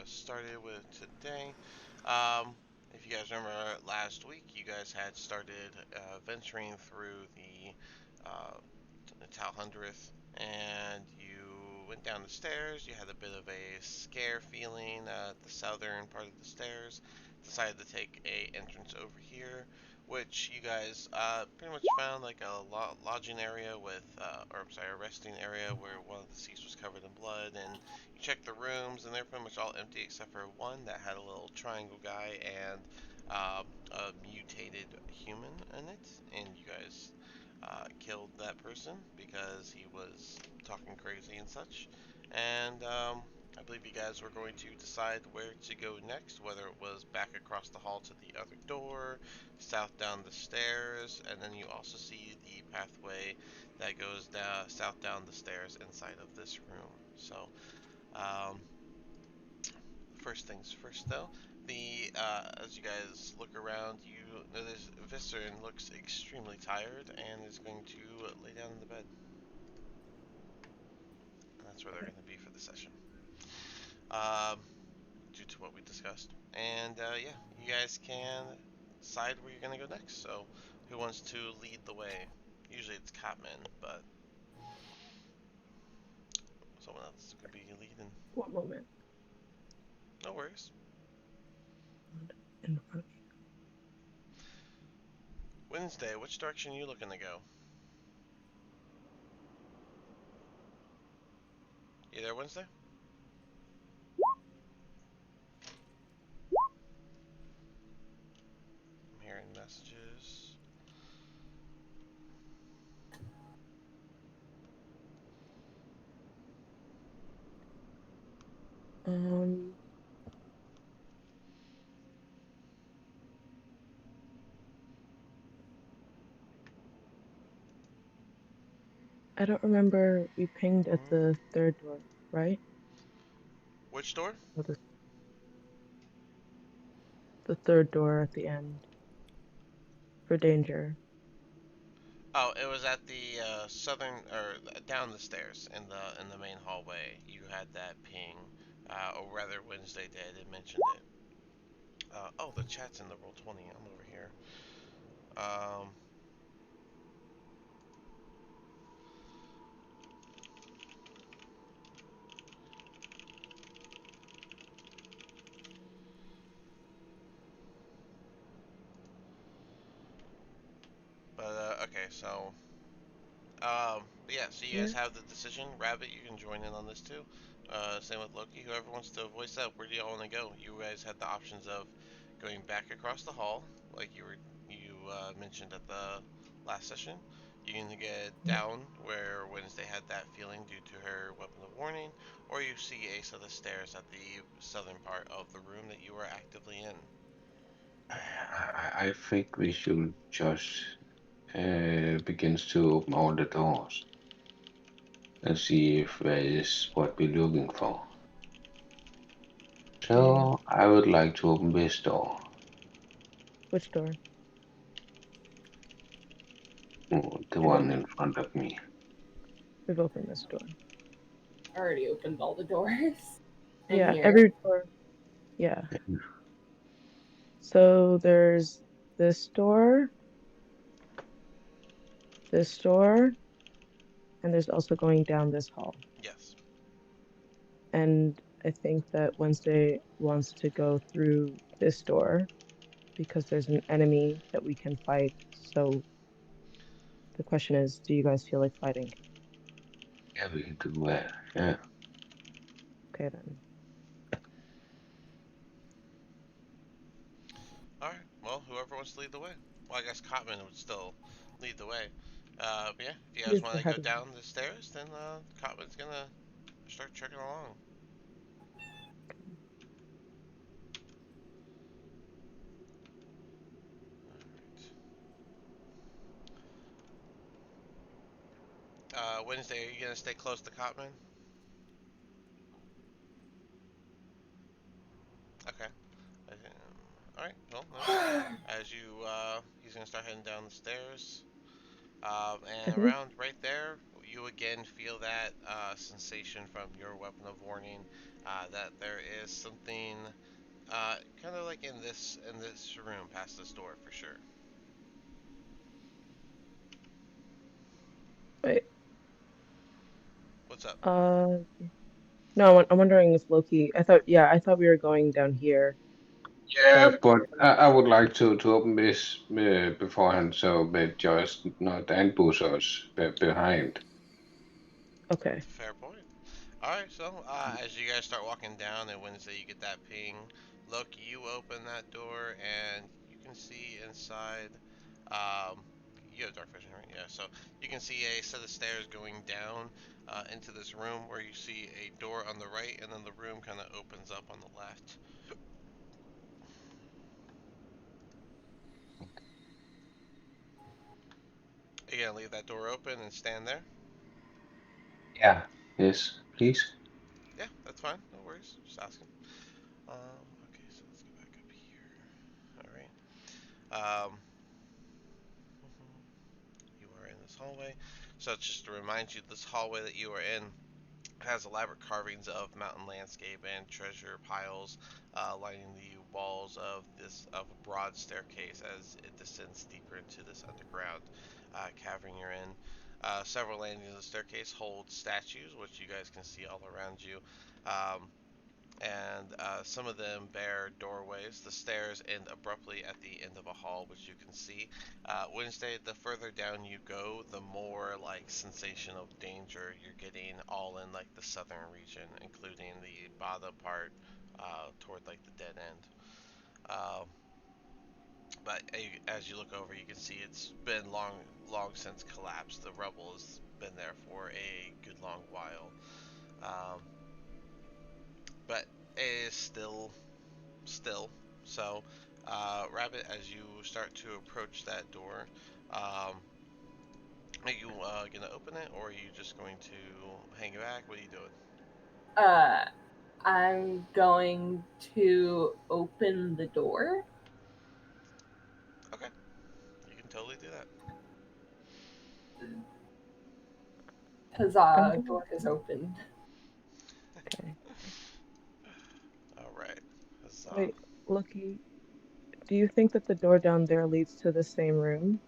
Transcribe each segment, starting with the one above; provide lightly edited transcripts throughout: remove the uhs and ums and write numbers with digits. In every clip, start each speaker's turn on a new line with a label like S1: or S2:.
S1: started with today. Um, if you guys remember last week, you guys had started venturing through the Talhundreth, and you went down the stairs. You had a bit of a scare feeling at the southern part of the stairs. Decided to take a entrance over here, which you guys pretty much found like a lodging area with, or I'm sorry, a resting area where one of the seats was covered in blood, and you checked the rooms, and they're pretty much all empty except for one that had a little triangle guy and a mutated human in it, and you guys killed that person because he was talking crazy and such. And I believe you guys were going to decide where to go next, whether it was back across the hall to the other door, south down the stairs, and then you also see the pathway that goes down south down the stairs inside of this room. So, um, first things first, though. As you guys look around, you notice Viscern looks extremely tired and is going to lay down in the bed. And that's where they're going to be for the session, um, due to what we discussed. And yeah, you guys can decide where you're going to go next. So, who wants to lead the way? Usually it's Cotman, but someone else could be leading.
S2: One moment.
S1: No worries.
S2: In front of me.
S1: Wednesday, which direction are you looking to go? You there, Wednesday? I'm hearing messages.
S2: Um, I don't remember. We pinged at the
S1: Mm.
S2: third door, right?
S1: Which door?
S2: Or the third door at the end for danger.
S1: Oh, it was at the southern or down the stairs in the main hallway. You had that ping, or rather Wednesday did. It mentioned it. Oh, the chat's in the roll 20. I'm over here. Um, but okay, so but yeah, so you
S2: Yeah.
S1: guys have the decision. Rabbit, you can join in on this too. Same with Loki. Whoever wants to voice that, where do y'all want to go? You guys had the options of going back across the hall, like you mentioned at the last session. You can get down where Wednesday had that feeling due to her weapon of warning, or you see a set of stairs at the southern part of the room that you were actively in.
S3: I think we should just begins to open all the doors and see if there is what we're looking for.
S2: Hmm.
S3: So I would like to open this door,
S2: Which door?
S3: the
S2: We've
S3: one
S2: opened.
S3: in front of me.
S2: We've opened this door.
S4: Already opened all the doors in
S2: Yeah,
S4: here.
S2: every door. Yeah. So there's this door, and there's also going down this hall.
S1: Yes.
S2: And I think that Wednesday wants to go through this door because there's an enemy that we can fight. So the question is, do you guys feel like fighting?
S3: Yeah, we can do that. Yeah.
S2: Okay, then.
S1: All right. Well, whoever wants to lead the way. Well, I guess Cotman would still lead the way. But yeah, if you guys
S2: He's
S1: want
S2: the
S1: to go
S2: head one.
S1: down the stairs, then Cotman's gonna start trekking along. Wednesday, are you gonna stay close to Cotman? Okay. All right. Well, no. As you, he's gonna start heading down the stairs. And
S2: Mm-hmm.
S1: around right there, you again feel that sensation from your weapon of warning, that there is something kind of like in this room past this door for sure.
S2: Wait,
S1: What's up?
S2: no, I'm wondering if Loki. I thought we were going down here.
S3: Yeah, but I would like to open this beforehand so they just not ambush us behind.
S2: Okay.
S1: Fair point. All right, so as you guys start walking down, and Wednesday you get that ping. Look, you open that door, and you can see inside. Um, you have dark vision, right? Yeah. So you can see a set of stairs going down into this room, where you see a door on the right, and then the room kind of opens up on the left. You gonna leave that door open and stand there?
S3: Yeah. Yes, please.
S1: Yeah, that's fine. No worries. Just asking. Okay, so let's go back up here. All right. You are in this hallway. So just to remind you, this hallway that you are in has elaborate carvings of mountain landscape and treasure piles lining the walls of a broad staircase as it descends deeper into this underground cavern you're in. Several landings of the staircase hold statues, which you guys can see all around you. Um, and some of them bear doorways. The stairs end abruptly at the end of a hall, which you can see. Wednesday, the further down you go, the more like sensation of danger you're getting, all in like the southern region, including the bottom part toward like the dead end. Uh, but as you look over, you can see it's been long since collapsed. The rubble has been there for a good long while, um, but it is still. So, Rabbit, as you start to approach that door, um, are you gonna open it, or are you just going to hang back? What are you doing?
S4: Uh, I'm going to open the door.
S1: Okay, you can totally do that.
S2: I'm
S4: Huzzah,
S2: gonna.
S4: door has opened.
S2: Okay.
S1: All right, huzzah.
S2: Wait, Loki, do you think that the door down there leads to the same room?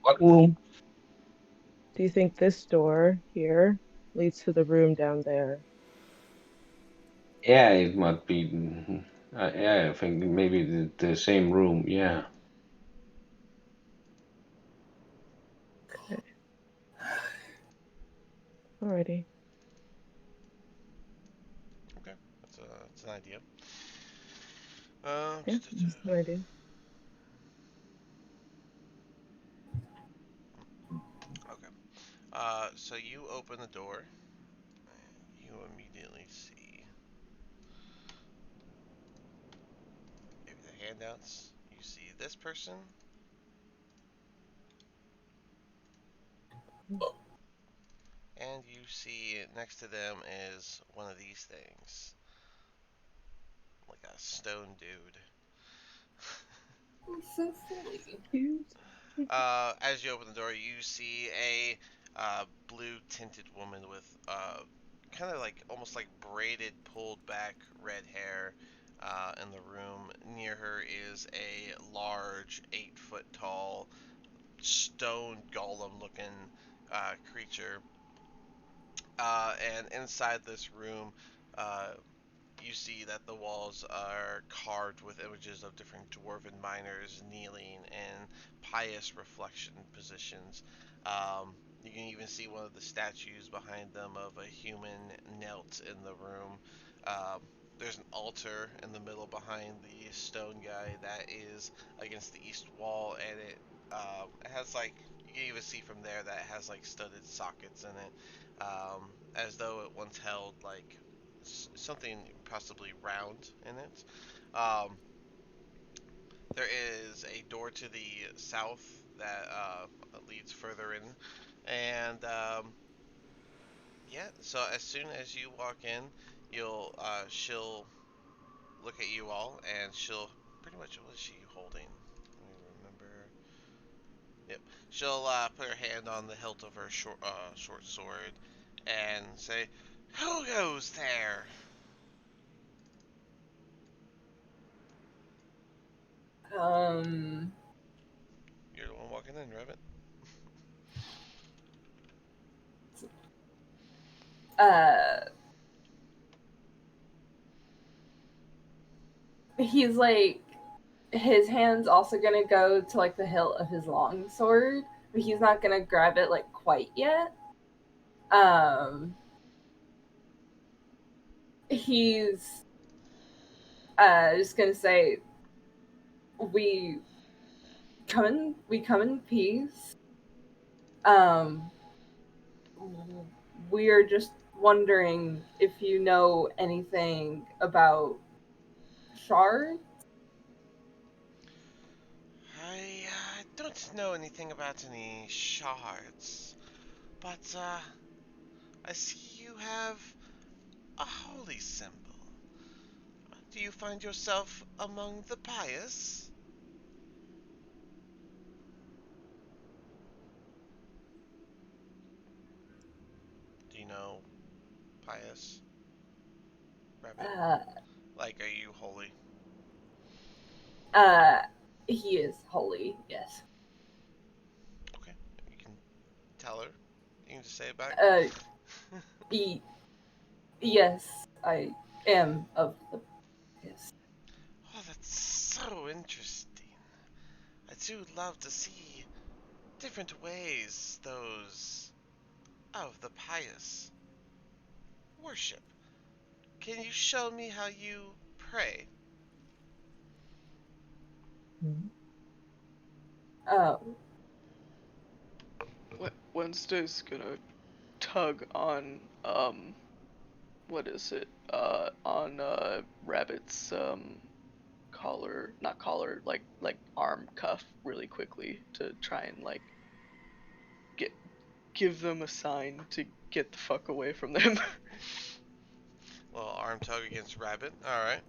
S3: What room?
S2: Do you think this door here leads to the room down there?
S3: Yeah, it might be. Yeah, I think maybe the same room. Yeah.
S2: Okay. Alrighty.
S1: Okay, that's an idea.
S2: Yeah, that's an idea.
S1: Okay. So you open the door. You immediately see maybe the handouts. You see this person, and you see next to them is one of these things, like a stone dude.
S4: So silly.
S2: Cute.
S1: As you open the door, you see a blue tinted woman with kind of like almost like braided, pulled back red hair in the room. Near her is a large, 8 foot tall, stone golem looking creature. And inside this room, uh, you see that the walls are carved with images of different dwarven miners kneeling in pious reflection positions. You can even see one of the statues behind them of a human knelt in the room. Um, there's an altar in the middle behind the stone guy that is against the east wall, and it has like you can even see from there that it has like studded sockets in it, as though it once held like something possibly round in it. Um, there is a door to the south that leads further in, and yeah. So as soon as you walk in, you'll she'll look at you all, and she'll pretty much what is she holding? Let me remember. Yep. She'll put her hand on the hilt of her short sword and say, "Who goes there?"
S4: Um.
S1: You're the one walking in, Rabbit.
S4: Uh. He's like, his hand's also gonna go to like the hilt of his long sword, but he's not gonna grab it like quite yet. Um. He's just gonna say, we we come in peace. Um, we are just wondering if you know anything about Shard.
S1: I don't know anything about any shards, but I see you have a holy symbol. Do you find yourself among the pious? Do you know pious, Rabbit?
S4: Uh,
S1: Like, are you holy?
S4: uh, he is holy. Yes.
S1: Okay, you can tell her. You can just say it back.
S4: Uh, he, yes, I am of the yes.
S1: Oh, that's so interesting. I do love to see different ways those of the pious worship. Can you show me how you pray?
S2: Mhm.
S4: Oh,
S5: Wednesday's gonna tug on what is it? On Rabbit's collar, not collar, like arm cuff really quickly to try and like get give them a sign to get the fuck away from them.
S1: Little arm tug against Rabbit. Alright.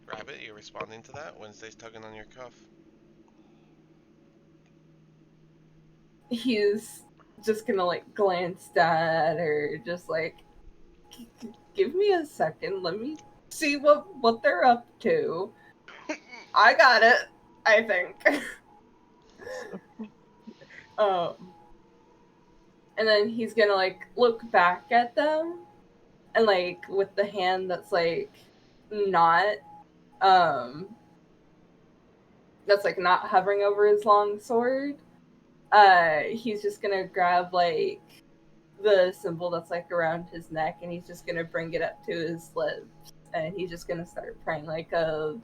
S1: Rabbit, you're responding to that? Wednesday's tugging on your cuff.
S4: he's just gonna like glance at her, just like, give me a second. Let me see what they're up to. I got it. I think.
S2: Okay.
S4: um, and then he's gonna like look back at them, and like with the hand that's like not um that's like not hovering over his long sword. He's just gonna grab like the symbol that's like around his neck, and he's just gonna bring it up to his lips, and he's just gonna start praying like a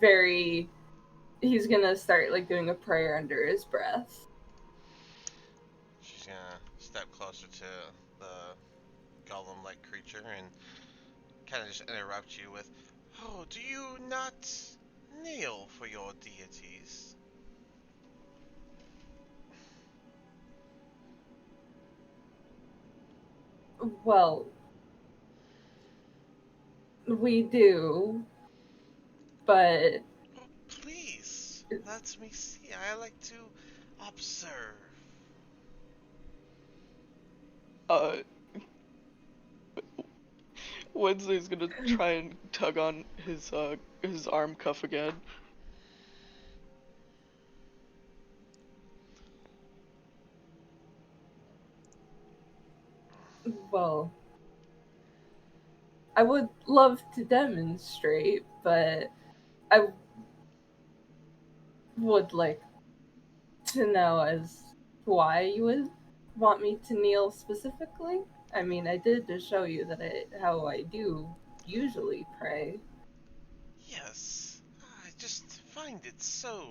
S4: very. He's gonna start like doing a prayer under his breath.
S1: She's gonna step closer to the golem like creature and kind of just interrupt you with, "Oh, do you not kneel for your deities?"
S4: Well, we do, but
S1: Oh, please, let me see. I like to observe.
S5: uh, Wednesday's gonna try and tug on his arm cuff again.
S4: well, I would love to demonstrate, but I would like to know as why you would want me to kneel specifically. I mean, I did just show you that how I do usually pray.
S1: Yes, I just find it so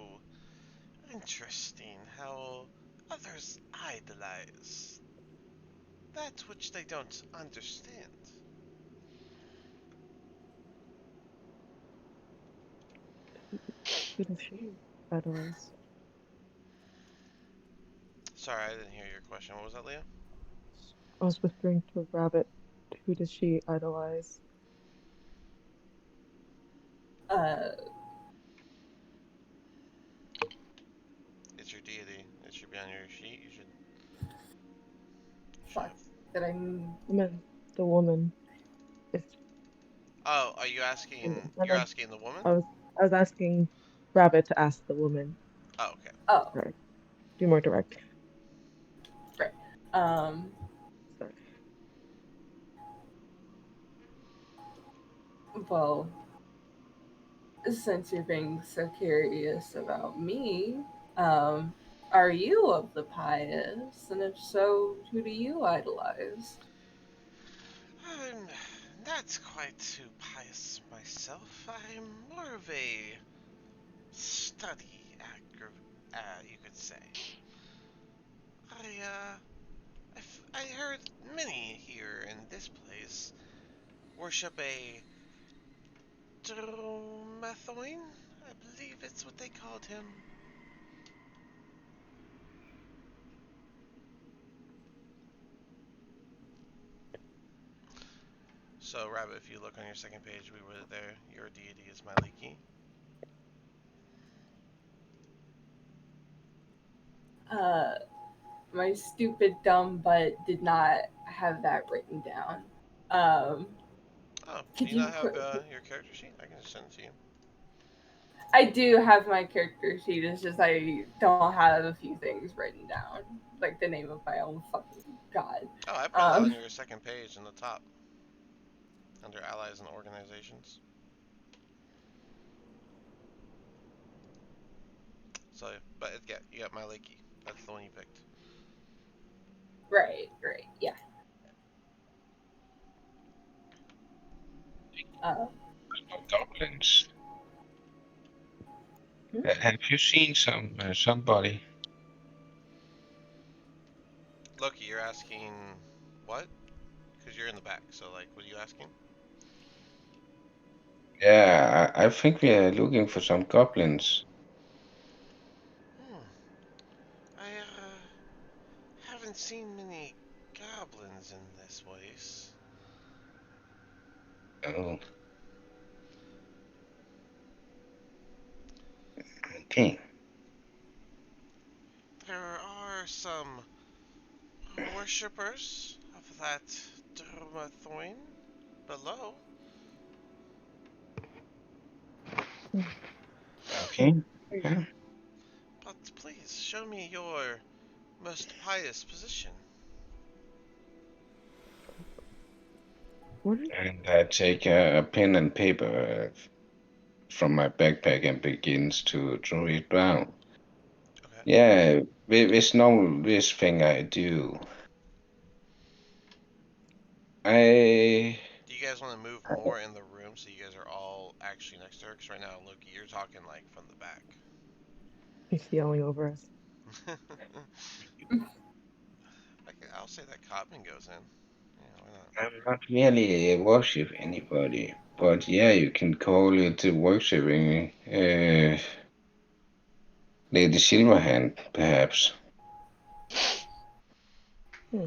S1: interesting how others idolize that which they don't understand.
S2: Who does she idolize?
S1: Sorry, I didn't hear your question. What was that, Leah?
S2: I was whispering to Rabbit, who does she idolize?
S4: Uh,
S1: should be on your sheet. You should
S4: Fuck.
S1: have.
S4: Did I?
S2: I meant the woman. If
S1: Oh, are you asking?
S2: I
S1: You're
S2: meant
S1: asking the woman?
S2: I was asking Rabbit to ask the woman.
S1: Oh, okay.
S4: Oh,
S2: Sorry, be more direct.
S4: right. Um.
S2: Sorry.
S4: Well, since you're being so curious about me, um, are you of the pious? And if so, who do you idolize?
S1: I'm not quite too pious myself. I'm more of a study actor, you could say. I heard many here in this place worship a Dromathoin. I believe it's what they called him. So, Rabbit, if you look on your second page, we were there. Your deity is Maliki.
S4: Uh, my stupid dumb butt did not have that written down. Um,
S1: Oh, do
S4: could
S1: you
S4: you
S1: not have
S4: put?
S1: your character sheet? I can just send it to you.
S4: I do have my character sheet. It's just I don't have a few things written down, like the name of my own fucking god.
S1: Oh, I put it on
S4: Um,
S1: your second page in the top under allies and organizations. So, but you got Maliki. That's the one you picked.
S4: right, yeah. Uh,
S3: Goblins.
S2: Hmm?
S3: Have you seen somebody?
S1: Loki, you're asking what? Because you're in the back. So, like, what are you asking?
S3: Yeah, I think we are looking for some goblins.
S1: Hmm. I haven't seen many goblins in this place.
S3: Oh, okay.
S1: There are some worshippers of that Dromathoin below.
S3: Okay. Yeah.
S1: But please show me your most pious position.
S2: What are
S3: And I take a pen and paper from my backpack and begins to read down.
S1: Okay.
S3: Yeah, with no this thing I do. I
S1: Do you guys want to move more in the room so you guys are all actually next to her? Because right now, Loki, you're talking like from the back.
S2: he's yelling over us?
S1: I'll say that Cotman goes in. Yeah, why not?
S3: I'm not really worship anybody, but yeah, you can call it worshiping Lady Silverhand, perhaps.
S2: Hmm.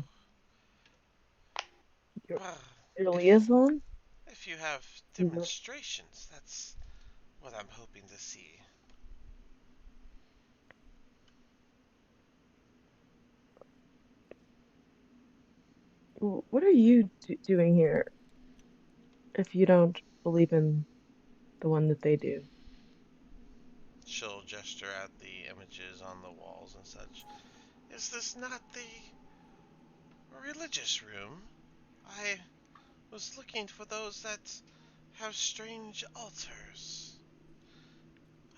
S2: Your
S1: Well,
S2: your
S1: if
S2: liaison?
S1: if you have
S2: No.
S1: demonstrations, that's what I'm hoping to see.
S2: What are you doing here if you don't believe in the one that they do?
S1: She'll gesture at the images on the walls and such. Is this not the religious room? I was looking for those that have strange altars.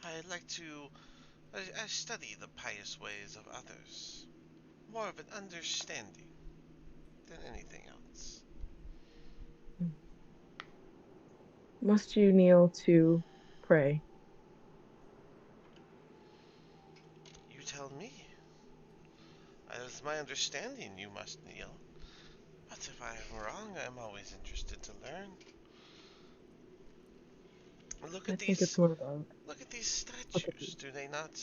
S1: I like to. I study the pious ways of others. More of an understanding than anything else.
S2: Hmm. Must you kneel to pray?
S1: You tell me. As my understanding, you must kneel. But if I am wrong, I'm always interested to learn. Look
S2: I
S1: at
S2: think it's
S1: these.
S2: more about
S1: Look at these
S2: look at the.
S1: statues. Do they not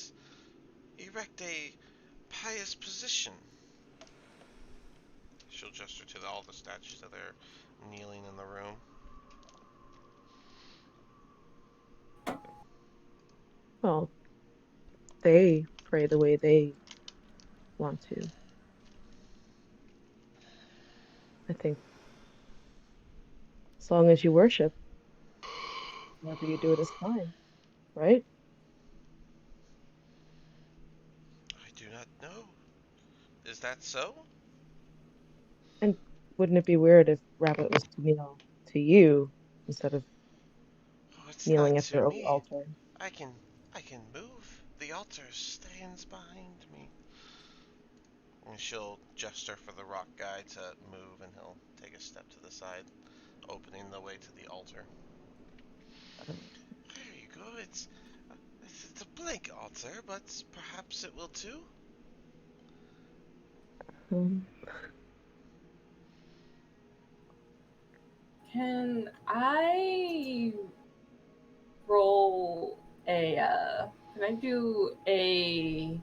S1: erect a pious position? She'll gesture to all the statues that are kneeling in the room.
S2: Well, they pray the way they want to. I think as long as you worship, however you do it is fine, right?
S1: I do not know. Is that so?
S2: And wouldn't it be weird if Rabbit was to kneel to you instead of
S1: Oh, it's
S2: kneeling
S1: not
S2: at
S1: to
S2: their own
S1: me.
S2: altar?
S1: I can I can move. The altar stands behind me. And she'll gesture for the rock guy to move, and he'll take a step to the side, opening the way to the altar.
S2: Uh,
S1: There you go. It's a blank altar, but perhaps it will too.
S2: um,
S4: Can I roll a can I do a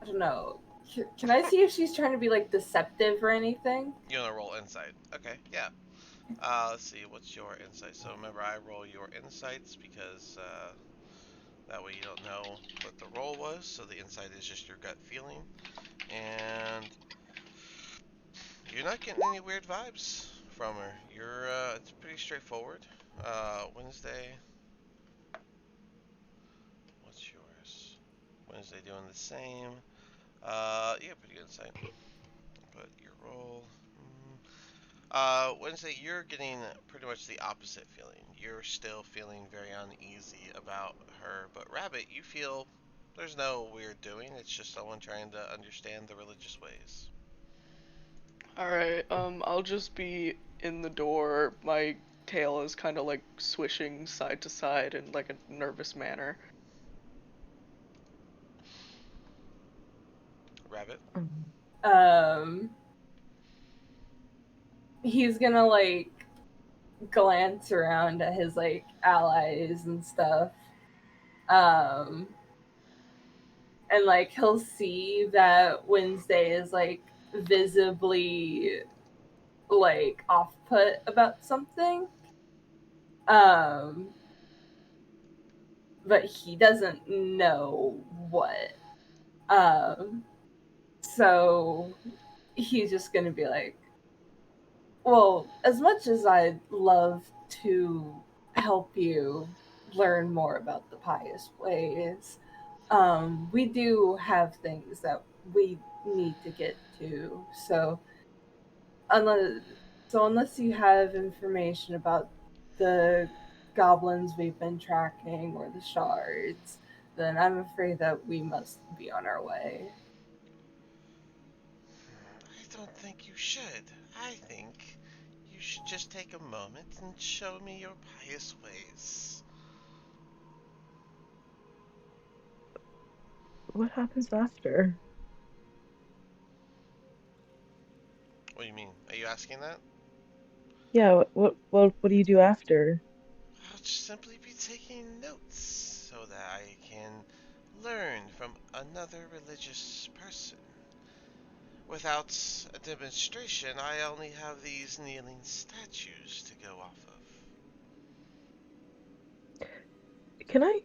S4: I don't know. Can I see if she's trying to be like deceptive or anything?
S1: You wanna roll insight? Okay, yeah. Let's see. What's your insight? So remember, I roll your insights because that way you don't know what the roll was. So the insight is just your gut feeling, and you're not getting any weird vibes from her. It's pretty straightforward. Wednesday. What's yours? Wednesday doing the same. Yeah, pretty good insight. But your roll. Wednesday, you're getting pretty much the opposite feeling. You're still feeling very uneasy about her, but Rabbit, you feel there's no weird doing. It's just someone trying to understand the religious ways.
S5: Alright, I'll just be in the door. My tail is kind of like swishing side to side in like a nervous manner.
S1: Rabbit.
S2: um,
S4: Um, he's gonna like glance around at his like allies and stuff. Um, and like he'll see that Wednesday is like visibly like off put about something. Um, but he doesn't know what. Um, so he's just gonna be like, well, as much as I'd love to help you learn more about the pious ways, we do have things that we need to get to. Unless unless you have information about the goblins we've been tracking or the shards, then I'm afraid that we must be on our way.
S1: I don't think you should. I think you should just take a moment and show me your pious ways.
S2: what happens after?
S1: What do you mean? Are you asking that?
S2: Yeah, what do you do after?
S1: I'll just simply be taking notes so that I can learn from another religious person. Without a demonstration, I only have these kneeling statues to go off of.
S2: Can I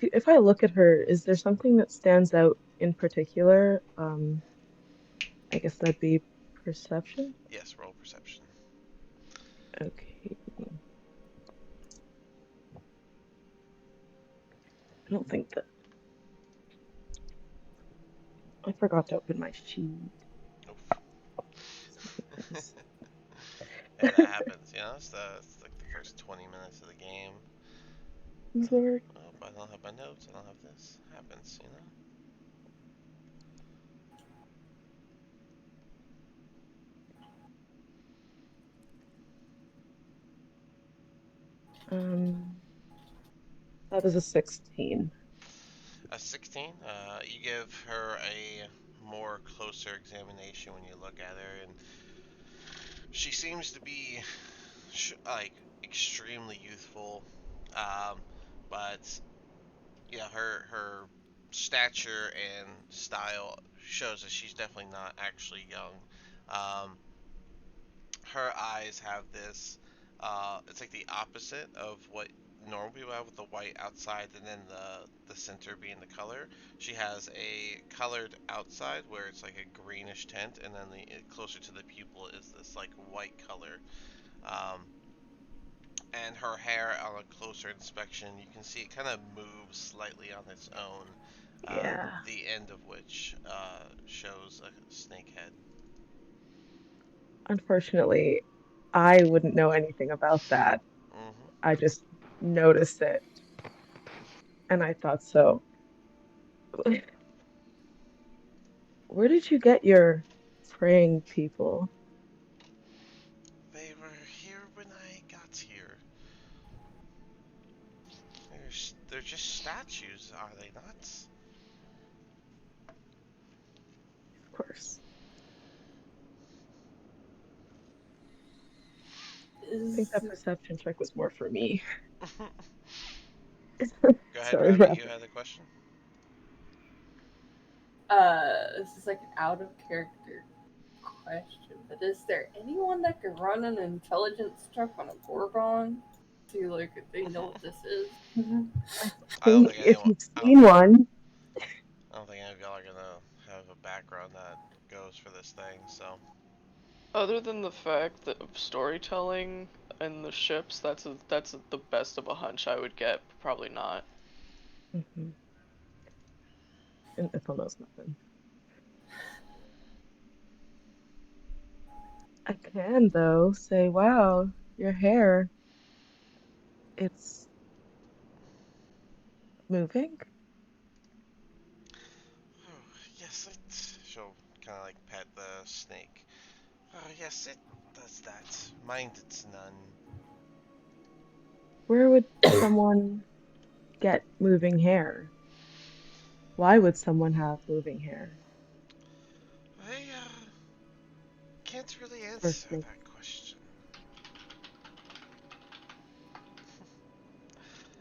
S2: if I look at her, is there something that stands out in particular? I guess that'd be perception.
S1: Yes, roll perception.
S2: Okay. I don't think that I forgot to open my sheet.
S1: Oof.
S2: Sometimes.
S1: Yeah, that happens. It's like the first 20 minutes of the game.
S2: Lord.
S1: Oh, I don't have my notes. I don't have this. Happens.
S2: Um, that is a 16.
S1: A 16. You give her a more closer examination when you look at her, and she seems to be like extremely youthful. Um, but yeah, her stature and style shows that she's definitely not actually young. Um, her eyes have this. It's like the opposite of what normal people have with the white outside and then the center being the color. She has a colored outside where it's like a greenish tint, and then the closer to the pupil is this like white color. Um, and her hair on a closer inspection, you can see it kind of moves slightly on its own.
S2: Yeah.
S1: The end of which shows a snake head.
S2: Unfortunately, I wouldn't know anything about that.
S1: Hmm.
S2: I just noticed it and I thought so. Where did you get your praying people?
S1: They were here when I got here. They're just statues, are they not?
S2: Of course. I think
S4: Is
S2: that perception check was more for me.
S1: Go ahead,
S2: Sorry,
S1: Rabbit. You
S2: Rabbit.
S1: had a question.
S4: this is like an out of character question, but is there anyone that could run an intelligence check on a Gorgon? See, like, if they know what this is.
S2: I
S1: I don't
S2: think
S1: think
S2: if
S1: anyone.
S2: you've seen one,
S1: I don't think any of y'all are gonna have a background that goes for this thing. So
S5: Other than the fact that of storytelling and the ships, that's the best of a hunch I would get. Probably not.
S2: hmm, and Ethel knows nothing. I can though say, wow, your hair, it's moving.
S1: yes, she'll kind of like pet the snake. Yes, it does that. Mind its none.
S2: Where would someone get moving hair? Why would someone have moving hair?
S1: I can't really
S2: Or
S1: answer
S2: snake?
S1: that question.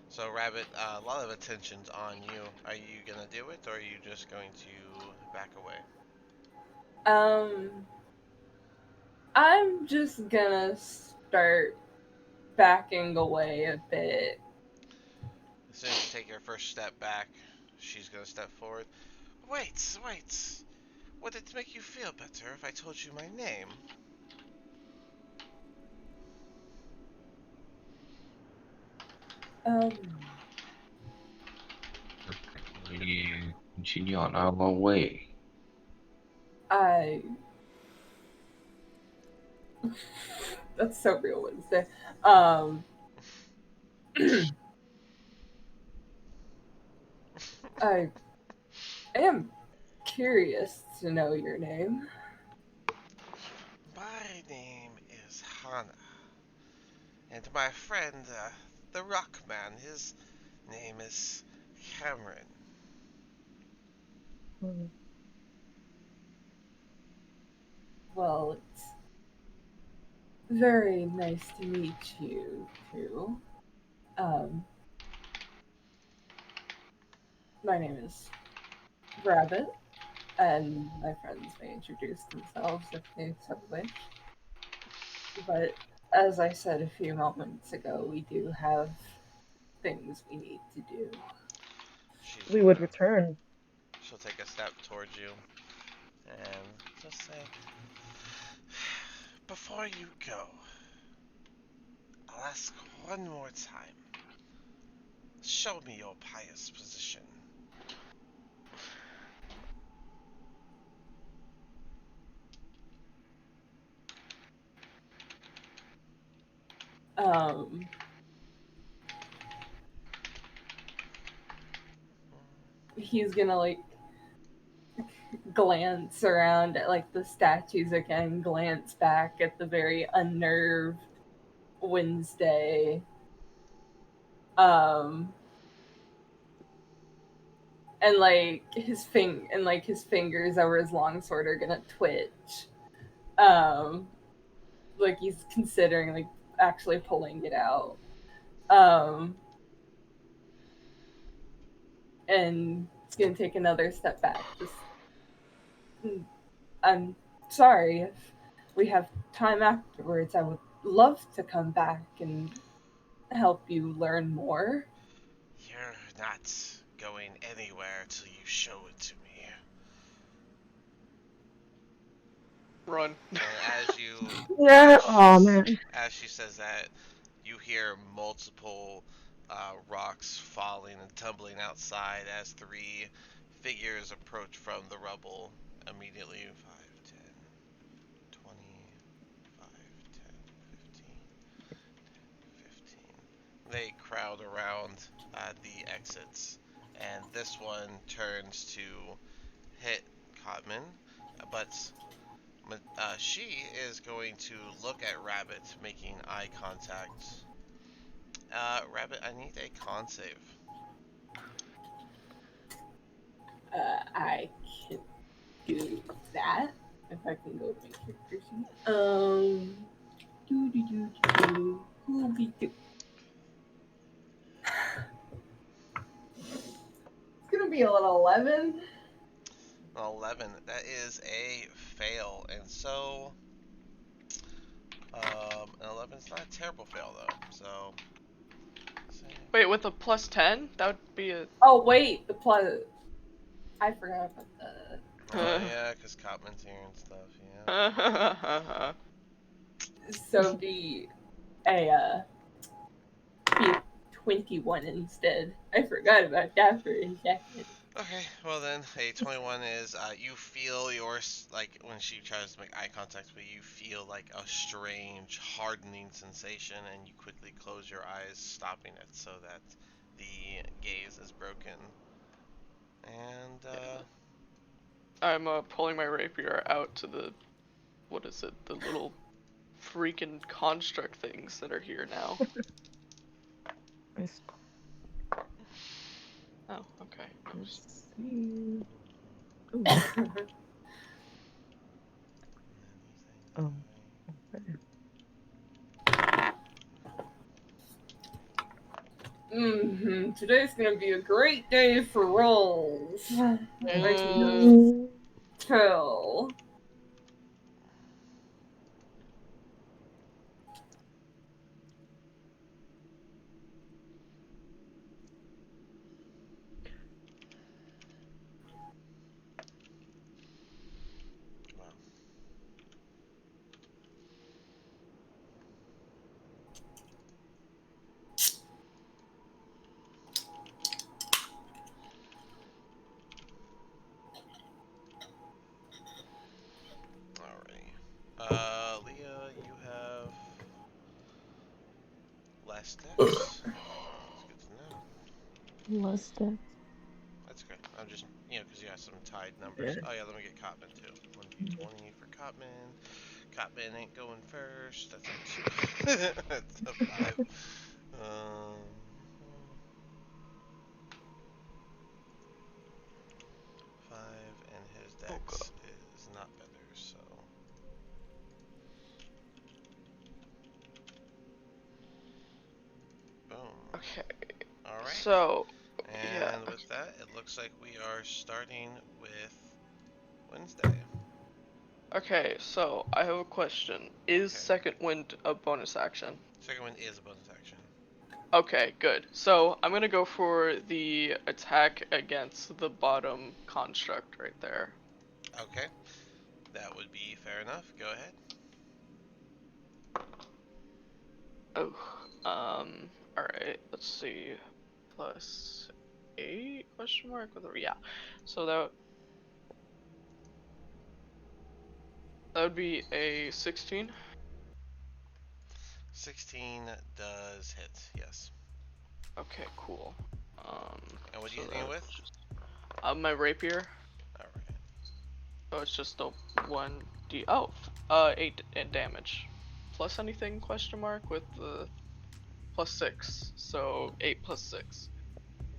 S1: So, Rabbit, a lot of attention's on you. Are you gonna do it, or are you just going to back away?
S4: um, I'm just gonna start backing away a bit.
S1: As soon as you take your first step back, she's gonna step forward. Wait, wait. Would it make you feel better if I told you my name?
S4: Um,
S3: We continue on our way.
S4: I. That's so real Wednesday. Um, I am curious to know your name.
S1: My name is Hana, and my friend, the Rockman, his name is Cameron.
S2: Hmm.
S4: Well, it's very nice to meet you too. Um, my name is Rabbit, and my friends may introduce themselves if they so wish. But as I said a few moments ago, we do have things we need to do.
S1: She's
S2: We would
S1: gonna.
S2: return.
S1: She'll take a step towards you and just say, "Before you go, I'll ask one more time. Show me your pious position."
S4: Um, he's gonna like glance around at like the statues again, glance back at the very unnerved Wednesday. Um, and his fingers over his longsword are gonna twitch. Um, like he's considering like actually pulling it out. Um, and it's gonna take another step back. Just, I'm sorry if we have time afterwards. I would love to come back and help you learn more.
S1: You're not going anywhere till you show it to me.
S5: Run.
S1: And as you,
S2: Yeah. Oh man.
S1: as she says that, you hear multiple rocks falling and tumbling outside as three figures approach from the rubble. Immediately, 5, 10, 20, 5, 10, 15. They crowd around the exits, and this one turns to hit Codman, but she is going to look at Rabbit, making eye contact. Rabbit, I need a con save.
S4: I can do that if I can go to my character sheet. It's gonna be a little 11.
S1: 11. That is a fail, and so an 11 is not a terrible fail though. So
S5: Wait, with a plus 10? That would be a.
S4: Oh wait, the plus. I forgot about the.
S1: oh yeah, because Cotman's here and stuff. Yeah.
S4: So be a be 21 instead. I forgot about that for a second.
S1: Okay, well then, a 21 is you feel yours like when she tries to make eye contact with you, you feel like a strange hardening sensation, and you quickly close your eyes, stopping it so that the gaze is broken. And
S5: I'm pulling my rapier out to the. What is it? The little freaking construct things that are here now.
S2: Let's
S5: Oh, okay.
S2: see. Ooh. Oh. Okay.
S4: Today's gonna be a great day for rolls. I can just
S2: Mm.
S4: tell.
S1: well, alrighty. Leah, you have less dex. That's good to know.
S2: Less dex.
S1: That's okay. I'm just, because you have some tied numbers.
S2: Yeah.
S1: Oh yeah, let me get Cotman too. 1d20 for Cotman. Cotman ain't going first. That's a 2. That's a 5. Um, 5, and his
S5: Oh god.
S1: dex is not better, so. Boom.
S5: Okay.
S1: Alright.
S5: So, yeah.
S1: And with that, it looks like we are starting with Wednesday.
S5: Okay, so I have a question. Is
S1: Okay.
S5: second wind a bonus action?
S1: Second one is a bonus action.
S5: Okay, good. So I'm gonna go for the attack against the bottom construct right there.
S1: Okay. That would be fair enough. Go ahead.
S5: Oh, alright, let's see. Plus 8 question mark with a, yeah. So that would be a 16.
S1: 16 does hit, yes.
S5: Okay, cool.
S1: And what are you
S5: So
S1: hitting with?
S5: that's just my rapier.
S1: Alright.
S5: So it's just a 1d. 8 in damage. Plus anything question mark with the plus 6. So 8 plus 6.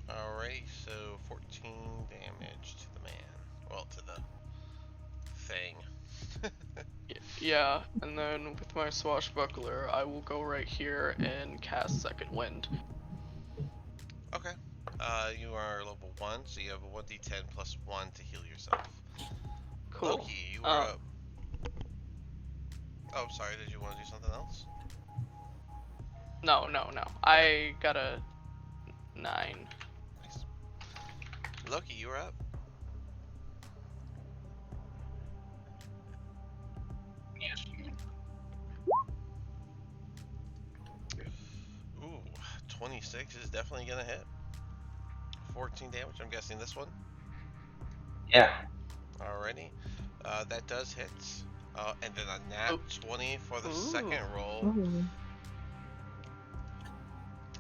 S1: Alright, so 14 damage to the man. Well, to the thing.
S5: Yeah, and then with my swashbuckler, I will go right here and cast Second Wind.
S1: Okay. You are level 1, so you have a 1d10 plus 1 to heal yourself.
S5: Cool.
S1: Loki, you are up. Oh, sorry, did you want to do something else?
S5: No. I got a 9.
S1: Nice. Loki, you're up.
S3: Yes.
S1: Ooh, 26 is definitely gonna hit. 14 damage. I'm guessing this one.
S3: Yeah.
S1: Alrighty. That does hit. And then a nat
S5: Oh.
S1: 20 for the
S5: Ooh.
S1: second roll.
S2: Oh,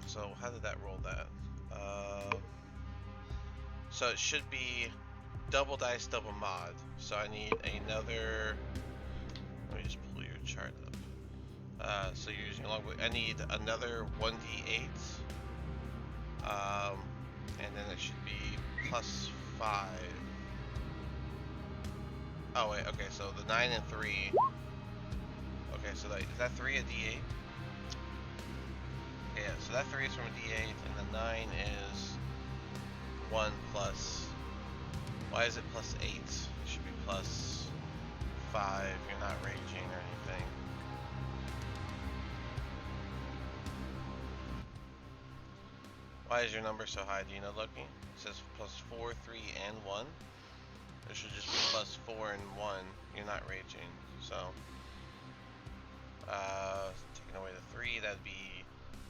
S1: So how did that roll that? So it should be double dice, double mod. So I need another. Let me just pull your chart up. So you're using a longbow. I need another 1d8. And then it should be plus 5. Oh wait, okay. So the 9 and 3. Okay, so is that 3 a d8? Okay, yeah, so that 3 is from a d8, and the 9 is 1 plus. Why is it plus 8? It should be plus 5. You're not raging or anything. Why is your number so high? Do you know, Loki? It says plus 4, 3, and 1. It should just be plus 4 and 1. You're not raging, so. Taking away the 3, that'd be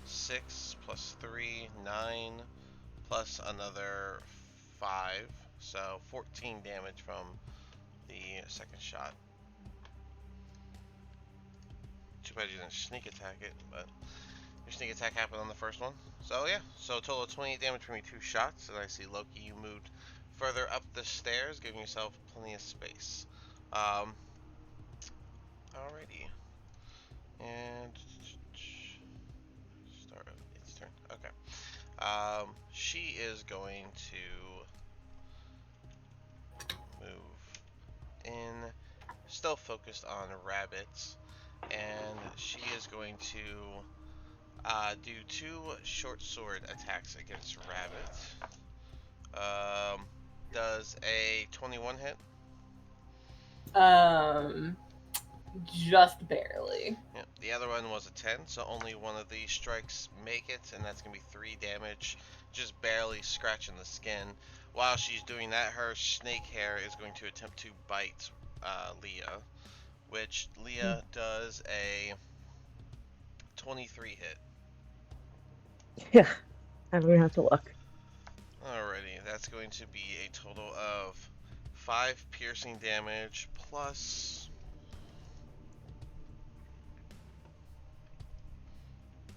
S1: 6 plus 3, 9, plus another 5. So 14 damage from the second shot. Too bad you didn't sneak attack it, but your sneak attack happened on the first one. So yeah, so a total of 28 damage from your 2 shots. And I see, Loki, you moved further up the stairs, giving yourself plenty of space. Alrighty. And start its turn. Okay. She is going to move in, still focused on rabbits, and she is going to do 2 short sword attacks against rabbits. Does a 21 hit?
S4: Just barely.
S1: Yeah. The other one was a 10, so only one of these strikes make it, and that's gonna be 3 damage, just barely scratching the skin. While she's doing that, her snake hair is going to attempt to bite Leah, which Leah does a 23 hit.
S2: yeah. I don't even have to look.
S1: Alrighty, that's going to be a total of 5 piercing damage plus.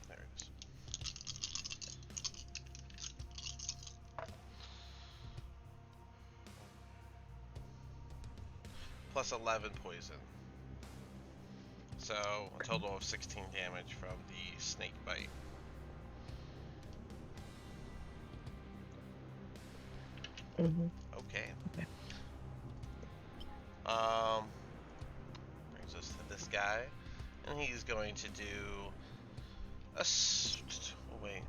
S1: There it is. Plus 11 poison. So a total of 16 damage from the snake bite.
S2: Mm-hmm.
S1: Okay.
S2: Okay.
S1: Brings us to this guy, and he's going to do a. Oh, wait.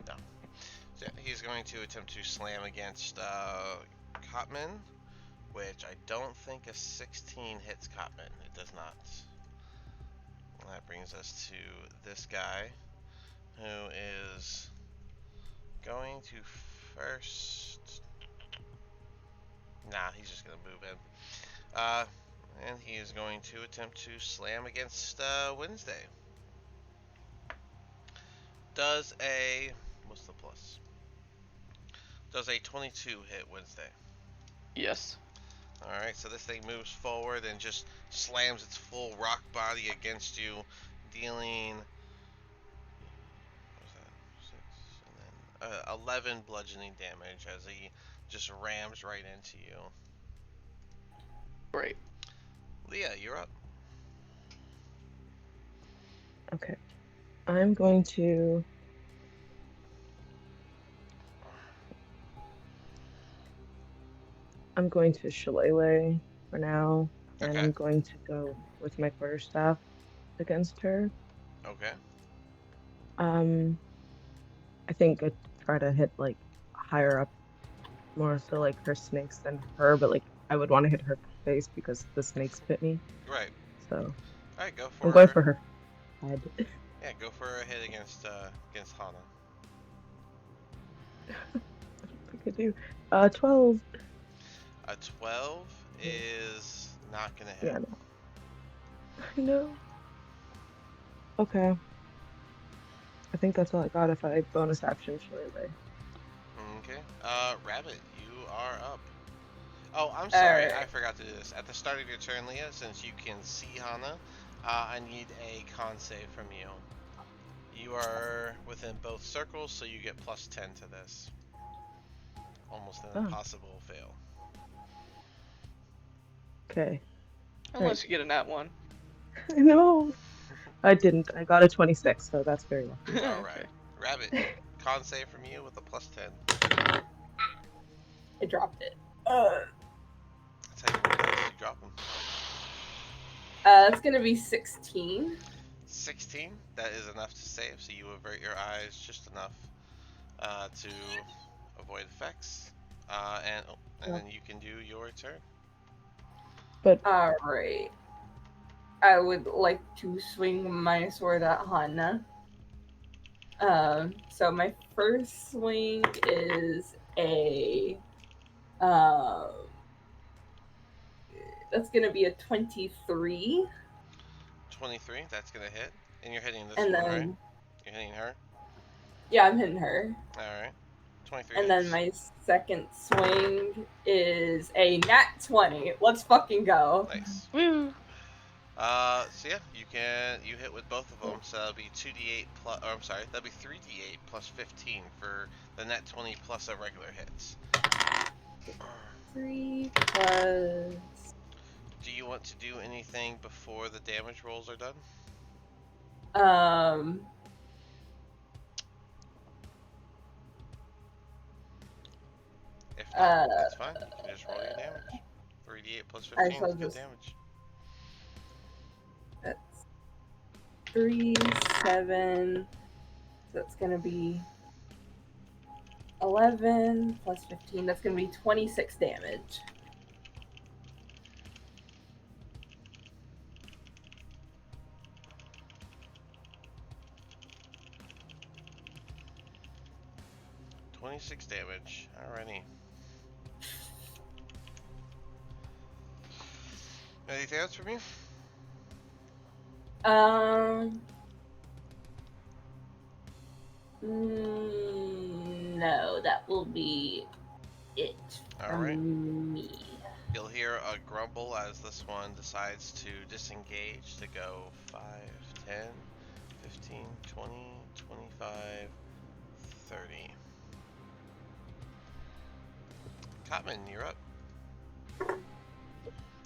S1: No. So he's going to attempt to slam against Cotman, which I don't think a 16 hits Cotman. It does not. And that brings us to this guy, who is going to first. Nah, he's just gonna move in. And he is going to attempt to slam against Wednesday. Does a. What's the plus? Does a 22 hit Wednesday?
S5: Yes.
S1: Alright, so this thing moves forward and just slams its full rock body against you, dealing. What was that? 6, and then 11 bludgeoning damage as he just rams right into you.
S5: Great.
S1: Leah, you're up.
S2: Okay. I'm going to shillelagh for now, and
S1: Okay.
S2: I'm going to go with my quarterstaff against her.
S1: Okay.
S2: I think I try to hit like higher up, more so like her snakes than her, but like I would want to hit her face because the snakes bit me.
S1: Right.
S2: So
S1: All right, go
S2: I'm going
S1: for
S2: for her head.
S1: go for a hit against Hana.
S2: I don't think I do. 12.
S1: A 12 is not gonna hit.
S2: Yeah, no. I know. Okay. I think that's all I got if I bonus action Shillelagh.
S1: Okay. Rabbit, you are up. Oh, I'm
S4: All
S1: sorry. I
S4: right.
S1: forgot to do this. At the start of your turn, Leah, since you can see Hana, I need a con save from you. You are within both circles, so you get plus 10 to this. Almost an
S2: Oh,
S1: impossible fail.
S2: okay. All right.
S5: Unless you get a nat one.
S2: I know. I didn't. I got a 26, so that's very lucky.
S1: Alright.
S5: Okay.
S1: Rabbit, con save from you with a plus 10.
S4: I dropped it.
S1: Tell you what dice you dropping.
S4: That's gonna be 16.
S1: 16, that is enough to save, so you avert your eyes just enough to avoid effects. And
S2: Yeah.
S1: then you can do your turn.
S2: But
S4: All right. I would like to swing my sword at Hana. So my first swing is a that's gonna be a 23,
S1: 23, that's gonna hit. And you're hitting this
S4: and
S1: one, right?
S4: then
S1: You're hitting her?
S4: yeah, I'm hitting her.
S1: Alright. 23
S4: And then
S1: hits.
S4: my second swing is a nat 20. Let's fucking go.
S1: Nice.
S5: Woo!
S1: So yeah, you hit with both of them. So that'll be 2d8 plus. Oh, I'm sorry, that'll be 3d8 plus 15 for the net 20 plus a regular hits.
S4: 3 plus.
S1: Do you want to do anything before the damage rolls are done?
S4: Um.
S1: If not, that's fine. You can just roll your damage. 3d8 plus
S4: I
S1: 15
S4: shall
S1: is good
S4: just.
S1: damage.
S4: That's 3, 7. So that's gonna be 11 plus 15. That's gonna be 26 damage.
S1: Twenty-six damage. Alrighty. Anything else from you?
S4: Um. No, that will be it
S1: Alright.
S4: from me.
S1: You'll hear a grumble as this one decides to disengage to go 5, 10, 15, 20, 25, 30. Cotman, you're up.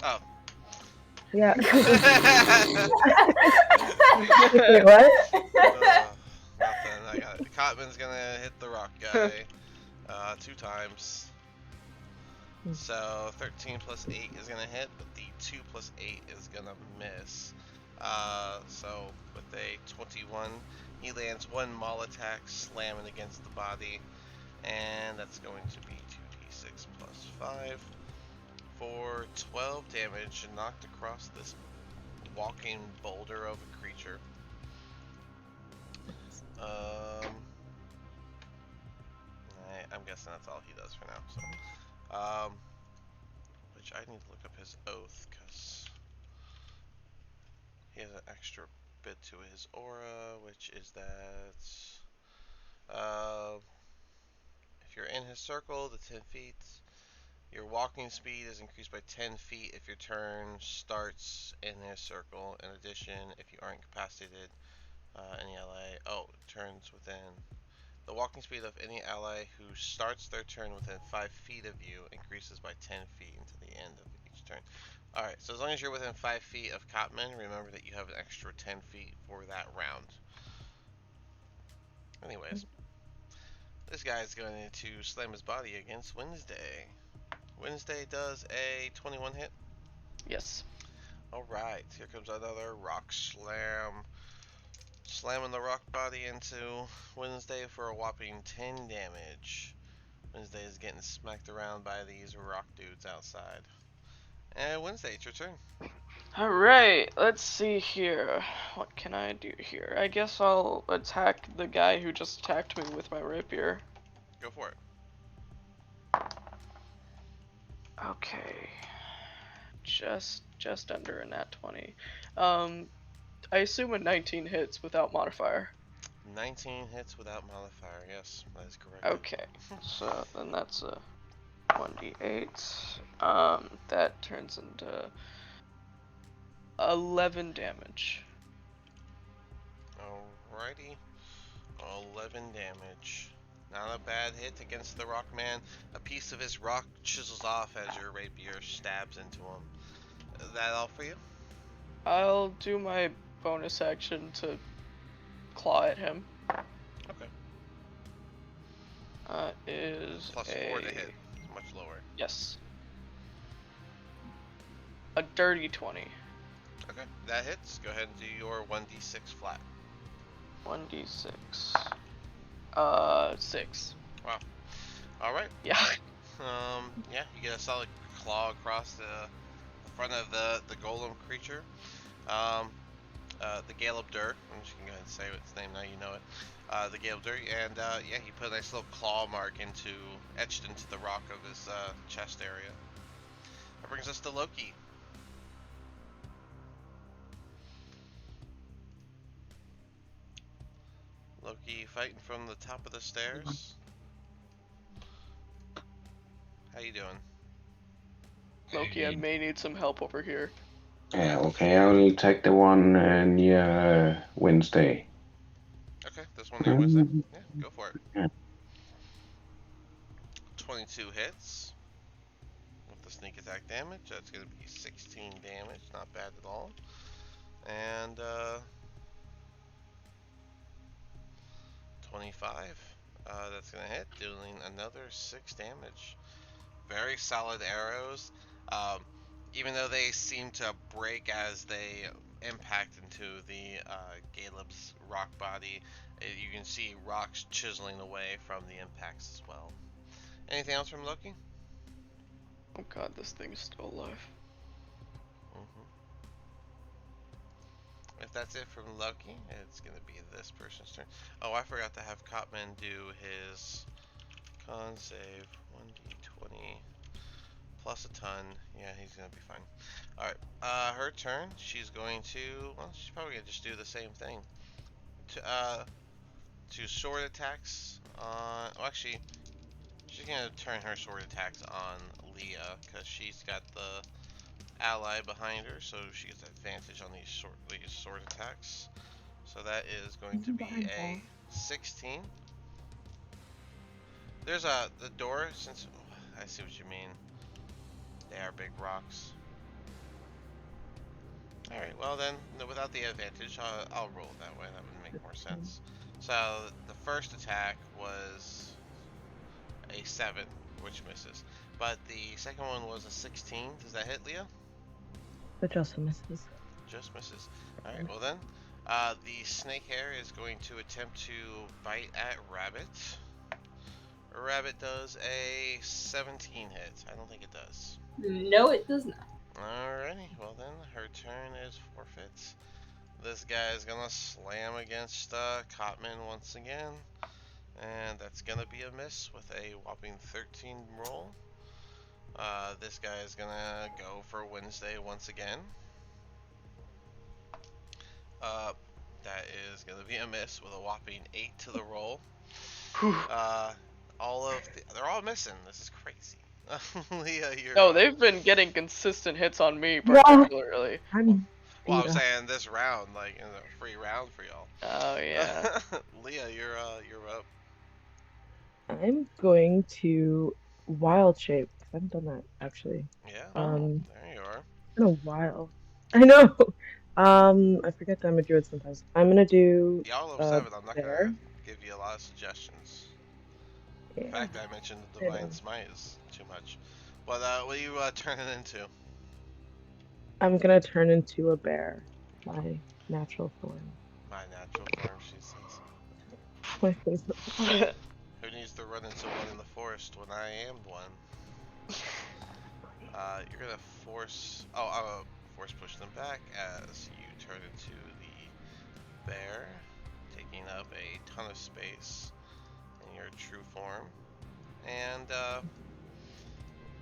S1: Oh.
S2: yeah.
S1: uh,
S2: Wait, what?
S1: nothing. I got it. Cotman's gonna hit the rock guy 2 times. So 13 plus 8 is gonna hit, but the 2 plus 8 is gonna miss. So with a 21, he lands one maul attack, slamming against the body, and that's going to be 2d6 plus 5 for 12 damage, knocked across this walking boulder of a creature. I'm guessing that's all he does for now. So, which I need to look up his oath because he has an extra bit to his aura, which is that if you're in his circle, the 10 feet, your walking speed is increased by 10 feet if your turn starts in his circle. In addition, if you aren't incapacitated, any ally, turns within. The walking speed of any ally who starts their turn within 5 feet of you increases by 10 feet until the end of each turn. Alright, so as long as you're within 5 feet of Cotman, remember that you have an extra 10 feet for that round. Anyways, this guy's going to slam his body against Wednesday. Wednesday does a 21 hit.
S5: Yes.
S1: Alright, here comes another rock slam. Slamming the rock body into Wednesday for a whopping 10 damage. Wednesday is getting smacked around by these rock dudes outside. And Wednesday, it's your turn.
S5: Alright, let's see here. What can I do here? I guess I'll attack the guy who just attacked me with my rapier.
S1: Go for it.
S5: Okay. Just under a nat 20. I assume a 19 hits without modifier.
S1: 19 hits without modifier. Yes, that is correct.
S5: Okay. So then that's a 1d8. That turns into 11 damage.
S1: Alrighty. 11 damage. Not a bad hit against the rock man. A piece of his rock chisels off as your rapier stabs into him. Is that all for you?
S5: I'll do my bonus action to claw at him.
S1: Okay.
S5: Is
S1: Plus
S5: a...
S1: 4 to hit. It's much lower.
S5: Yes. A dirty 20.
S1: Okay, that hits. Go ahead and do your 1d6 flat.
S5: 1d6. 6.
S1: Wow. Alright.
S5: Yeah.
S1: Yeah, you get a solid claw across the front of the golem creature. The Galebdur. I'm just gonna go ahead and say its name now, you know it. The Galebdur, and yeah, he put a nice little claw mark etched into the rock of his chest area. That brings us to Loki. Loki fighting from the top of the stairs. How you doing?
S5: Loki, I may need some help over here.
S3: Yeah, okay, I will take the one near Wednesday.
S1: Okay, this one near Wednesday? Yeah, go for it.
S3: Yeah.
S1: 22 hits. With the sneak attack damage, that's going to be 16 damage. Not bad at all. And, 25. That's going to hit, dealing another 6 damage. Very solid arrows. Even though they seem to break as they impact into the Galeb's rock body, you can see rocks chiseling away from the impacts as well. Anything else from Loki?
S5: Oh god, this thing's still alive.
S1: If that's it from Loki, it's going to be this person's turn. Oh, I forgot to have Cotman do his con save. 1d20 plus a ton. Yeah, he's going to be fine. Alright, her turn. She's going to, well, she's probably going to just do the same thing. To sword attacks on, well, actually, she's going to turn her sword attacks on Leah, because she's got the ally behind her, so she gets advantage on these sword attacks. So that is going to be a 16. There's the door, since I see what you mean. They are big rocks. Alright, well then, without the advantage, I'll roll it that way. That would make more sense. So the first attack was a 7, which misses. But the second one was a 16. Does that hit, Leah?
S2: It just misses.
S1: Just misses. Alright, well then, the snake hair is going to attempt to bite at Rabbit. Rabbit does a 17 hit. I don't think it does.
S4: No, it does not.
S1: Alrighty, well then, her turn is forfeit. This guy is gonna slam against Cotman once again. And that's gonna be a miss with a whopping 13 roll. This guy is gonna go for Wednesday once again. That is gonna be a miss with a whopping 8 to the roll. They're all missing. This is crazy. Leah, you're.
S5: No, they've been getting consistent hits on me
S2: Well,
S5: particularly.
S2: I'm
S1: Well, I'm
S2: beat up.
S1: saying this round, like in a free round for y'all.
S5: Oh yeah.
S1: Leah, you're up.
S2: I'm going to wild shape. I haven't done that actually.
S1: Yeah.
S2: Um,
S1: There you are.
S2: in a while. I know. I forget that I'm a druid sometimes. I'm gonna do
S1: Y'all level 7. I'm not
S2: bear.
S1: gonna give you a lot of suggestions.
S2: Yeah,
S1: In fact, I mentioned the
S2: I know.
S1: divine smite is too much. But what are you turning into?
S2: I'm gonna turn into a bear. My natural form.
S1: My natural form, she says.
S2: My face.
S1: Who needs to run into one in the forest when I am one? You're gonna force push them back as you turn into the bear, taking up a ton of space in your true form. And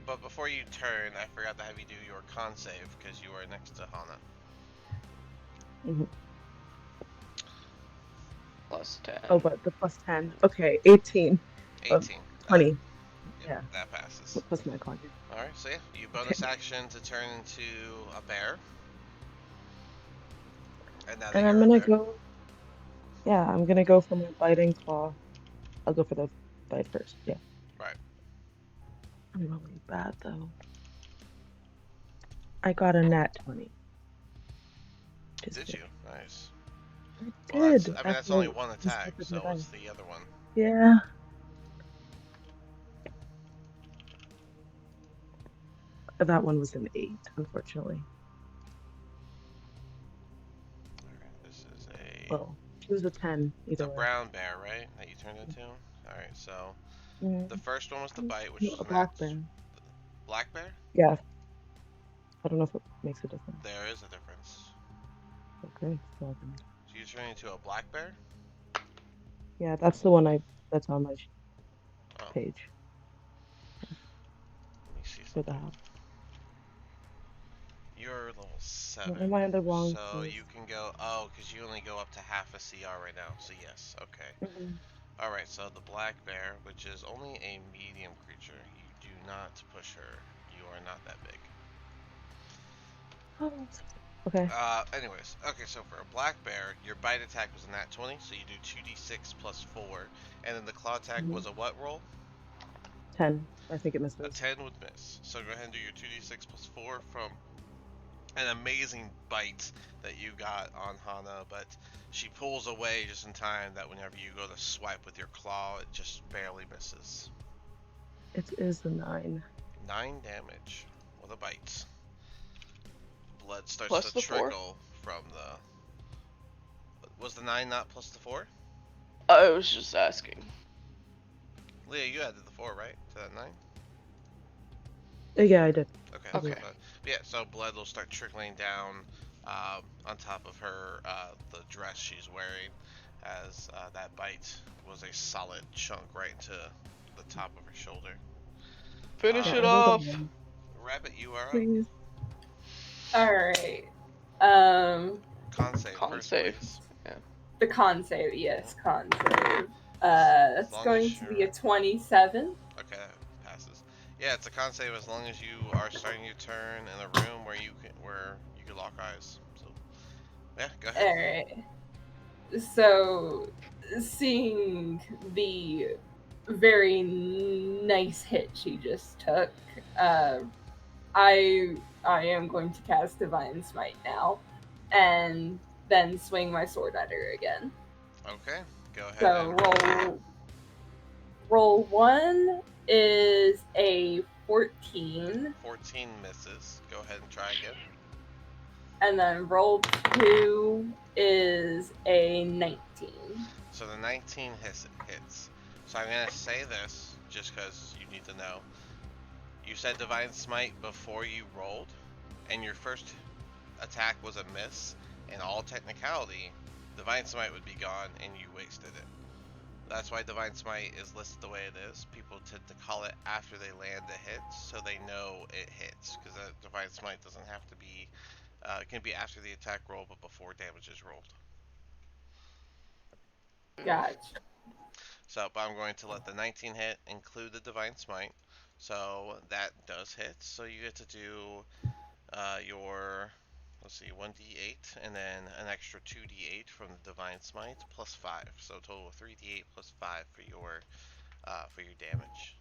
S1: but before you turn, I forgot to have you do your con save because you are next to Hana.
S2: Mhm.
S5: Plus 10.
S2: Oh, but the plus 10. Okay, 18.
S1: 18.
S2: 20.
S1: Yep,
S2: Yeah,
S1: that passes.
S2: plus my con. Yeah.
S1: All right, so yeah, you bonus
S2: Okay.
S1: action to turn into a bear, and now that
S2: And I'm
S1: you're a
S2: gonna
S1: bear,
S2: go. Yeah, I'm gonna go for my biting claw. I'll go for the bite first. Yeah.
S1: right?
S2: I'm rolling bad though. I got a nat 20. Just
S1: Did you?
S2: kidding.
S1: Nice.
S2: I
S1: Well, that's.
S2: did
S1: I mean, that's
S2: after
S1: only
S2: I
S1: one attack.
S2: inspected my
S1: So what's
S2: dice.
S1: the other one?
S2: Yeah. That one was an 8, unfortunately.
S1: All right, this is a.
S2: Well, it was a 10
S1: It's a
S2: either way.
S1: brown bear, right? That you turned into. All right, so the
S2: Mm,
S1: first one was the bite, which was
S2: a
S1: an
S2: black
S1: act.
S2: bear.
S1: Black bear.
S2: Yeah, I don't know if it makes a difference.
S1: There is a difference.
S2: Okay, so then.
S1: So you turn into a black bear.
S2: Yeah, that's the one that's on my
S1: Oh,
S2: page
S1: let me see
S2: for the
S1: something.
S2: house.
S1: You're level
S2: Well,
S1: 7,
S2: am I in the wrong
S1: so
S2: place?
S1: you can go. Oh, because you only go up to half a CR right now. So yes, okay.
S2: Mm-hmm.
S1: All right. So the black bear, which is only a medium creature, you do not push her. You are not that big.
S2: Oh, okay.
S1: Anyways, okay. So for a black bear, your bite attack was a nat 20, so you do 2d6 plus 4, and then the claw attack
S2: Mm-hmm.
S1: was a what roll?
S2: 10. I think it
S1: A
S2: misses.
S1: 10 would miss. So go ahead and do your 2d6 plus 4 from an amazing bite that you got on Hana, but she pulls away just in time that whenever you go to swipe with your claw, it just barely misses.
S2: It is a 9.
S1: 9 damage with a bite. Blood starts to
S5: Plus the 4?
S1: trickle from the. Was the 9 not plus the 4?
S5: I was just asking.
S1: Leah, you added the 4, right? To that 9?
S2: Yeah, I did.
S1: Okay,
S2: I
S1: so
S2: believe.
S5: Okay.
S1: yeah, so blood will start trickling down on top of her the dress she's wearing, as that bite was a solid chunk right into the top of her shoulder.
S5: Finish
S2: Yeah,
S5: it
S2: I rolled a
S1: Um,
S5: off!
S2: 1.
S1: Rabbit, you are up.
S2: Please.
S4: All right. Um,
S1: Con save
S5: Con
S1: first,
S5: save.
S1: please.
S5: Yeah.
S4: the con save, yes, con save.
S1: As
S4: That's
S1: long as
S4: going to be
S1: you're
S4: a 27.
S1: okay, that passes. Yeah, it's a con save as long as you are starting your turn in a room where you can lock eyes. So yeah, go ahead.
S4: All right. So, seeing the very nice hit she just took, uh, I am going to cast Divine Smite now, and then swing my sword at her again.
S1: Okay, go ahead
S4: So
S1: and roll.
S4: roll 1 is a 14,
S1: 14 misses. Go ahead and try again.
S4: and then roll 2 is a 19.
S1: So the 19 hits. So I'm gonna say this just because you need to know. You said Divine Smite before you rolled, and your first attack was a miss. In all technicality, Divine Smite would be gone, and you wasted it. That's why Divine Smite is listed the way it is. People tend to call it after they land a hit, so they know it hits. Because Divine Smite doesn't have to be. It can be after the attack roll, but before damage is rolled.
S4: Gotcha.
S1: So, but I'm going to let the 19 hit include the Divine Smite. So that does hit. So you get to do your, let's see, 1d8 and then an extra 2d8 from the Divine Smite plus 5. So total of 3d8 plus 5 for your damage.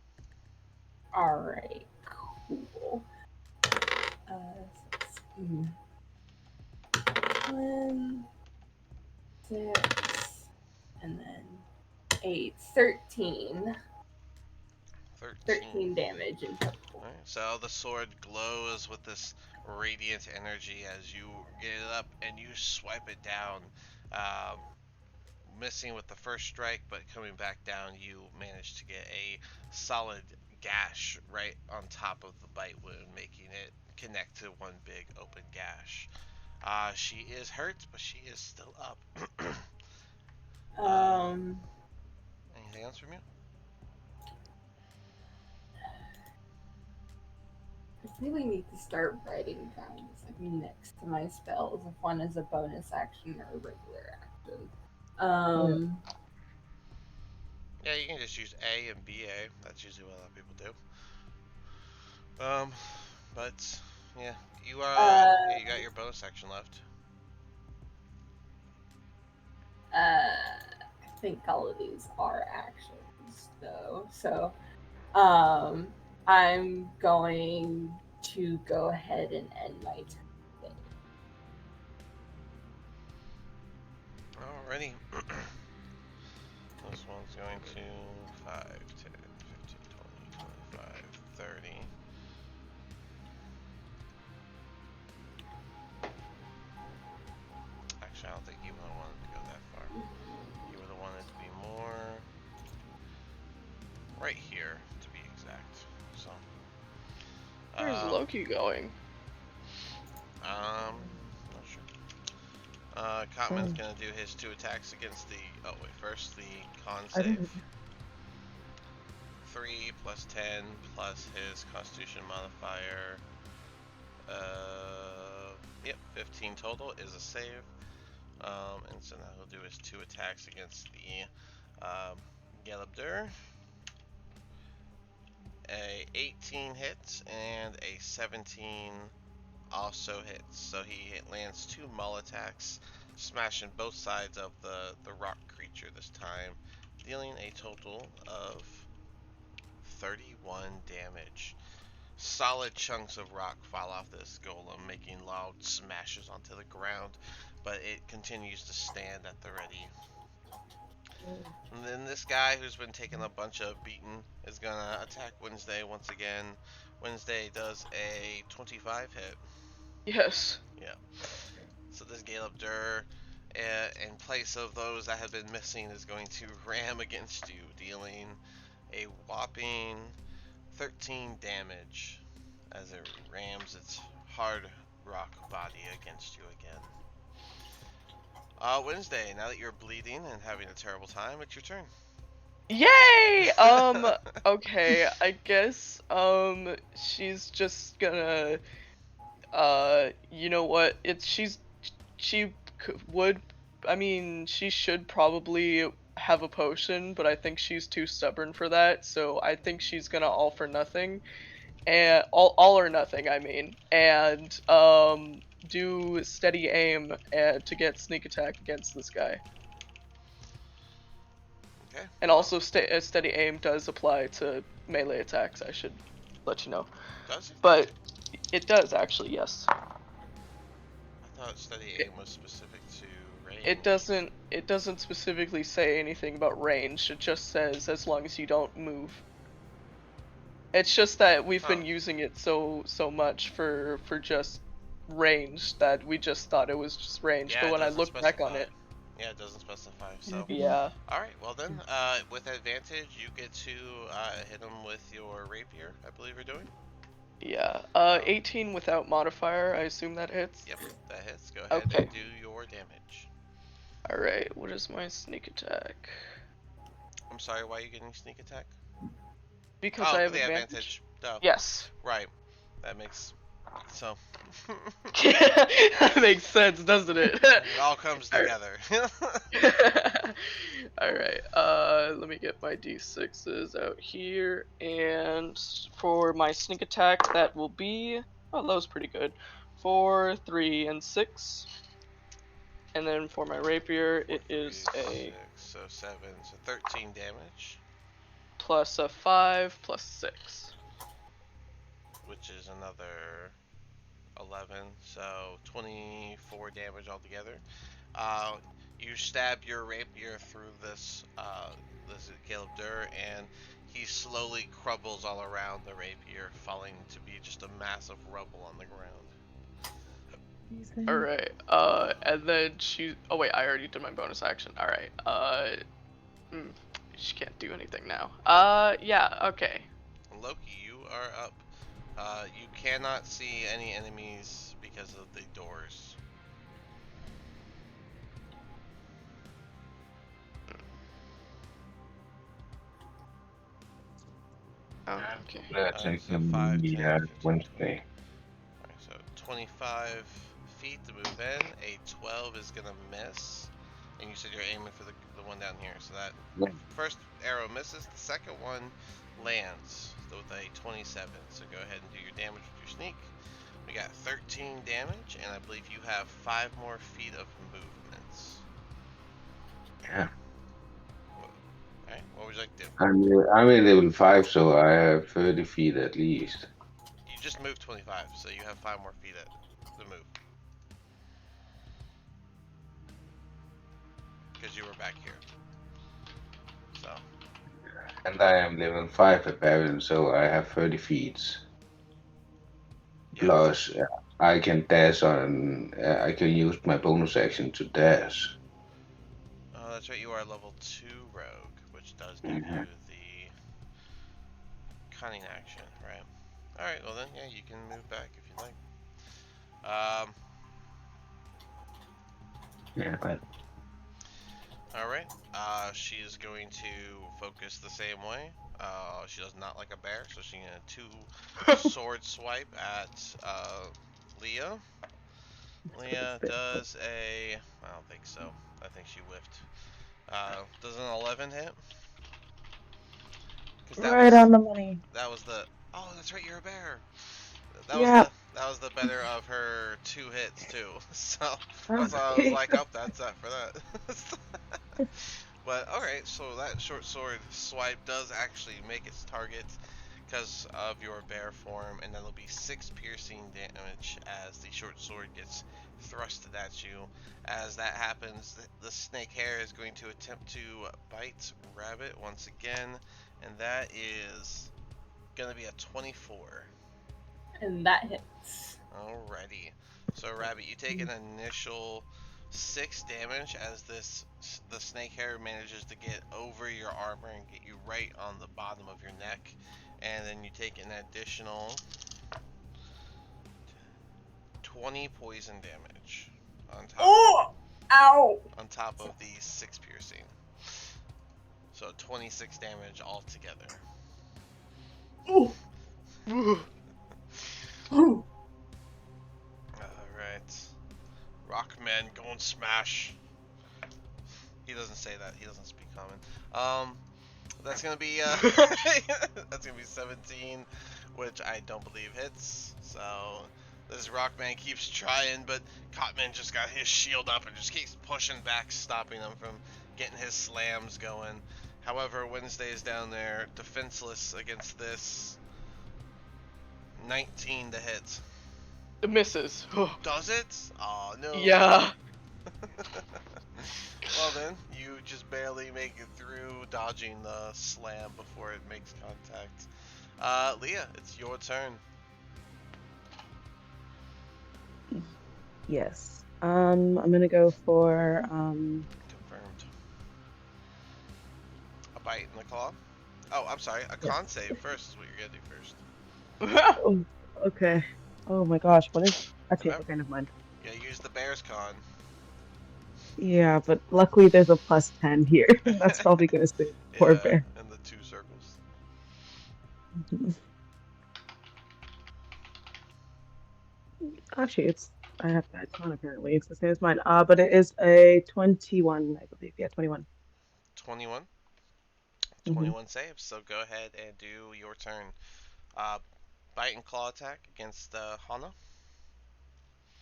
S4: All right, cool. So it's 1, 6, and then 8, 13.
S1: 13.
S4: 13 damage in total.
S1: Alright, so the sword glows with this radiant energy as you get it up and you swipe it down. Um, Missing with the first strike, but coming back down, you manage to get a solid gash right on top of the bite wound, making it connect to one big open gash. She is hurt, but she is still up.
S4: Um,
S1: Anything else from you?
S4: I really need to start writing down this like next to my spells if one is a bonus action or a regular action. Um,
S1: Yeah, you can just use A and BA. That's usually what a lot of people do. But yeah,
S4: uh,
S1: you got your bonus action left.
S4: I think all of these are actions though. So, I'm going to go ahead and end my turn.
S1: Alrighty. This one's going to 5, 10, 15, 20, 25, 30. Actually, I don't think you would have wanted to go that far. You would have wanted to be more right here, to be exact. So,
S5: Where's Loki going?
S1: not sure. Cotman's gonna do his 2 attacks against the. Oh wait, first the con save. 3 plus 10 plus his Constitution modifier. Yep, 15 total is a save. And so now he'll do his 2 attacks against the Gelabdur. A 18 hits and a 17 also hits. So he lands 2 maul attacks, smashing both sides of the rock creature this time, dealing a total of 31 damage. Solid chunks of rock fall off this golem, making loud smashes onto the ground, but it continues to stand at the ready. And then this guy who's been taking a bunch of beating is gonna attack Wednesday once again. Wednesday does a 25 hit.
S5: Yes.
S1: Yeah. So this Galeb Dur, in place of those that have been missing, is going to ram against you, dealing a whopping 13 damage as it rams its hard rock body against you again. Wednesday, now that you're bleeding and having a terrible time, it's your turn.
S5: Yay! Okay, I guess, she's just gonna, you know what, she would, I mean, she should probably have a potion, but I think she's too stubborn for that, so I think she's gonna all for nothing, and all or nothing, I mean, and, do steady aim, to get sneak attack against this guy.
S1: Okay.
S5: And
S1: Well,
S5: also, steady aim does apply to melee attacks, I should let you know.
S1: does it?
S5: But it does, actually, yes.
S1: I thought steady aim was specific to range.
S5: It doesn't specifically say anything about range, it just says as long as you don't move. It's just that we've been using it so much for just range that we just thought it was just range,
S1: Yeah,
S5: but when I
S1: doesn't
S5: look back on
S1: specify.
S5: it,
S1: Yeah, it doesn't specify. So
S5: yeah.
S1: Alright, well then, with advantage, you get to hit him with your rapier, I believe you're doing.
S5: Yeah. 18 without modifier, I assume that hits?
S1: Yep, that hits. Go ahead
S5: Okay.
S1: and do your damage.
S5: Alright, what is my sneak attack?
S1: I'm sorry, why are you getting sneak attack?
S5: Because
S1: Oh,
S5: I have
S1: the
S5: advantage.
S1: Duh.
S5: Yes.
S1: Right. That makes so.
S5: That makes sense, doesn't it?
S1: It all comes together.
S5: Alright, let me get my d6s out here, and for my sneak attack, that will be, oh, that was pretty good, 4, 3, and 6, and then for my rapier, it is a
S1: 6, so 7, so 13 damage.
S5: plus a 5 plus 6.
S1: Which is another 11, so 24 damage altogether. You stab your rapier through this Caleb Durr, and he slowly crumbles all around the rapier, falling to be just a mass of rubble on the ground.
S5: Alright, and then oh wait, I already did my bonus action. Alright, she can't do anything now. Yeah, okay.
S1: Loki, you are up. You cannot see any enemies because of the doors.
S5: Oh, okay.
S3: Let's
S1: Alright,
S3: check
S1: so 5, 10, 15.
S3: Wednesday.
S1: Alright, so 25 feet to move in. A 12 is gonna miss. And you said you're aiming for the one down here. So that
S3: Yeah.
S1: first arrow misses. The second one lands with a 27. So go ahead and do your damage with your sneak. We got 13 damage, and I believe you have 5 more feet of movements.
S3: Yeah.
S1: Alright, what would you like to do?
S3: I'm in level 5, so I have 30 feet at least.
S1: You just moved 25, so you have 5 more feet to move. Because you were back here. So.
S3: And I am level 5 at Baron, so I have 30 feet.
S1: Yep.
S3: Plus, I can dash on. I can use my bonus action to dash.
S1: Oh, that's right. You are level 2 rogue, which does give
S3: Mm-hmm.
S1: you the cunning action, right? All right. Well then, yeah, you can move back if you like.
S3: Yeah, but
S1: All right. She is going to focus the same way. She does not like a bear, so she's gonna 2 sword swipe at Leah. Leah does a. I don't think so. I think she whiffed. Does an 11 hit? Because
S2: Right on the money.
S1: that was the. Oh, that's right. You're a bear.
S2: Yeah.
S1: That was the better of her 2 hits too. So that's why I was
S2: Okay.
S1: like, oh, that's that for that. But all right, so that short sword swipe does actually make its target because of your bear form, and that'll be 6 piercing damage as the short sword gets thrusted at you. As that happens, the snake hair is going to attempt to bite Rabbit once again, and that is gonna be a 24.
S4: And that hits.
S1: Alrighty. So Rabbit, you take an initial 6 damage as the snake hair manages to get over your armor and get you right on the bottom of your neck, and then you take an additional 20 poison damage
S4: Oh! Ow!
S1: on top of the 6 piercing. So 26 damage altogether.
S4: Ooh. Ooh.
S1: Alright. Rockman, go and smash. He doesn't say that. He doesn't speak common. That's gonna be that's gonna be 17, which I don't believe hits. So this Rockman keeps trying, but Cotman just got his shield up and just keeps pushing back, stopping him from getting his slams going. However, Wednesday is down there defenseless against this. 19 to hit.
S5: It misses.
S1: Does it? Oh no.
S5: Yeah.
S1: Well then, you just barely make it through, dodging the slam before it makes contact. Leah, it's your turn.
S2: Yes. I'm gonna go for
S1: Confirmed. A bite in the claw. Oh, I'm sorry. A con save first is what you're gonna do first.
S2: Oh, okay. Oh my gosh, what is actually
S1: Remember,
S2: okay, never mind.
S1: yeah, use the bear's con.
S2: Yeah, but luckily there's a +10 here. That's probably gonna save the poor
S1: Yeah,
S2: bear.
S1: and the 2 circles.
S2: Actually, I have bad con apparently. It's the same as mine. But it is a 21, I believe. Yeah, 21.
S1: 21.
S2: Mm-hmm.
S1: 21 saves. So go ahead and do your turn. Uh, bite and claw attack against Hana.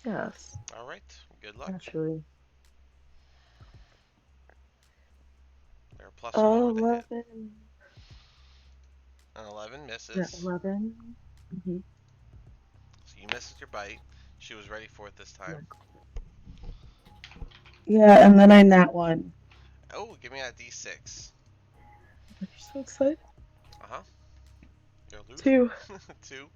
S2: Yes,
S1: All right. Good luck.
S2: actually.
S1: They're +4 to hit.
S2: 11.
S1: An 11
S2: Yeah,
S1: misses.
S2: 11. Mm-hmm.
S1: So you missed your bite. She was ready for it this time.
S2: Yeah, and then I nat 1.
S1: Oh, give me that D6.
S2: I'm so excited.
S1: Uh-huh. You're losing.
S2: 2.
S1: 2.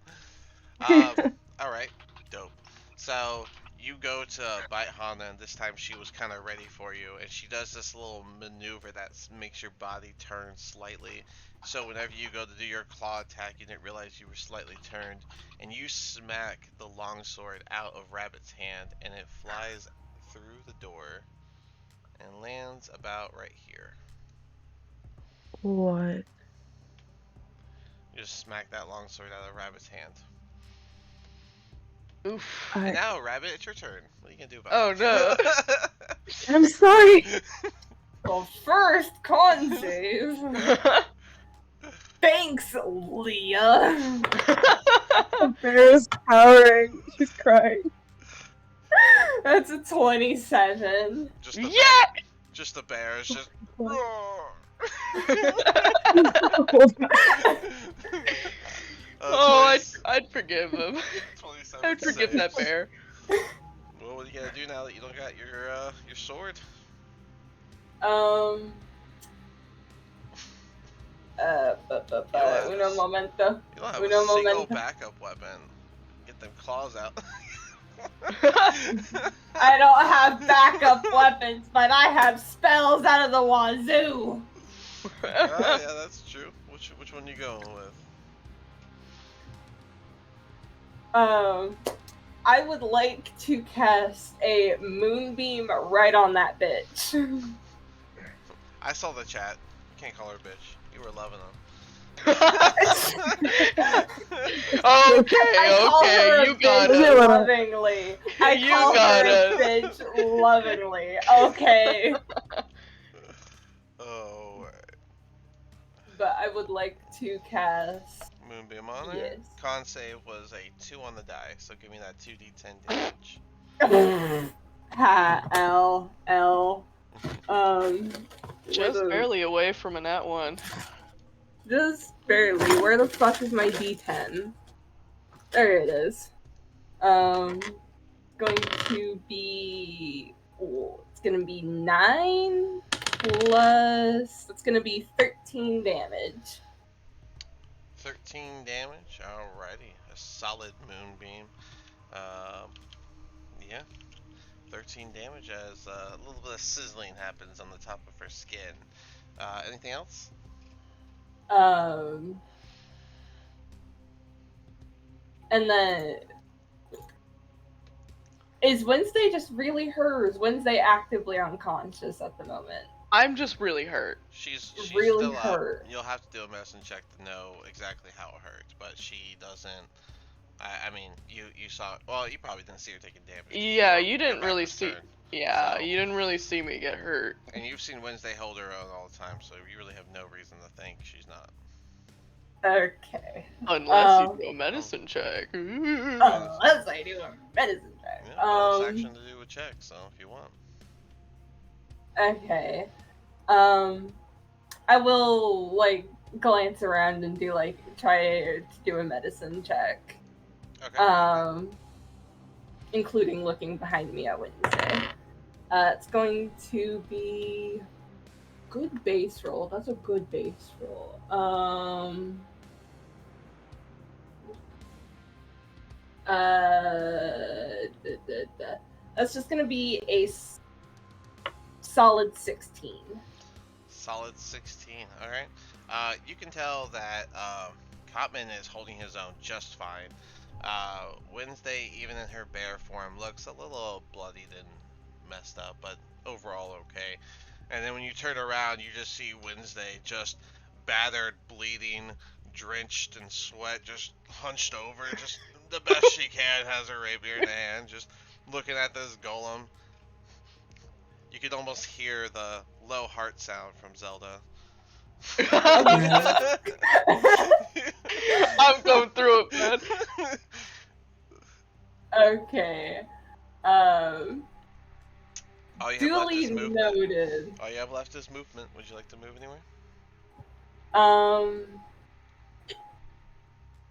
S1: All right. Dope. So you go to bite Hana, and this time she was kind of ready for you, and she does this little maneuver that makes your body turn slightly. So whenever you go to do your claw attack, you didn't realize you were slightly turned, and you smack the longsword out of Rabbit's hand, and it flies through the door and lands about right here.
S2: What?
S1: You just smack that longsword out of Rabbit's hand.
S5: Oof.
S1: And
S2: I
S1: now, Rabbit, it's your turn. What are you gonna do about
S5: Oh
S1: it?
S5: no.
S2: I'm sorry.
S4: Well, first, con save. Thanks, Leah.
S2: The bear is cowering. She's crying.
S4: That's a 27.
S1: Just the bear.
S5: Yeah.
S1: Just the bear. It's just.
S2: What?
S1: Roar.
S5: Oh,
S1: 20
S5: I'd forgive him.
S1: 27
S5: I'd forgive that
S1: saves.
S5: bear.
S1: Well, what are you gonna do now that you don't got your sword?
S4: Um. Uno momento.
S1: You don't have
S4: Uno
S1: a single
S4: momento.
S1: backup weapon. Get them claws out.
S4: I don't have backup weapons, but I have spells out of the wazoo.
S1: Oh yeah, that's true. Which one you going with?
S4: I would like to cast a moonbeam right on that bitch.
S1: I saw the chat. You can't call her bitch. You were loving them.
S5: Okay, you got it.
S4: Lovingly. I
S5: You
S4: call
S5: got
S4: her
S5: it.
S4: a bitch lovingly. Okay.
S1: Oh,
S4: But I would like to cast.
S1: Moonbeam on her.
S4: Yes.
S1: Con save was a 2 on the die, so give me that 2d10 damage.
S4: Ha, L.
S5: Just barely away from a nat 1.
S4: Just barely. Where the fuck is my D10? There it is. Going to be. Oh, it's gonna be 9 plus. It's gonna be 13 damage.
S1: 13 damage. Alrighty, a solid moonbeam. Yeah, 13 damage as a little bit of sizzling happens on the top of her skin. Anything else?
S4: And then is Wednesday just really hurt, or is Wednesday actively unconscious at the moment?
S5: I'm just really hurt.
S1: She's
S4: really
S1: still
S4: hurt.
S1: up. You'll have to do a medicine check to know exactly how it hurt, but she doesn't. I mean, you saw. Well, you probably didn't see her taking damage.
S5: Yeah, you didn't
S1: Your back
S5: really
S1: was
S5: see.
S1: turned.
S5: Yeah,
S1: So-
S5: you didn't really see me get hurt.
S1: And you've seen Wednesday hold her own all the time, so you really have no reason to think she's not.
S4: Okay.
S5: Unless you do a medicine check.
S4: Unless I do a medicine check.
S1: Yeah, bonus action to do a check, so if you want.
S4: Okay. I will like glance around and do like try to do a medicine check.
S1: Okay.
S4: Including looking behind me at Wednesday. It's going to be good base roll. That's a good base roll. That's just gonna be a solid 16.
S1: Solid 16. All right. You can tell that Cotman is holding his own just fine. Wednesday, even in her bear form, looks a little bloodied and messed up, but overall okay. And then when you turn around, you just see Wednesday just battered, bleeding, drenched in sweat, just hunched over, just the best she can, has her rapier in her hand, just looking at this golem. You could almost hear the low heart sound from Zelda.
S5: I'm going through it, man.
S4: Okay.
S1: All you have left
S4: Duly
S1: is movement.
S4: noted.
S1: All you have left is movement. Would you like to move anywhere?
S4: I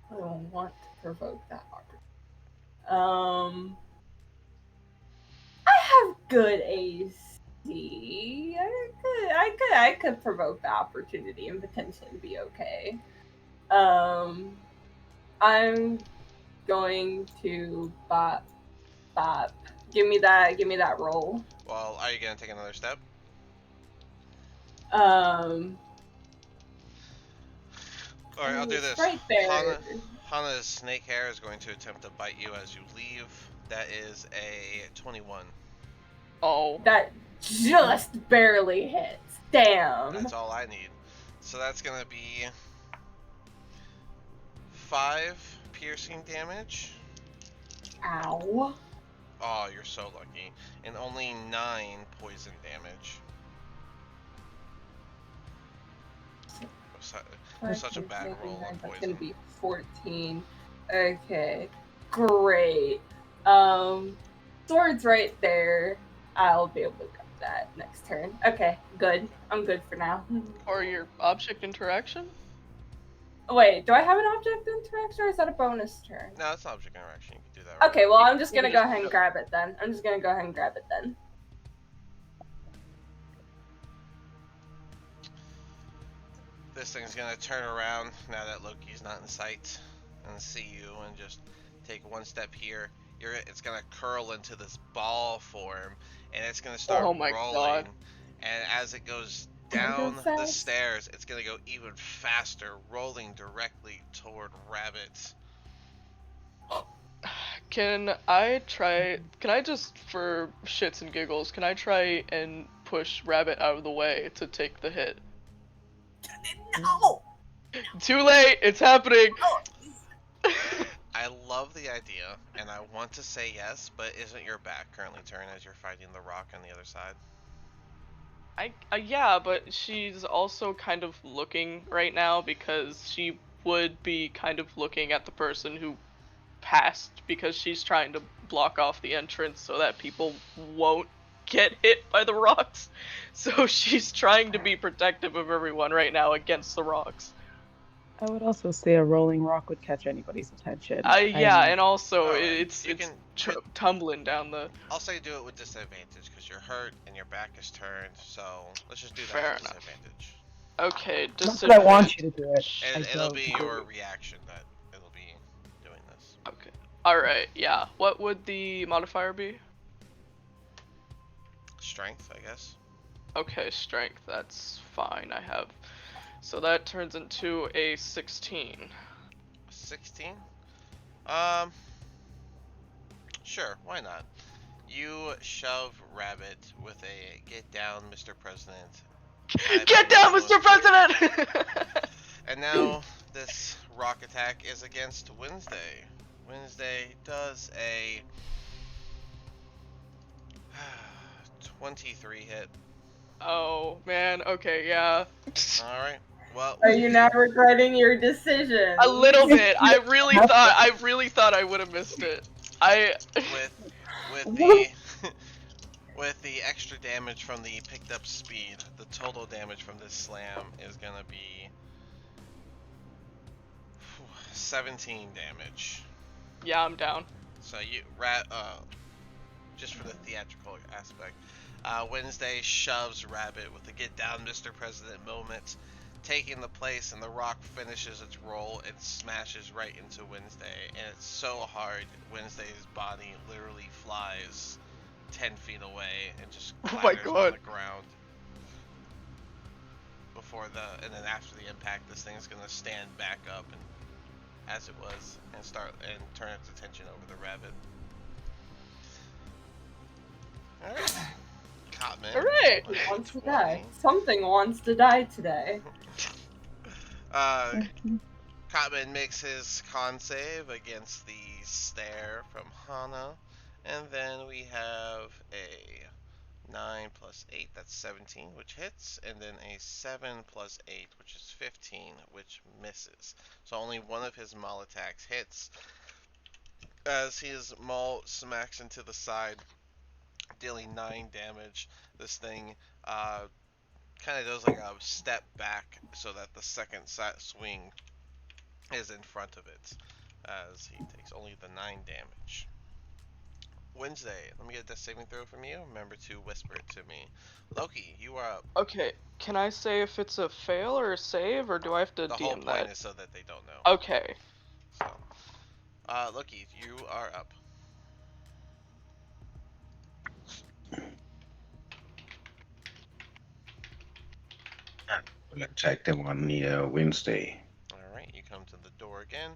S4: don't want to provoke that opportunity. I have good AC. I could provoke the opportunity and potentially be okay. I'm going to bop Give me that roll.
S1: Well, are you gonna take another step? Alright, I'll do
S4: It's
S1: this.
S4: right there.
S1: Hana's snake hair is going to attempt to bite you as you leave. That is a 21.
S5: Oh.
S4: That just barely hits. Damn.
S1: That's all I need. So that's gonna be 5 piercing damage.
S4: Ow.
S1: Oh, you're so lucky. And only 9 poison damage. Such a bad roll on
S4: That's
S1: poison.
S4: gonna be 14. Okay. Great. Sword's right there. I'll be able to grab that next turn. Okay, good. I'm good for now.
S5: Or your object interaction?
S4: Wait, do I have an object interaction or is that a bonus turn?
S1: No, it's an object interaction. You can do that right
S4: Okay,
S1: now.
S4: well, I'm just gonna
S5: You
S4: go
S5: just
S4: ahead and
S5: do it.
S4: grab it then. I'm just gonna go ahead and grab it then.
S1: This thing's gonna turn around now that Loki's not in sight and see you and just take one step here. It's gonna curl into this ball form and it's gonna start
S5: Oh my
S1: rolling.
S5: God.
S1: And as it goes
S4: Gonna go
S1: down the
S4: fast.
S1: stairs, it's gonna go even faster, rolling directly toward Rabbit.
S5: Can I just, for shits and giggles, can I try and push Rabbit out of the way to take the hit?
S4: No!
S5: Too late! It's happening!
S1: I love the idea, and I want to say yes, but isn't your back currently turned as you're fighting the rock on the other side?
S5: Yeah, but she's also kind of looking right now because she would be kind of looking at the person who passed because she's trying to block off the entrance so that people won't get hit by the rocks. So she's trying to be protective of everyone right now against the rocks.
S2: I would also say a rolling rock would catch anybody's attention.
S5: Yeah, and also
S1: Alright,
S5: it's
S1: you can
S5: tumbling down the.
S1: I'll say do it with disadvantage because you're hurt and your back is turned. So let's just do that
S5: Fair
S1: with
S5: enough.
S1: disadvantage.
S5: Okay,
S2: Not that I want you to do it.
S1: And
S2: I
S1: it'll
S2: don't.
S1: be your reaction that it'll be doing this.
S5: Okay. Alright, yeah. What would the modifier be?
S1: Strength, I guess.
S5: Okay, strength, that's fine, I have. So that turns into a 16.
S1: 16. Sure, why not? You shove Rabbit with a "Get down, Mr. President."
S5: Get down, Mr. President!
S1: And now this rock attack is against Wednesday. Wednesday does a 23 hit.
S5: Oh, man, okay, yeah.
S1: Alright, well.
S4: Are you now regretting your decision?
S5: A little bit. I really thought I would have missed it.
S1: With the with the extra damage from the picked up speed, the total damage from this slam is gonna be 17 damage.
S5: Yeah, I'm down.
S1: So just for the theatrical aspect, Wednesday shoves Rabbit with the "Get down, Mr. President" moment, taking the place, and the rock finishes its roll and smashes right into Wednesday. And it's so hard, Wednesday's body literally flies 10 feet away and just
S5: Oh my
S1: clatters on
S5: God.
S1: the ground. And then after the impact, this thing's gonna stand back up and as it was and turn its attention over the Rabbit. Alright. Cotman.
S5: Hooray!
S4: Wants to die. Something wants to die today.
S1: Cotman makes his con save against the stare from Hana. And then we have a 9 plus 8, that's 17, which hits. And then a 7 plus 8, which is 15, which misses. So only one of his maul attacks hits. As his maul smacks into the side, dealing 9 damage. This thing kind of does like a step back so that the second swing is in front of it, as he takes only the 9 damage. Wednesday, let me get a death saving throw from you. Remember to whisper it to me. Loki, you are up.
S5: Okay, can I say if it's a fail or a save, or do I have to
S1: The
S5: DM
S1: whole point
S5: that?
S1: is so that they don't know.
S5: Okay.
S1: So, Loki, you are up.
S3: We'll attack them on the Wednesday.
S1: All right, you come to the door again,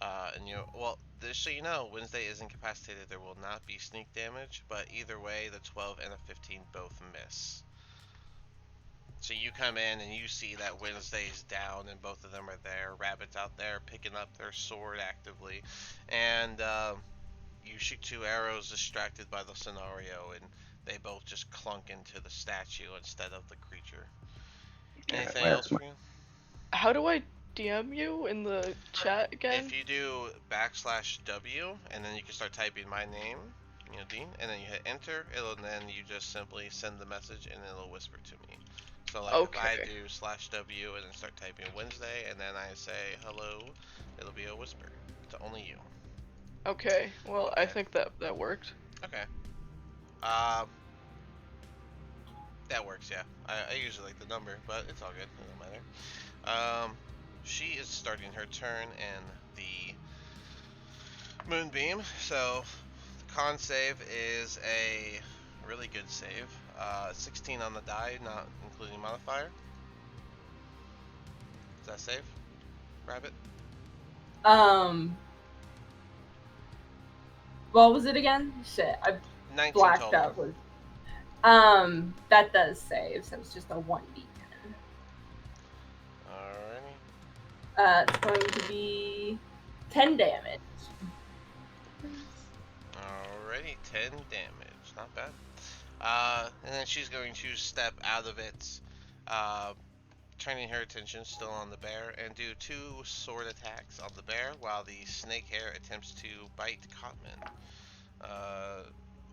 S1: and well. Just so you know, Wednesday is incapacitated. There will not be sneak damage, but either way, the 12 and the 15 both miss. So you come in and you see that Wednesday's down, and both of them are there. Rabbit's out there picking up their sword actively, and you shoot two arrows, distracted by the scenario, and they both just clunk into the statue instead of the creature.
S3: Yeah,
S1: Anything else
S3: that's my.
S1: for you?
S5: How do I DM you in the chat
S1: If
S5: again?
S1: you do \W and then you can start typing my name, Dean, and then you hit enter, it'll then you just simply send the message and it'll whisper to me. So like if I
S5: Okay.
S1: do /W and then start typing Wednesday and then I say hello, it'll be a whisper to only you.
S5: Okay. Well, I
S1: Okay.
S5: think that worked.
S1: Okay. Um, that works. Yeah. I usually like the number, but it's all good. It doesn't matter. She is starting her turn in the Moonbeam. So the con save is a really good save. 16 on the die, not including modifier. Is that safe, Rabbit?
S4: Um, what was it again? Shit, I
S1: 19
S4: blacked
S1: total.
S4: out. That does save, so it's just a 1d10.
S1: Alrighty.
S4: It's going to be 10 damage.
S1: Alrighty, 10 damage. Not bad. And then she's going to step out of it, uh, turning her attention still on the bear, and do two sword attacks on the bear while the snake hair attempts to bite Cotman.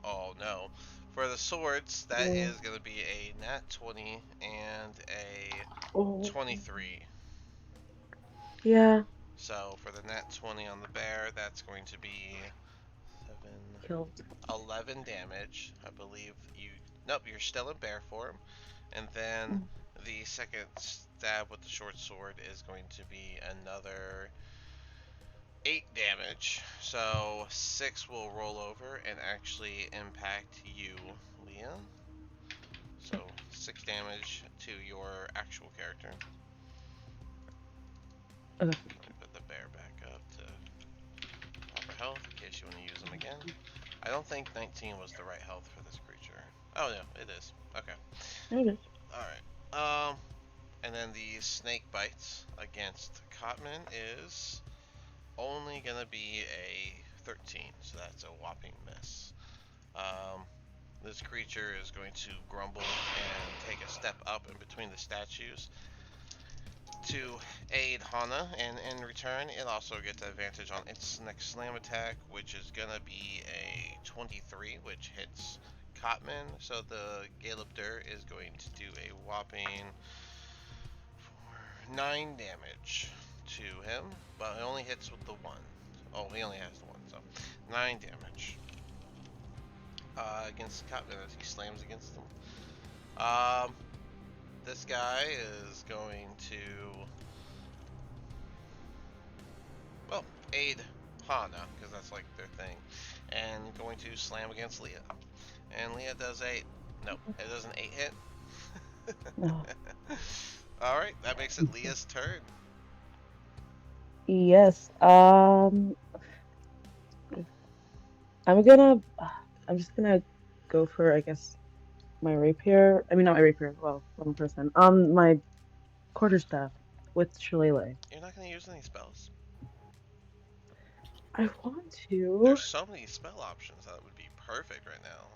S1: Oh no. For the swords, that is going to be a nat 20 and a 23.
S2: Yeah.
S1: So for the nat 20 on the bear, that's going to be 7,
S2: Killed.
S1: 11 damage. I believe you. Nope, you're still in bear form. And then the second stab with the short sword is going to be another 8 damage. So 6 will roll over and actually impact you, Leah. So 6 damage to your actual character.
S2: Okay.
S1: Let me put the bear back up to proper health in case you want to use them again. I don't think 19 was the right health for this creature. Oh no, it is. Okay.
S2: Okay.
S1: Alright. And then the snake bites against Cotman is only gonna be a 13, so that's a whopping miss. This creature is going to grumble and take a step up in between the statues to aid Hana, and in return, it also gets advantage on its next slam attack, which is gonna be a 23, which hits Cotman. So the Galebdur is going to do a whopping 9 damage to him, but it only hits with the 1. Oh, he only has the 1, so 9 damage against Cotman as he slams against him. This guy is going to, well, aid Hana, because that's like their thing, and going to slam against Leah. And Leah does a, nope, it does an 8 hit.
S2: No.
S1: Alright, that makes it Leah's turn.
S2: Yes. I'm just gonna go for, I guess, my rapier. I mean, not my rapier. Well, one person. My quarterstaff with shillelagh.
S1: You're not going to use any spells.
S2: I want
S1: There's
S2: to.
S1: so many spell options that would be perfect right now.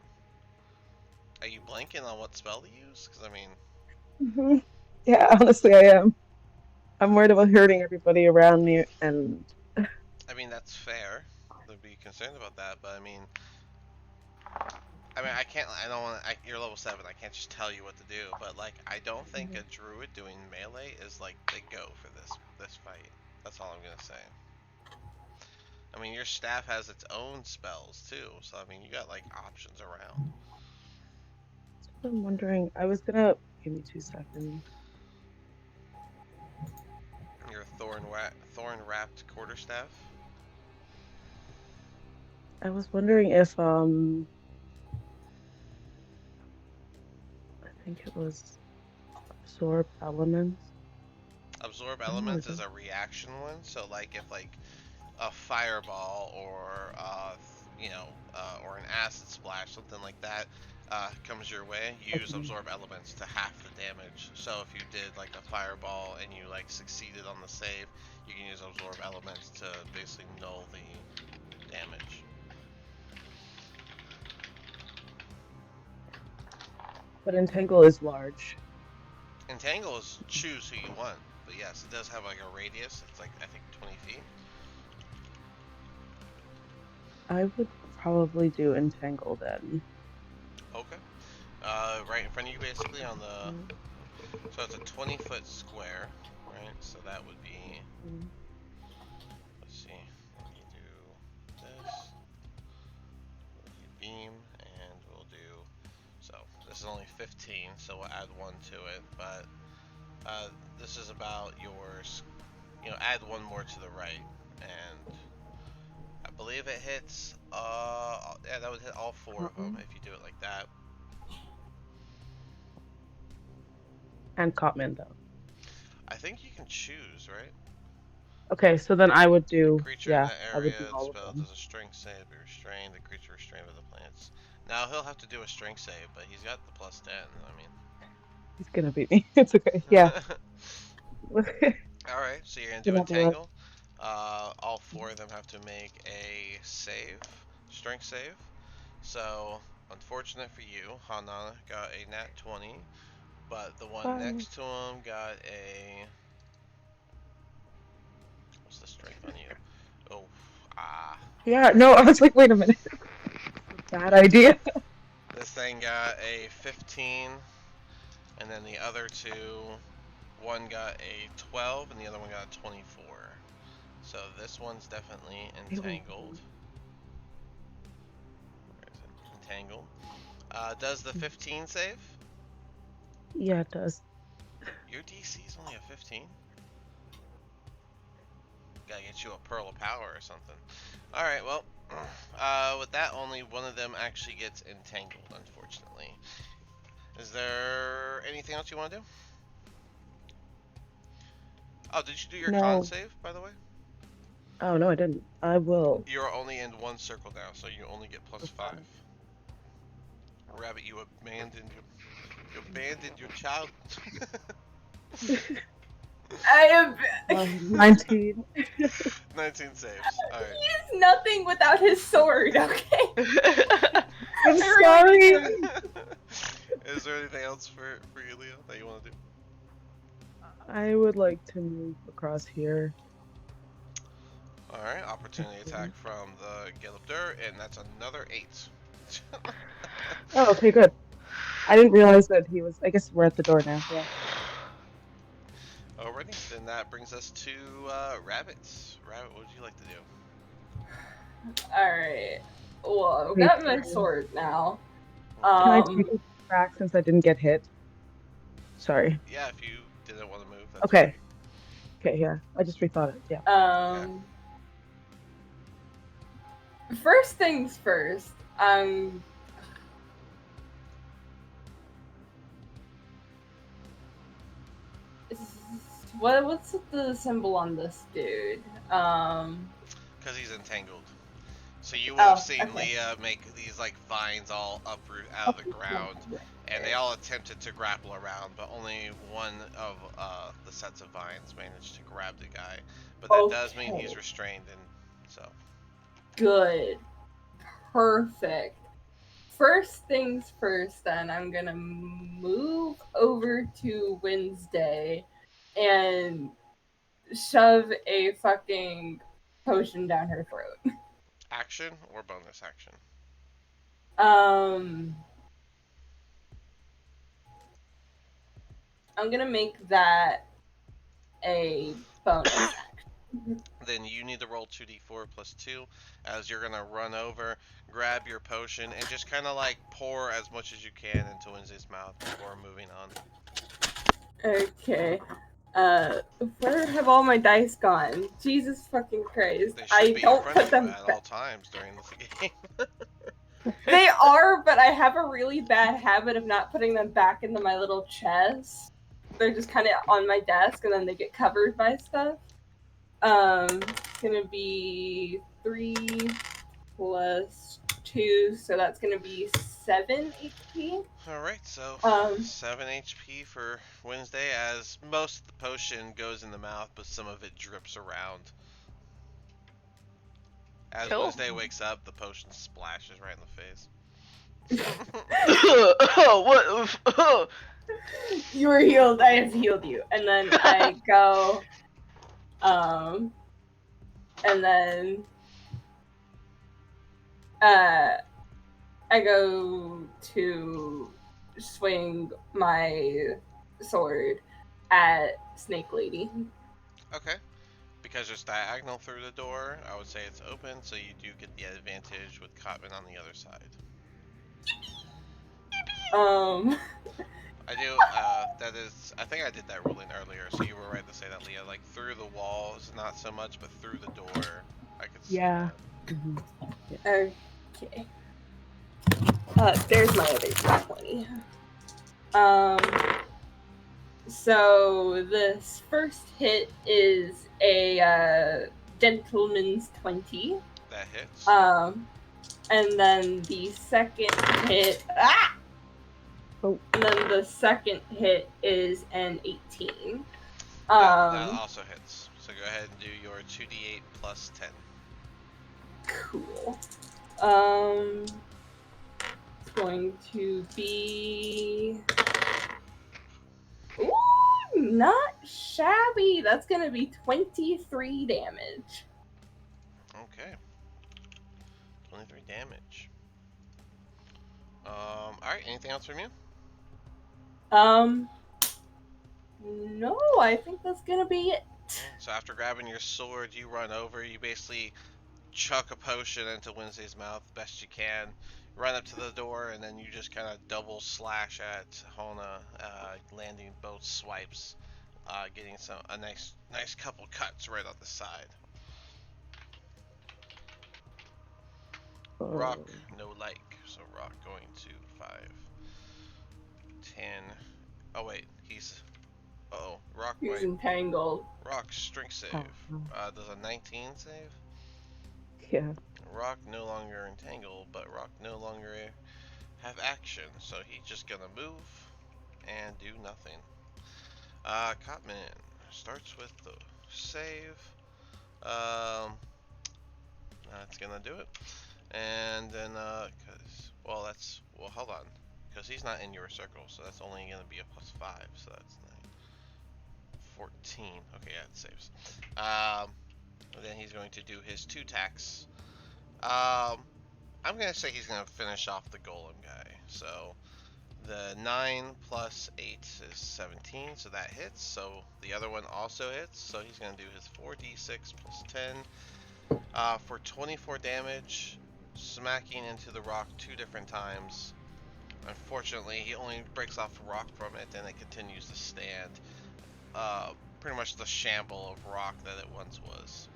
S1: Are you blanking on what spell to use? Because, I mean,
S2: Yeah, honestly, I am. I'm worried about hurting everybody around me, and
S1: that's fair to be concerned about that, but I can't, I don't want to, you're level 7, I can't just tell you what to do, but, like, I don't think a druid doing melee is, like, the go for this fight. That's all I'm gonna say. Your staff has its own spells, too, so, you got, like, options around.
S2: I'm wondering. I was gonna give me 2 seconds.
S1: Your thorn wrapped quarterstaff.
S2: I was wondering if I think it was Absorb elements.
S1: Absorb
S2: I don't know,
S1: elements is a reaction one. So like if like a fireball or or an acid splash, something like that, comes your way, you use
S2: Okay.
S1: absorb elements to half the damage. So if you did like a fireball and you like succeeded on the save, you can use absorb elements to basically null the damage.
S2: But Entangle is large.
S1: Entangle is choose who you want, but yes, it does have like a radius. It's like I think 20 feet.
S2: I would probably do Entangle then.
S1: Okay. Right in front of you, basically on the. So it's a 20-foot square, right? So that would be. Let's see. Let me do this. We'll do beam, and we'll do. So this is only 15, so we'll add 1 to it. But this is about yours. Add 1 more to the right, and I believe it hits. Yeah, that would hit all 4 of them if you do it like that.
S2: And Cotman, though.
S1: I think you can choose, right?
S2: Okay, so then I would do.
S1: The creature in
S2: Yeah,
S1: that
S2: I would
S1: area,
S2: do
S1: the
S2: all of
S1: spell
S2: them.
S1: does a strength save, be restrained. The creature restrained by the plants. Now he'll have to do a strength save, but he's got the plus 10. I mean,
S2: He's gonna beat me. It's okay. Yeah.
S1: All right, so you're gonna do
S2: Gonna have to look.
S1: entangle. All 4 of them have to make a save, strength save. So, unfortunate for you, Hana got a nat 20, but the one next to him got a. What's the strength on you? Oh,
S2: Yeah, no, I was like, wait a minute. Bad idea.
S1: This thing got a 15, and then the other 2, one got a 12, and the other one got a 24. So this one's definitely entangled. Where is it? Entangled. Does the 15 save?
S2: Yeah, it does.
S1: Your DC is only a 15? Gotta get you a Pearl of Power or something. Alright, well, with that, only one of them actually gets entangled, unfortunately. Is there anything else you want to do? Oh, did you do your con save, by the way?
S2: Oh, no, I didn't. I will.
S1: You're only in 1 circle now, so you only get plus 5. Rabbit, you abandoned your child.
S4: I am.
S2: 19.
S1: 19 saves. Alright.
S4: He is nothing without his sword, okay?
S2: I'm sorry.
S1: Is there anything else for you, Leo, that you want to do?
S2: I would like to move across here.
S1: Alright, opportunity attack from the Gelibdur, and that's another 8.
S2: Oh, okay, good. I didn't realize that he was. I guess we're at the door now, yeah.
S1: Alrighty, then that brings us to Rabbits. Rabbit, what would you like to do?
S4: Alright. Well, I've got my sword now.
S2: Can I take it back since I didn't get hit? Sorry.
S1: Yeah, if you didn't want to move, that's
S2: okay. Fine. Okay, yeah. I just rethought it, yeah.
S1: Yeah.
S4: First things first, what's the symbol on this dude?
S1: Because he's entangled. So you would have seen Leah make these like vines all uproot out of the ground, and they all attempted to grapple around, but only one of the sets of vines managed to grab the guy. But that does mean he's restrained, and so.
S4: Good. Perfect. First things first, then I'm gonna move over to Wednesday and shove a fucking potion down her throat.
S1: Action or bonus action?
S4: I'm gonna make that a bonus action.
S1: Then you need to roll 2d4 plus 2 as you're gonna run over, grab your potion, and just kind of like pour as much as you can into Wednesday's mouth before moving on.
S4: Okay. Where have all my dice gone? Jesus fucking Christ.
S1: They should be
S4: don't
S1: in front
S4: put
S1: of
S4: them
S1: you at all times during this game.
S4: They are, but I have a really bad habit of not putting them back into my little chest. they're just kind of on my desk, and then they get covered by stuff. It's gonna be 3 plus 2, so that's gonna be 7 HP.
S1: Alright, so
S4: Um,
S1: 7 HP for Wednesday, as most of the potion goes in the mouth, but some of it drips around. As
S5: Kill.
S1: Wednesday wakes up, the potion splashes right in the face.
S5: What?
S4: you were healed. I have healed you, and then I go, and then I go to swing my sword at Snake Lady.
S1: Okay. Because there's diagonal through the door, I would say it's open, so you do get the advantage with Cotman on the other side. I do, I think I did that ruling earlier, so you were right to say that, Leah. Like, through the walls, not so much, but through the door, I could see
S2: Yeah.
S1: that.
S2: Mhm.
S4: Okay. There's my other D20. So this first hit is a gentleman's 20.
S1: That hits.
S4: And then the second hit,
S2: Oh.
S4: and then the second hit is an 18.
S1: That also hits. So go ahead and do your 2d8 plus 10.
S4: Cool. It's going to be. Ooh, not shabby. That's gonna be 23 damage.
S1: Okay. 23 damage. Alright, anything else from you?
S4: No, I think that's gonna be it.
S1: So after grabbing your sword, you run over, you basically chuck a potion into Wednesday's mouth best you can, run up to the door, and then you just kind of double slash at Hona, landing both swipes, getting a nice couple cuts right on the side. Rock, no like, so Rock going to 5, 10. Oh wait, he's. Rock.
S4: He's
S1: Wait,
S4: entangled.
S1: Rock strength save. Does a 19 save?
S2: Yeah.
S1: Rock no longer entangled, but Rock no longer have action, so he's just gonna move and do nothing. Cotman starts with the save. That's gonna do it. And then, hold on. Because he's not in your circle, so that's only gonna be a +5, so that's 9. 14. Okay, yeah, it saves. And then he's going to do his 2 attacks. I'm gonna say he's gonna finish off the golem guy. So the 9 plus 8 is 17, so that hits. So the other one also hits. So he's gonna do his 4d6 plus 10 for 24 damage, smacking into the rock 2 different times. Unfortunately, he only breaks off a rock from it, and it continues to stand. Pretty much the shamble of rock that it once was.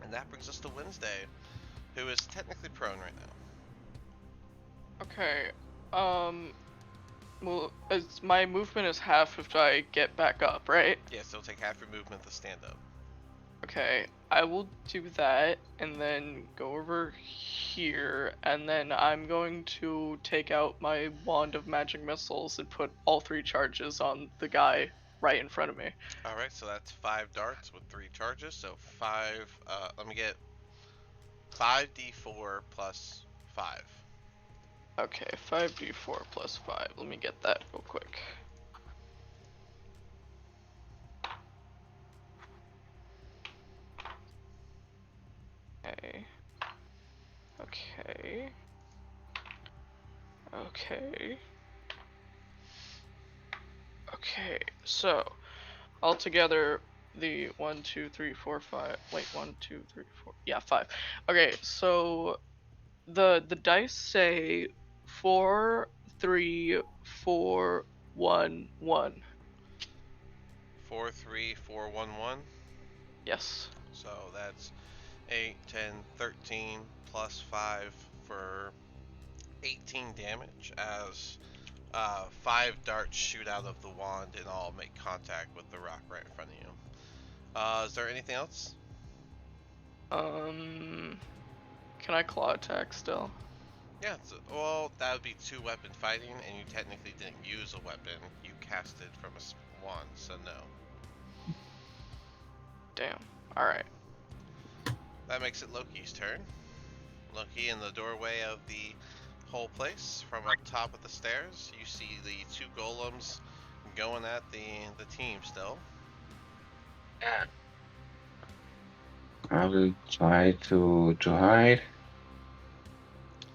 S1: And that brings us to Wednesday, who is technically prone right now.
S5: Okay. Well, my movement is half if I get back up, right?
S1: Yeah, so it'll take half your movement to stand up.
S5: Okay, I will do that and then go over here, and then I'm going to take out my wand of magic missiles and put all 3 charges on the guy right in front of me.
S1: Alright, so that's 5 darts with 3 charges, so 5, let me get 5d4 plus 5.
S5: Okay, 5d4 plus 5. Let me get that real quick. Okay. Okay. Okay. Okay, so altogether the 1, 2, 3, 4, 5. Wait, 1, 2, 3, 4. Yeah, 5. Okay, so the dice say 4, 3, 4, 1, 1.
S1: 4, 3, 4, 1, 1.
S5: Yes.
S1: So that's 8, 10, 13 plus 5 for 18 damage as 5 darts shoot out of the wand and all make contact with the rock right in front of you. Is there anything else?
S5: Can I claw attack still?
S1: Yeah, well, that would be 2-weapon fighting, and you technically didn't use a weapon. You cast it from a wand, so no.
S5: Damn. Alright.
S1: That makes it Loki's turn. Loki, in the doorway of the whole place, from up top of the stairs, you see the 2 golems going at the team still.
S3: Yeah. I will try to hide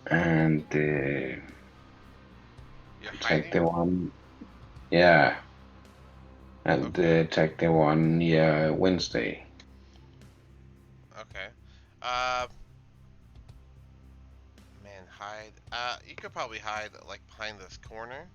S3: and
S1: You're
S3: attack
S1: hiding?
S3: the one. Yeah, and
S1: Okay.
S3: attack the one near Wednesday.
S1: Okay. Man, hide. You could probably hide, like, behind this corner.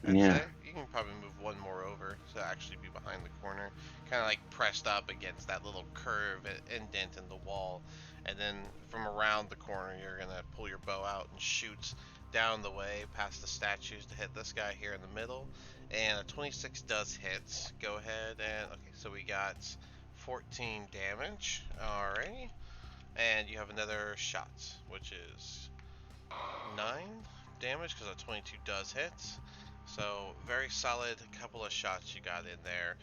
S1: I'd
S3: Yeah,
S1: say you can probably move one more over to actually be behind the corner, kind of like pressed up against that little curve indent in the wall, and then from around the corner you're gonna pull your bow out and shoot down the way past the statues to hit this guy here in the middle, and a 26 does hit. Go ahead and okay, so we got 14 damage. Alrighty, and you have another shot, which is 9 damage because a 22 does hit. So very solid couple of shots you got in there.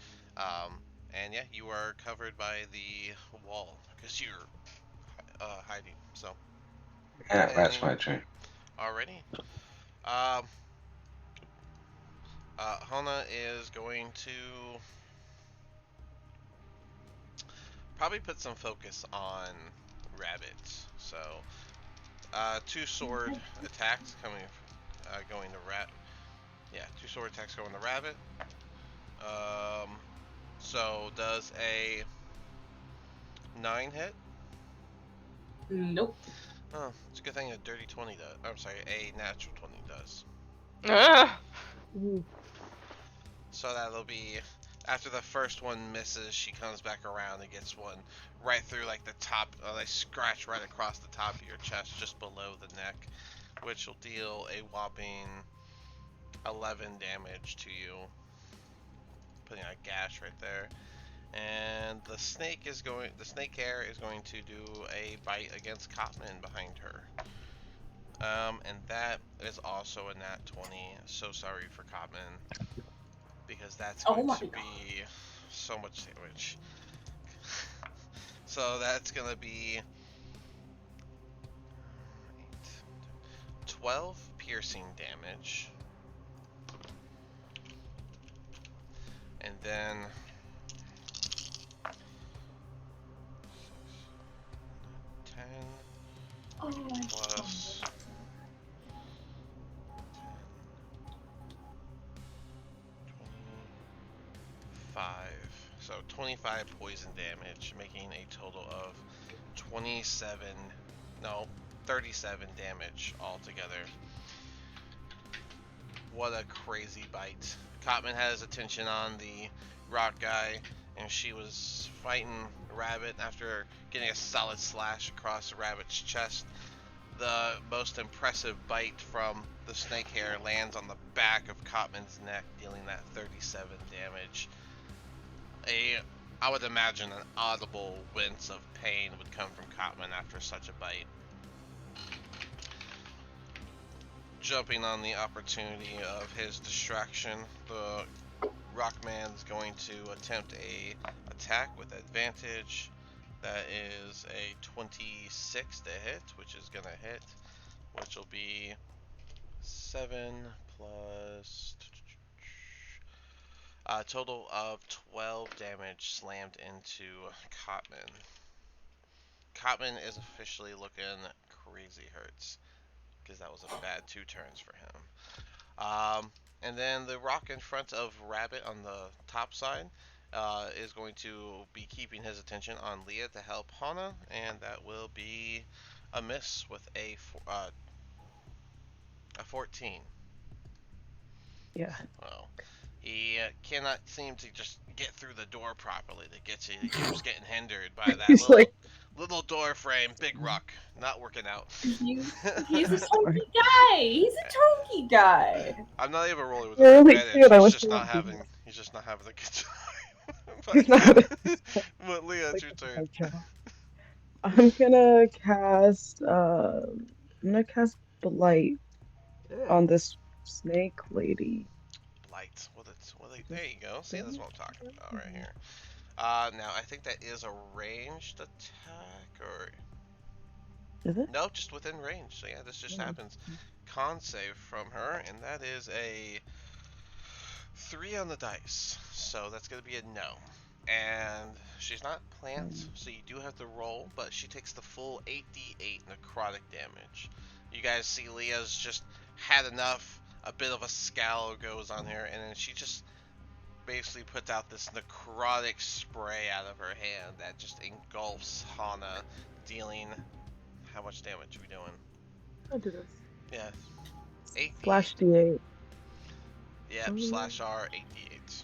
S1: And yeah, you are covered by the wall because you're hiding. So,
S3: yeah, that's
S1: and
S3: my turn.
S1: already, um, Hana is going to probably put some focus on rabbits. So, 2 sword attacks coming, going to rat. Yeah, 2 sword attacks going to rabbit. Um, so does a 9 hit?
S4: Nope.
S1: Oh, it's a good thing a dirty 20 does. I'm sorry, a natural 20 does.
S5: Ah!
S2: Ooh.
S1: So that'll be after the first one misses, she comes back around and gets one right through like the top. They scratch right across the top of your chest, just below the neck, which will deal a whopping 11 damage to you, putting a gash right there. And the snake hair is going to do a bite against Cotman behind her. And that is also a nat 20. So sorry for Cotman, because that's
S4: Oh
S1: going
S4: my
S1: to
S4: god.
S1: be so much damage. So that's gonna be 12 piercing damage, and then 10
S4: Oh my
S1: plus 25. So 25 poison damage, making a total of 27, no, 37 damage altogether. What a crazy bite. Cotman had his attention on the rock guy, and she was fighting Rabbit after getting a solid slash across the Rabbit's chest. The most impressive bite from the snake hair lands on the back of Cotman's neck, dealing that 37 damage. I would imagine an audible wince of pain would come from Cotman after such a bite. Jumping on the opportunity of his distraction, the Rockman is going to attempt a attack with advantage. That is a 26 to hit, which is gonna hit, which will be 7 plus a total of 12 damage slammed into Cotman. Cotman is officially looking crazy hurts because that was a bad 2 turns for him. And then the rock in front of Rabbit on the top side is going to be keeping his attention on Leah to help Hana, and that will be a miss with a 14.
S2: Yeah.
S1: Well, he cannot seem to just get through the door properly to get you. He keeps getting hindered by that
S2: He's like,
S1: Little door frame, big rock. Not working out.
S4: He's a
S2: Sorry.
S4: chunky guy. He's a chunky guy.
S1: I'm not even rolling with
S2: You're really
S1: advantage.
S2: cute. I wish you would be here.
S1: He's just not having a good time.
S2: He's not.
S1: But Leah, it's
S2: Like
S1: your
S2: a
S1: turn.
S2: bad job. I'm gonna cast. I'm gonna cast Blight on this snake lady.
S1: Blight. There
S2: This
S1: you go. See, that's
S2: thing?
S1: what I'm talking about right
S2: Mhm.
S1: here. Now I think that is a ranged attack, or
S2: Is it?
S1: no, just within range. So yeah, this just
S2: No.
S1: happens. Con save from her, and that is a 3 on the dice. So that's gonna be a no. And she's not plant, so you do have to roll, but she takes the full 8d8 necrotic damage. You guys see Leah's just had enough. A bit of a scowl goes on her, and then she just basically puts out this necrotic spray out of her hand that just engulfs Hana, dealing how much damage are we doing?
S2: I'll do this.
S1: Yeah, 8d8.
S2: Slash D8.
S1: Yep, slash R, 8d8.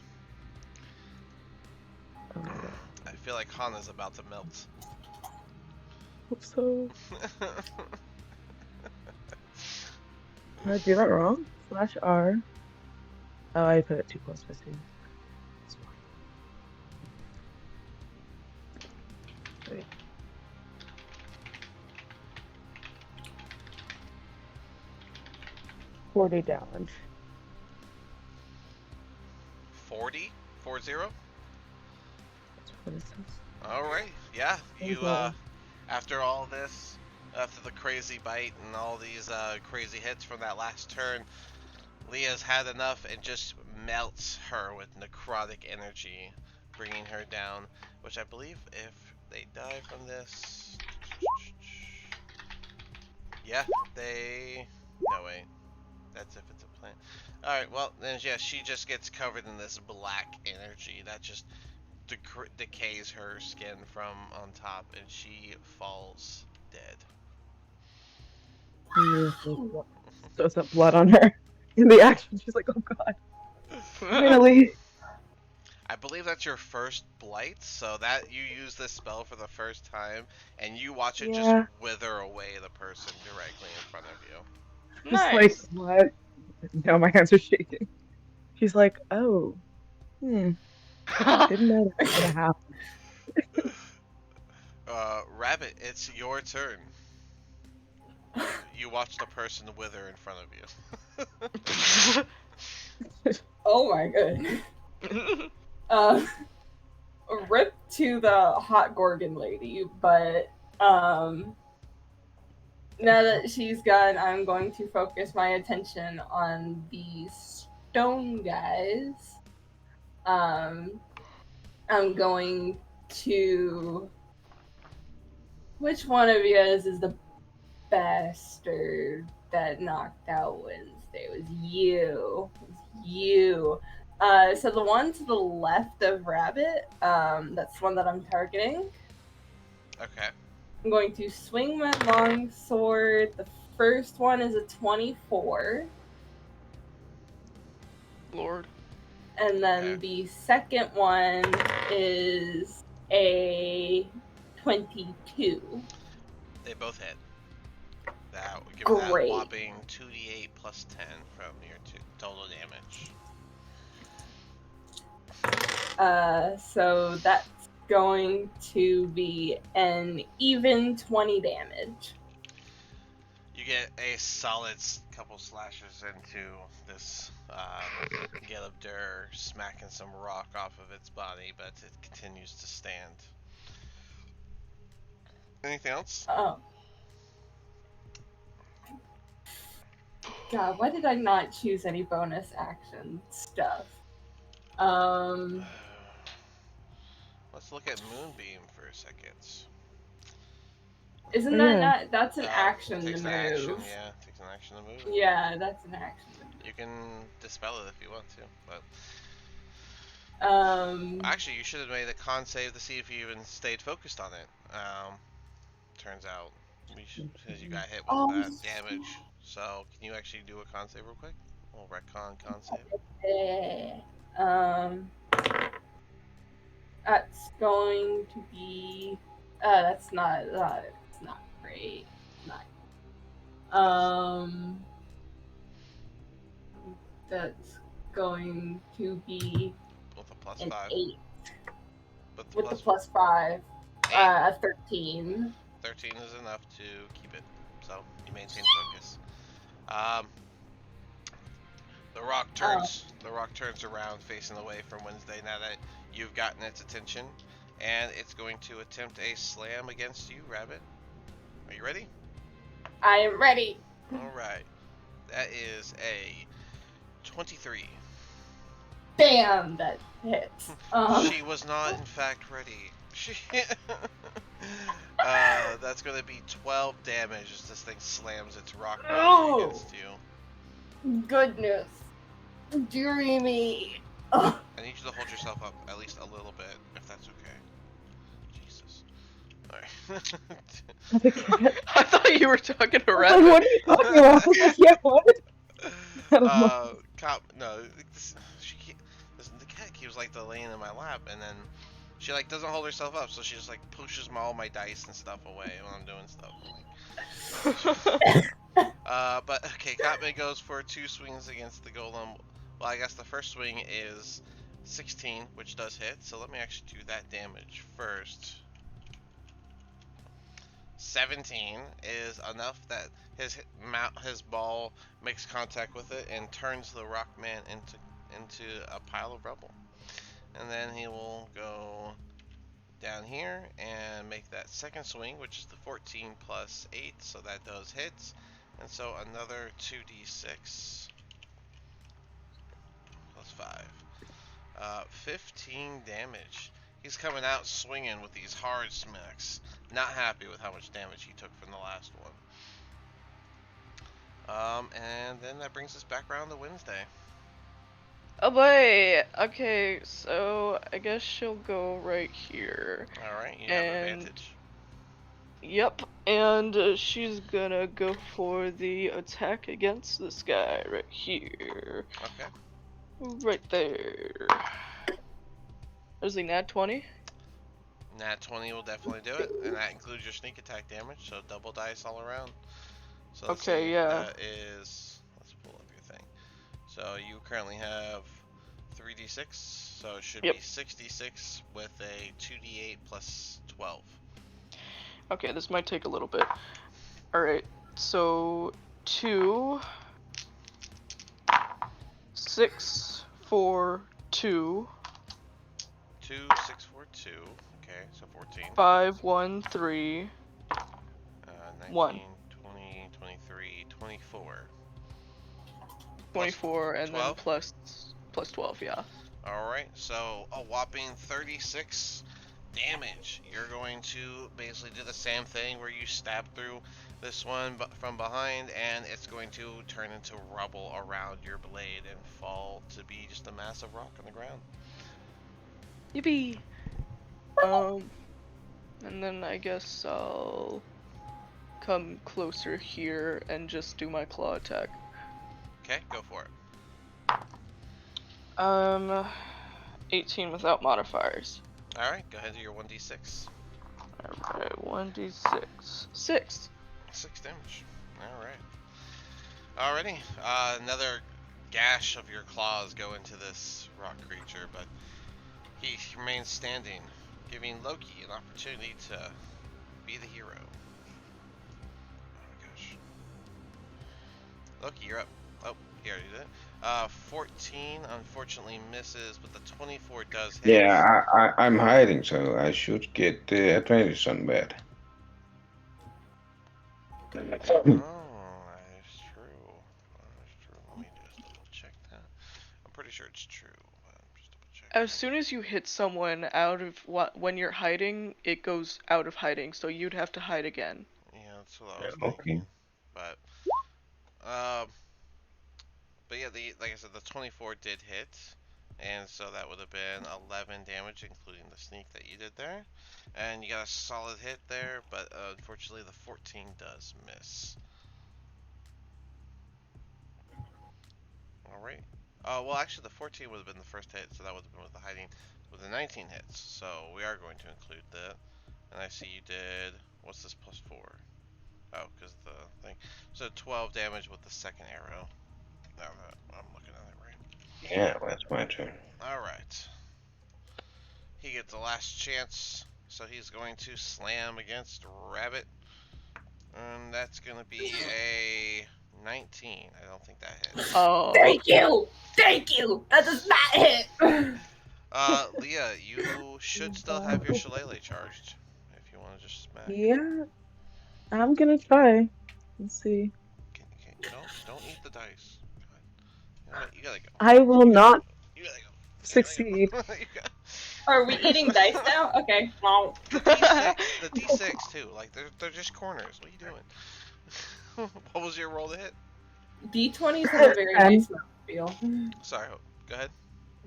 S2: Oh my god.
S1: I feel like Hana's about to melt.
S2: Hope so. Did I do that wrong? Slash R. Oh, I put it too close to my screen. It's fine. Wait. 40 damage.
S1: 40? 40?
S2: That's what it says.
S1: Alright, yeah. You,
S2: Okay.
S1: after all this, after the crazy bite and all these crazy hits from that last turn, Leah's had enough and just melts her with necrotic energy, bringing her down, which I believe if they die from this... Yeah, they... No, wait. That's if it's a plant. Alright, well, then yeah, she just gets covered in this black energy that just decays her skin from on top, and she falls dead.
S2: So some blood on her. In the action, she's like, oh god, finally.
S1: I believe that's your first blight, so that you use this spell for the first time, and you watch it just
S2: Yeah.
S1: wither away the person directly in front of you.
S2: Just like,
S5: Nice.
S2: what? Now my hands are shaking. She's like, oh, didn't know that was gonna happen.
S1: Rabbit, it's your turn. You watch the person wither in front of you.
S4: Oh my goodness. Rip to the hot Gorgon lady, but now that she's gone, I'm going to focus my attention on the stone guys. I'm going to. Which one of you guys is the bastard that knocked out Wednesday? It was you. It was you. So the one to the left of Rabbit, that's the one that I'm targeting.
S1: Okay.
S4: I'm going to swing my long sword. The first one is a 24.
S5: Lord.
S4: And then
S1: Okay.
S4: the second one is a 22.
S1: They both hit. That would give that
S4: Great.
S1: whopping 2d8 plus 10 from your total damage.
S4: So that's going to be an even 20 damage.
S1: You get a solid couple slashes into this Gelibdur, smacking some rock off of its body, but it continues to stand. Anything else?
S4: Oh. God, why did I not choose any bonus action stuff?
S1: Let's look at Moonbeam for a second.
S4: Isn't
S2: Oh,
S4: that
S2: yeah.
S4: not? That's an action
S1: Takes
S4: to
S1: an action,
S4: move.
S1: yeah. Takes an action to move.
S4: Yeah, that's an action to
S1: You can dispel it if you want to, but
S4: move.
S1: actually, you should have made a con save to see if you even stayed focused on it. Turns out, because you got hit with
S4: Oh,
S1: that damage. So, can you actually do a con save real quick? A little retcon con save.
S4: That's going to be That's not great. Not.
S1: That's
S4: Um, that's going to be
S1: with a plus
S4: an
S1: 5.
S4: 8
S1: But the
S4: with the
S1: plus
S4: plus 5.
S1: 8,
S4: A 13.
S1: 13 is enough to keep it. So you maintain focus. Um,
S4: Uh,
S1: the rock turns around facing away from Wednesday now that you've gotten its attention, and it's going to attempt a slam against you, Rabbit. Are you ready?
S4: I am ready.
S1: All right. That is a 23.
S4: Bam, that hits.
S1: She was not, in fact, ready. That's going to be 12 damage as this thing slams its rock body
S4: Oh,
S1: against you.
S4: goodness. Deary me. Oh,
S1: I need you to hold yourself up at least a little bit, if that's okay. Jesus. Alright.
S2: The cat.
S5: I thought you were talking to
S2: I was like, what
S5: Rabbit.
S2: are you talking about? I was like, yeah, what? I don't know.
S1: No, the cat keeps like laying in my lap, and then she like doesn't hold herself up, so she just like pushes all my dice and stuff away when I'm doing stuff. I'm like, but okay, Katman goes for 2 swings against the golem. Well, I guess the first swing is 16, which does hit. So let me actually do that damage first. 17 is enough that his ball makes contact with it and turns the Rockman into a pile of rubble. And then he will go down here and make that second swing, which is the 14 plus 8, so that does hit. And so another 2d6 plus 5. 15 damage. He's coming out swinging with these hard smacks. Not happy with how much damage he took from the last one. And then that brings us back around to Wednesday.
S5: Oh boy. Okay, so I guess she'll go right here.
S1: Alright, you have
S5: And
S1: advantage.
S5: yep, and she's gonna go for the attack against this guy right here.
S1: Okay.
S5: Right there. There's the nat 20.
S1: Nat 20 will definitely do it, and that includes your sneak attack damage, so double dice all around. So let's
S5: Okay,
S1: see,
S5: yeah.
S1: that is. Let's pull up your thing. So you currently have 3d6, so it should
S5: Yep.
S1: be 66 with a 2d8 plus 12.
S5: Okay, this might take a little bit. Alright, so 2, 6, 4, 2,
S1: 2, 6, 4, 2. Okay, so 14.
S5: 5, 1, 3, 1.
S1: 19, 20, 23, 24. Plus
S5: 24, and then
S1: 12?
S5: plus 12, yeah.
S1: Alright, so a whopping 36 damage. You're going to basically do the same thing where you stab through this one from behind, and it's going to turn into rubble around your blade and fall to be just a massive rock on the ground.
S5: Yippee! And then I guess I'll come closer here and just do my claw attack.
S1: Okay, go for it.
S5: 18 without modifiers.
S1: Alright, go ahead and do your 1d6.
S5: Alright, 1d6. 6!
S1: 6 damage. Alright. Alrighty, another gash of your claws go into this rock creature, but he remains standing, giving Loki an opportunity to be the hero. Oh my gosh. Loki, you're up. Oh, he already did it. 14 unfortunately misses, but the 24 does hit.
S3: Yeah, I'm hiding, so I should get advantage on that.
S1: Oh, that is true. That is true. Let me just double check that. I'm pretty sure it's true, but I'm just double checking.
S5: As soon as you hit someone out of when you're hiding, it goes out of hiding, so you'd have to hide again.
S1: Yeah, that's what I was
S3: Okay.
S1: thinking. But, um, yeah, like I said, the 24 did hit, and so that would have been 11 damage, including the sneak that you did there. And you got a solid hit there, but unfortunately the 14 does miss. Alright. Well, actually, the 14 would have been the first hit, so that would have been with the hiding with the 19 hits. So we are going to include that. And I see you did. What's this plus 4? Oh, because the thing. So 12 damage with the second arrow. Now that I'm looking at it right.
S3: Yeah, that's my turn.
S1: Alright. He gets the last chance. So he's going to slam against Rabbit. And that's going to be a 19. I don't think that hits.
S5: Oh.
S4: Thank you! Thank you! That does not hit!
S1: Leah, you should still have your shillelagh charged. If you want to just smack.
S2: Yeah, I'm gonna try. Let's see.
S1: Don't eat the dice. You know what? You gotta go.
S2: I will
S1: You gotta
S2: not
S1: go. You gotta go.
S2: succeed.
S1: You gotta
S4: Are we eating dice now? Okay. Well,
S1: the D6 too. Like they're just corners. What are you doing? What was your roll to hit?
S4: D20s have a very
S2: 10.
S4: nice mouthfeel.
S1: Sorry. Go ahead.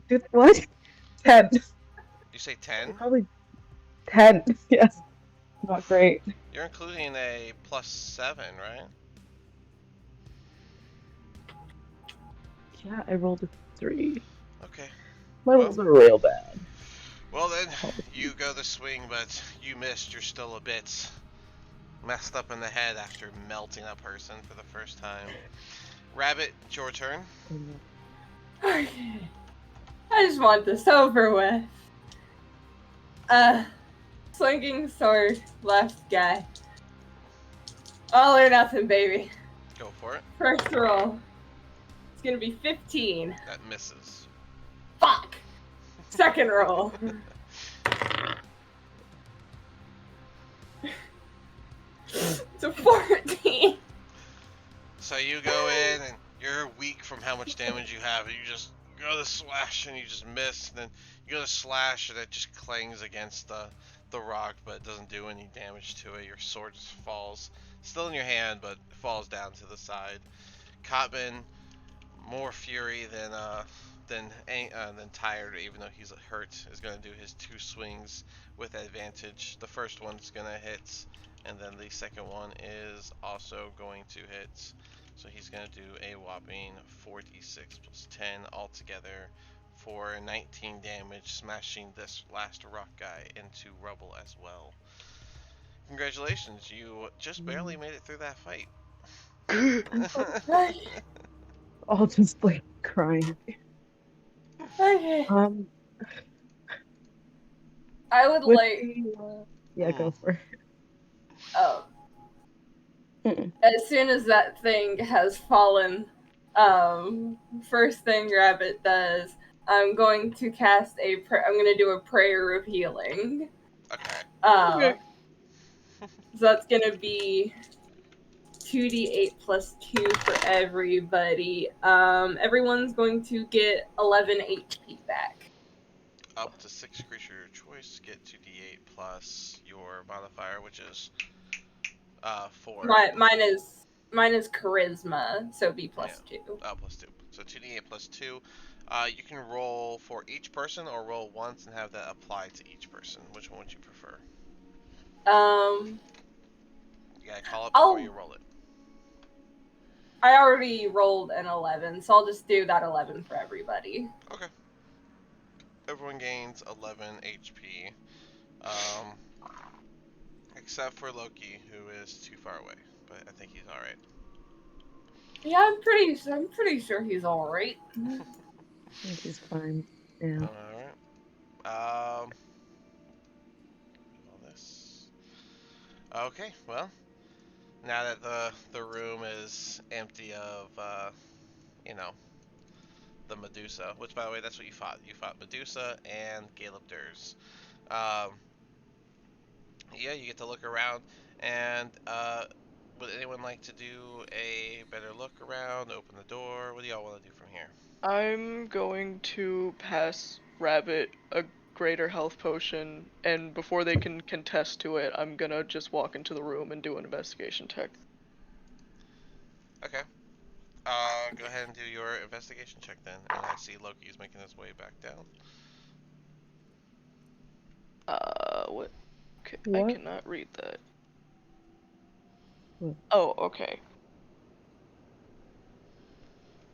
S2: Dude, what? 10.
S1: You say 10?
S2: Probably 10. Yes. Not great.
S1: You're including a +7, right?
S2: Yeah, I rolled a 3.
S1: Okay.
S2: My rolls are real bad.
S1: Well then, you go the swing, but you missed. You're still a bit messed up in the head after melting a person for the first time. Rabbit, it's your turn.
S4: Okay. I just want this over with. Slinging sword, left guy. All or nothing, baby.
S1: Go for it.
S4: First roll. It's gonna be 15.
S1: That misses.
S4: Fuck! Second roll. It's a 14.
S1: So you go in and you're weak from how much damage you have. And you just go to slash and you just miss. And then you go to slash and it just clangs against the rock, but it doesn't do any damage to it. Your sword just falls, still in your hand, but falls down to the side. Cotman, more fury than tired, even though he's hurt, is going to do his 2 swings with advantage. The first one's going to hit, and then the second one is also going to hit. So he's going to do a whopping 46 plus 10 altogether for 19 damage, smashing this last rock guy into rubble as well. Congratulations, you just barely made it through that fight.
S2: All just like crying.
S4: Okay. I would
S2: With
S4: like.
S2: the, yeah, go for it.
S4: As soon as that thing has fallen, first thing Rabbit does, I'm going to cast I'm going to do a prayer of healing.
S1: Okay.
S4: So that's going to be 2d8 plus 2 for everybody. Everyone's going to get 11 HP back.
S1: Up to 6 creature of your choice, get 2d8 plus your modifier, which is 4.
S4: Mine is charisma, so B plus 2.
S1: Plus 2. So 2d8 plus 2. You can roll for each person or roll once and have that apply to each person. Which one would you prefer? You gotta call it before you roll it.
S4: I already rolled an 11, so I'll just do that 11 for everybody.
S1: Okay. Everyone gains 11 HP. Except for Loki, who is too far away. But I think he's alright.
S4: Yeah, I'm pretty sure he's alright.
S2: I think he's fine. Yeah.
S1: Alright. All this. Okay, well, now that the room is empty of the Medusa, which by the way, that's what you fought. You fought Medusa and Galebdurs. Yeah, you get to look around, and would anyone like to do a better look around, open the door? What do y'all want to do from here?
S5: I'm going to pass Rabbit a greater health potion, and before they can contest to it, I'm gonna just walk into the room and do an investigation check.
S1: Okay. Go ahead and do your investigation check then. And I see Loki's making his way back down.
S5: What? Okay,
S2: What?
S5: I cannot read that.
S2: What?
S5: Oh, okay.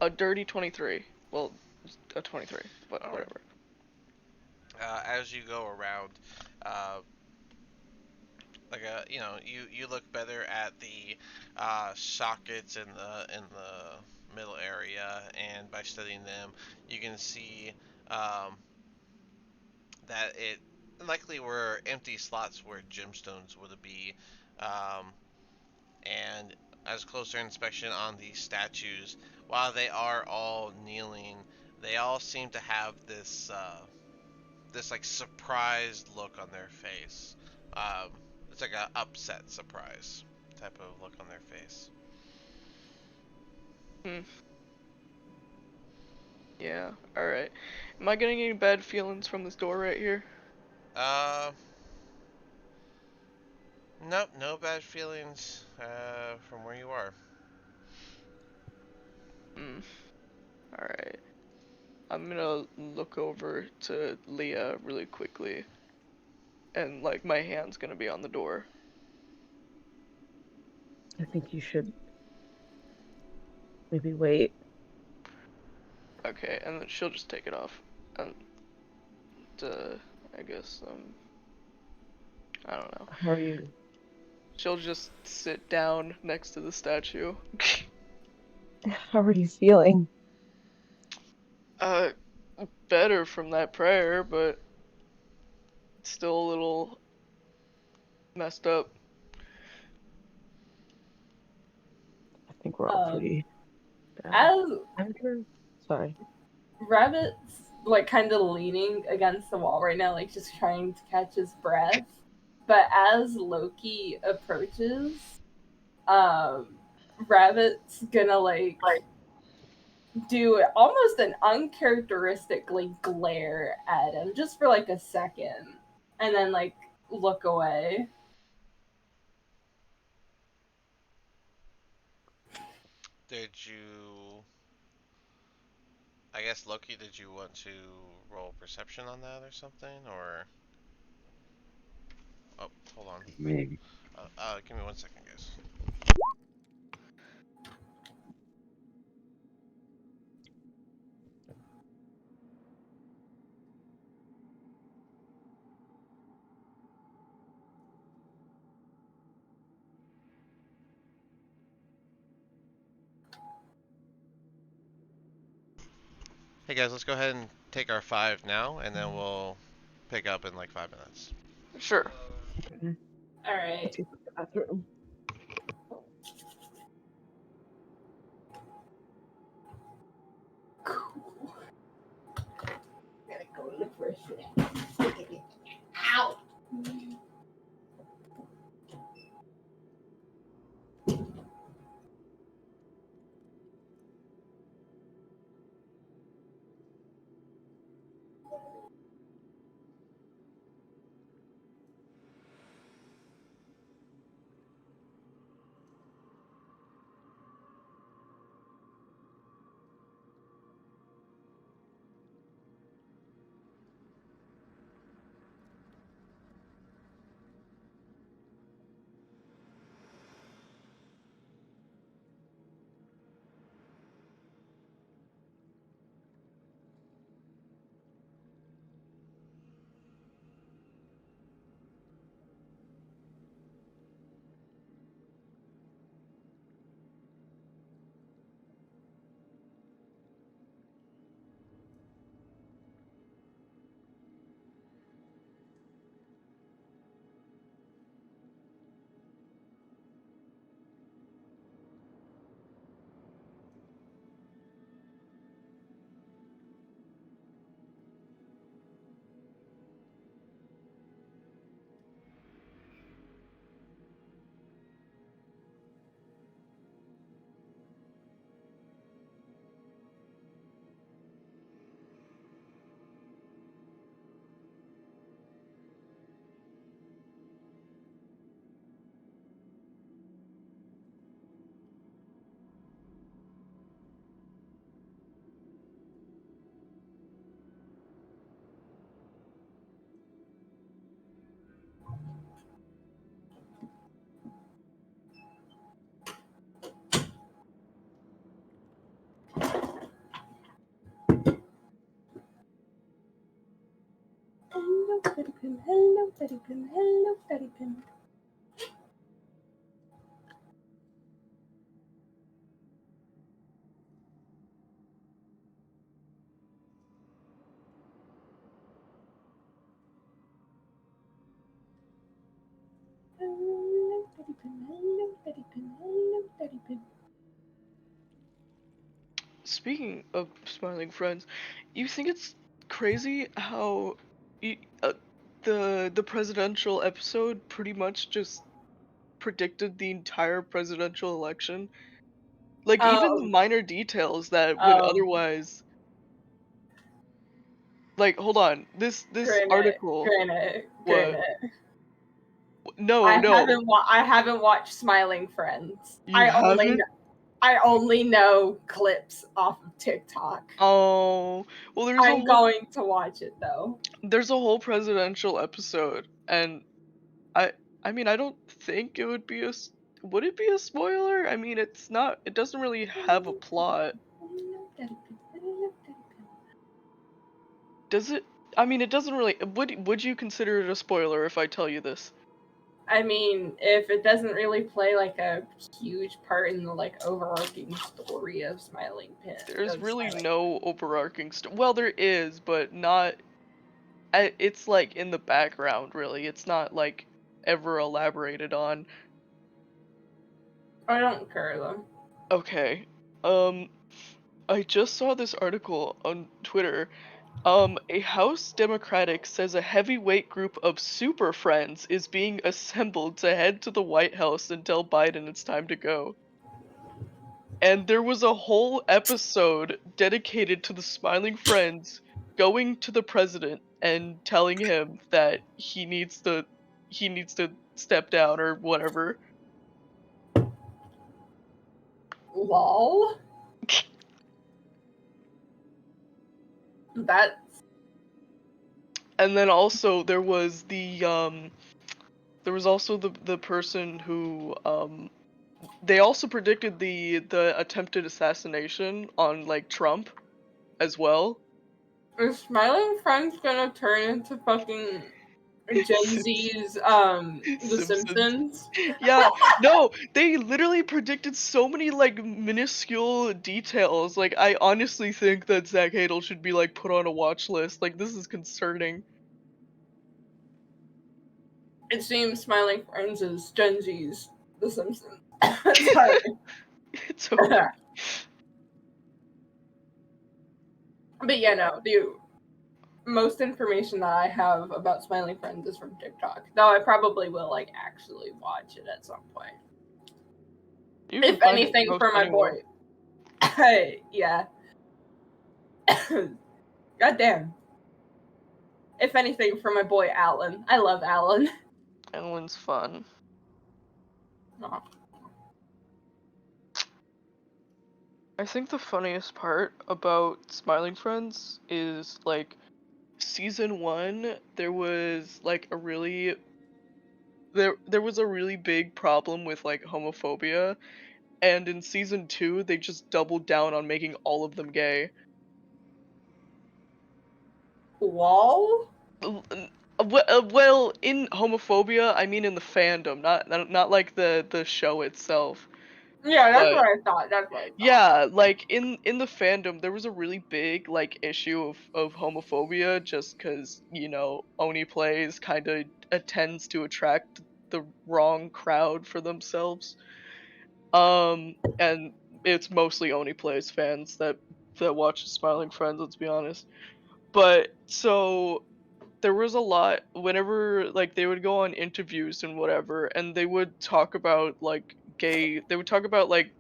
S5: A dirty 23. Well, a 23, but
S1: All right.
S5: whatever.
S1: As you go around, you look better at the sockets in the middle area, and by studying them, you can see um, that it likely were empty slots where gemstones would be, um, and as closer inspection on these statues, while they are all kneeling, they all seem to have this like surprised look on their face. Um, it's like a upset surprise type of look on their face.
S5: Hmm. Yeah. All right. Am I getting any bad feelings from this door right here?
S1: Uh, nope, no bad feelings from where you are.
S5: Hmm. All right. I'm gonna look over to Leah really quickly, and like my hand's gonna be on the door.
S2: I think you should maybe wait.
S5: Okay, and then she'll just take it off, and I guess I don't know.
S2: How are you?
S5: She'll just sit down next to the statue.
S2: How are you feeling?
S5: uh, Better from that prayer, but still a little messed up.
S2: I think we're all
S4: Um,
S2: pretty bad.
S4: as
S2: I'm sure. Sorry.
S4: Rabbit's like kind of leaning against the wall right now, like just trying to catch his breath. But as Loki approaches, um, Rabbit's gonna like do almost an uncharacteristically glare at him just for like a second, and then like look away.
S1: Did you? I guess Loki. Did you want to roll perception on that or something? Or oh, hold on.
S3: Maybe.
S1: Give me 1 second, guys. Hey guys, let's go ahead and take our 5 now, and then we'll pick up in like 5 minutes.
S5: Sure.
S2: Okay.
S4: All right.
S2: Let's use the bathroom.
S4: Cool. Gotta go look for a snack. Ow! Hello, Teddy Pim. Hello, Teddy Pim. Hello, Teddy Pim.
S5: speaking of smiling friends, you think it's crazy how y the presidential episode pretty much just predicted the entire presidential election? Like even the
S4: Um,
S5: minor details that would
S4: um,
S5: otherwise like hold on. This article what
S4: granted.
S5: no, no.
S4: I haven't watched Smiling Friends.
S5: You haven't?
S4: I only know clips off of TikTok.
S5: Oh, well
S4: I'm going to watch it though.
S5: there's a whole presidential episode and I I mean, I don't think it would be would it be a spoiler? I mean, it's not it doesn't really have a plot. Does it? I mean, it doesn't really would you consider it a spoiler if I tell you this?
S4: I mean, if it doesn't really play like a huge part in the like overarching story of
S5: There's really
S4: Smiling.
S5: no overarching well, there is, but not it's like in the background really. It's not like ever elaborated on.
S4: I don't care though.
S5: Okay. I just saw this article on Twitter. A House Democratic says a heavyweight group of super friends is being assembled to head to the White House and tell Biden it's time to go. And there was a whole episode dedicated to the smiling friends going to the president and telling him that he needs to step down or whatever.
S4: Lol. That's
S5: And then also there was also the person who they also predicted the attempted assassination on like Trump as well.
S4: is Smiling Friends gonna turn into fucking Gen Z's The
S5: Simpsons.
S4: Simpsons?
S5: Yeah, no, they literally predicted so many like minuscule details. Like I honestly think that Zach Hadel should be like put on a watch list. Like this is concerning.
S4: It seems Smiling Friends is Gen Z's The Simpsons. Sorry.
S5: It's okay.
S4: But yeah, no, the most information that I have about Smiling Friends is from TikTok. Though I probably will like actually watch it at some point.
S5: You can
S4: If
S5: find it
S4: anything
S5: most
S4: for my
S5: anywhere.
S4: boy. Yeah. God damn. If anything for my boy Alan. I love Alan.
S5: Alan's fun.
S4: Aw.
S5: I think the funniest part about Smiling Friends is like season 1 there was like a really there was a really big problem with like homophobia, and in season 2 they just doubled down on making all of them gay.
S4: Lol?
S5: Well, in homophobia, I mean in the fandom, not like the show itself.
S4: Yeah, that's
S5: But
S4: what I thought. That's what I thought.
S5: yeah, like in the fandom, there was a really big like issue of homophobia, just because Oni plays kind of tends to attract the wrong crowd for themselves. And it's mostly Oni plays fans that watch Smiling Friends. Let's be honest. But so there was a lot whenever like they would go on interviews and whatever, and they would talk about like they would talk about like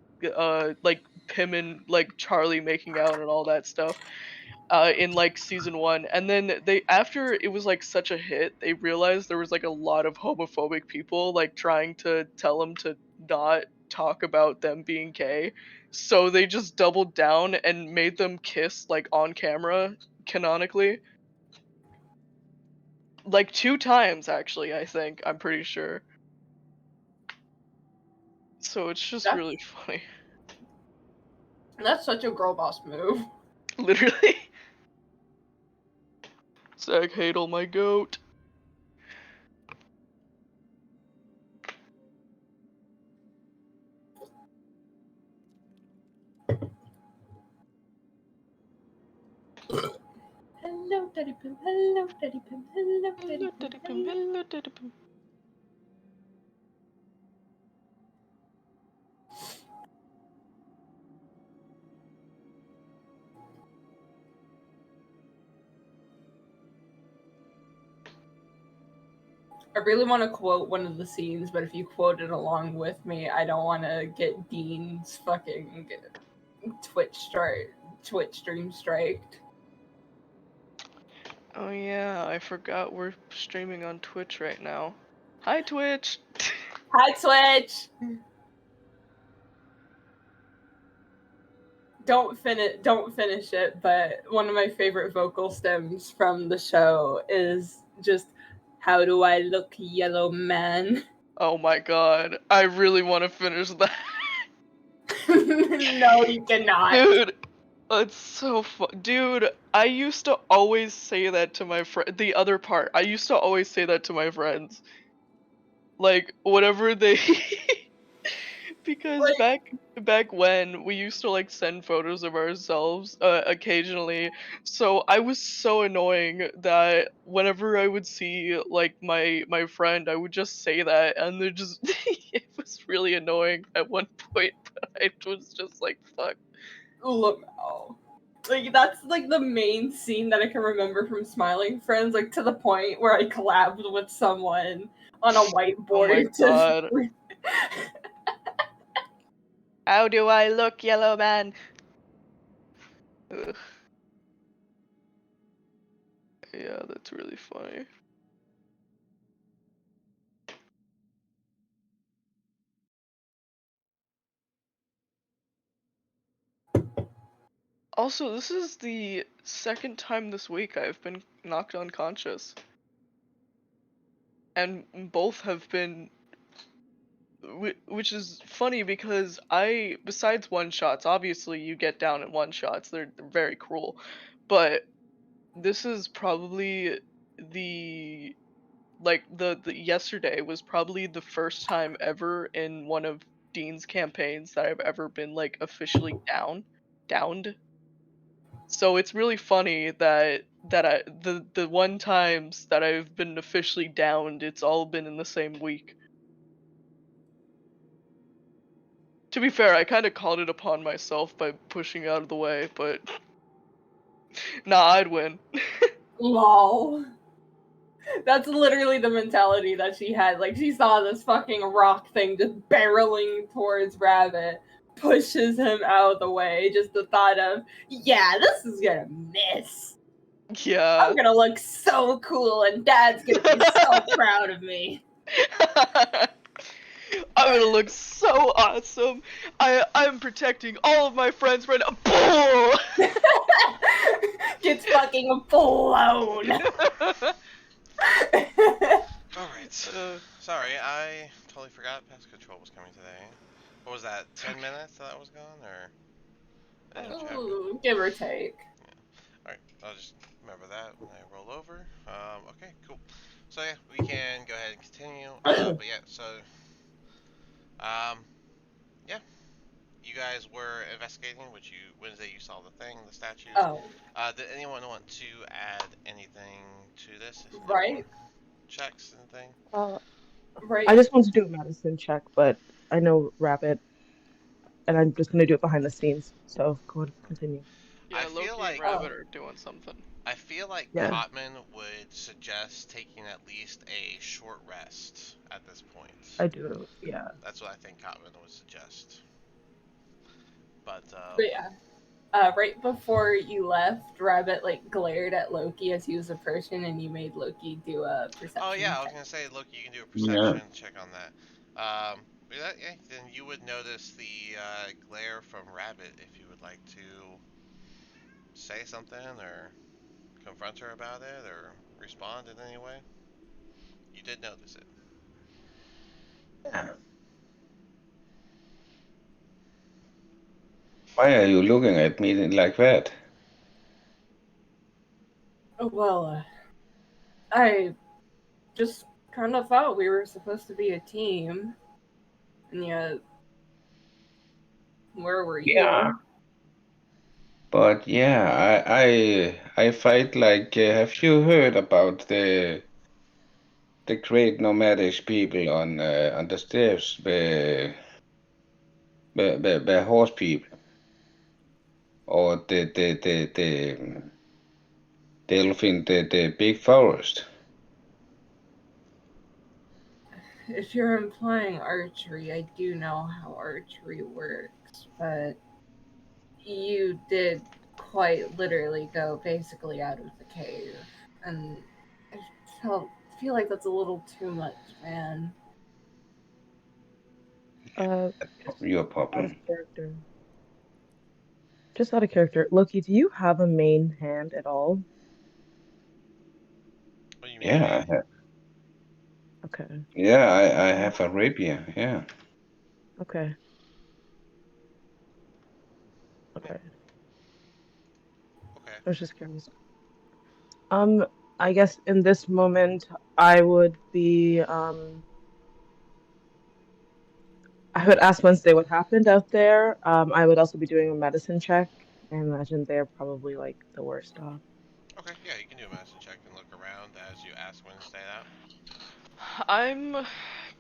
S5: Pim and like Charlie making out and all that stuff in like season 1, and then they after it was like such a hit they realized there was like a lot of homophobic people like trying to tell them to not talk about them being gay, so they just doubled down and made them kiss like on camera canonically like 2 times actually, I think. I'm pretty sure. So it's just
S4: That's
S5: really funny.
S4: that's such a girl boss move.
S5: Literally. Zach Hadel, my goat.
S4: Hello, Daddy Pim. Hello, Daddy Pim. Hello, Daddy
S5: Hello,
S4: Pim.
S5: Daddy Pim. Hello, Daddy Pim.
S4: I really want to quote one of the scenes, but if you quote it along with me, I don't want to get Dean's fucking Twitch stream striked.
S5: Oh yeah, I forgot we're streaming on Twitch right now. Hi Twitch!
S4: Hi, Twitch. Don't finish it, but one of my favorite vocal stems from the show is just "How do I look, yellow man?"
S5: Oh my god, I really want to finish that.
S4: No, you cannot.
S5: Dude, it's so fun. Dude, I used to always say that to my friend. The other part, I used to always say that to my friends. Like, whatever they. Because
S4: Like,
S5: back when we used to like send photos of ourselves occasionally, so I was so annoying that whenever I would see like my friend, I would just say that, and they're just it was really annoying at one point, but I was just like, fuck.
S4: look, oh. Like that's like the main scene that I can remember from Smiling Friends, like to the point where I collabed with someone on a
S5: Oh my
S4: whiteboard to.
S5: god. How do I look, yellow man? Ugh. Yeah, that's really funny. Also, this is the second time this week I've been knocked unconscious. And both have been. Which is funny because besides one shots, obviously you get down in one shots, they're very cruel. But this is probably the. Like, the yesterday was probably the first time ever in one of Dean's campaigns that I've ever been, like, officially downed. So it's really funny the one times that I've been officially downed, it's all been in the same week. To be fair, I kind of called it upon myself by pushing out of the way, but nah, I'd win.
S4: Lol. That's literally the mentality that she had. Like, she saw this fucking rock thing just barreling towards Rabbit, pushes him out of the way. Just the thought of, yeah, this is gonna miss.
S5: Yeah.
S4: I'm gonna look so cool, and Dad's gonna be so proud of me.
S5: I'm gonna look so awesome. I'm protecting all of my friends right now. Boom!
S4: Gets fucking blown.
S1: Alright. Sorry, I totally forgot pest control was coming today. What was that, 10 minutes that was gone, or? I didn't check.
S4: Ooh, give or take.
S1: Alright, I'll just remember that when I roll over. Okay, cool. So yeah, we can go ahead and continue. But yeah, so, yeah. You guys were investigating, Wednesday you saw the thing, the statues.
S4: Oh,
S1: Did anyone want to add anything to this? Any more
S4: right,
S1: checks, anything?
S4: right.
S2: I just want to do a medicine check, but I know Rabbit, and I'm just gonna do it behind the scenes. So go ahead, continue.
S1: I
S5: Yeah,
S1: feel
S5: Loki and
S1: like
S4: Oh,
S5: Rabbit are doing something.
S2: Yeah,
S1: Cotman would suggest taking at least a short rest at this point.
S2: I do. Yeah.
S1: That's what I think Cotman would suggest. But
S4: but yeah. Right before you left, Rabbit like glared at Loki as he was approaching, and you made Loki do a
S1: oh yeah,
S4: perception
S1: I was
S4: check.
S1: gonna say, look, you can do a
S3: Yeah.
S1: perception check on that. But yeah, then you would notice the glare from Rabbit if you would like to say something or confront her about it or respond in any way. You did notice it.
S3: Yeah. Why are you looking at me like that?
S4: Well, I just kind of thought we were supposed to be a team, and yet, where were
S3: Yeah.
S4: you?
S3: But yeah, I fight like. Have you heard about the great nomadic people on the steppes, the horse people, or the elf in the big forest?
S4: if you're implying archery, I do know how archery works, but you did quite literally go basically out of the cave, and I feel like that's a little too much, man.
S2: Just
S3: Your
S2: out of
S3: problem.
S2: character. Just out of character. Loki, do you have a main hand at all?
S1: What do you mean
S3: Yeah,
S1: main?
S2: Okay.
S3: yeah, I have a rapier. Yeah.
S2: Okay.
S1: Yeah.
S2: Okay.
S1: Okay.
S2: I was just curious. Um, I guess in this moment I would be I would ask Wednesday what happened out there. I would also be doing a medicine check. I imagine they're probably like the worst off.
S1: Okay. Yeah, you can do a medicine check and look around as you ask Wednesday that.
S5: I'm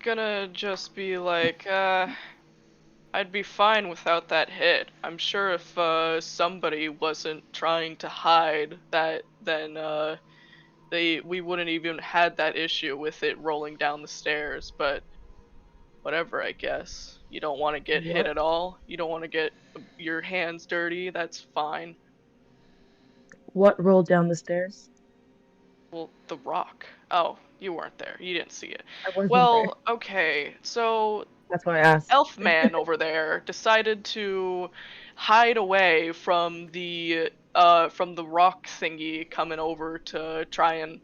S5: gonna just be like, I'd be fine without that hit. I'm sure if somebody wasn't trying to hide that, then we wouldn't even had that issue with it rolling down the stairs. But whatever, I guess. You don't want to get hit
S2: What
S5: at all. You don't want to get your hands dirty. That's fine.
S2: what rolled down the stairs?
S5: Well, the rock. Oh, you weren't there. You didn't see it.
S2: I wasn't there.
S5: Well, okay. So
S2: That's why I asked.
S5: Elfman over there decided to hide away from the rock thingy coming over to try and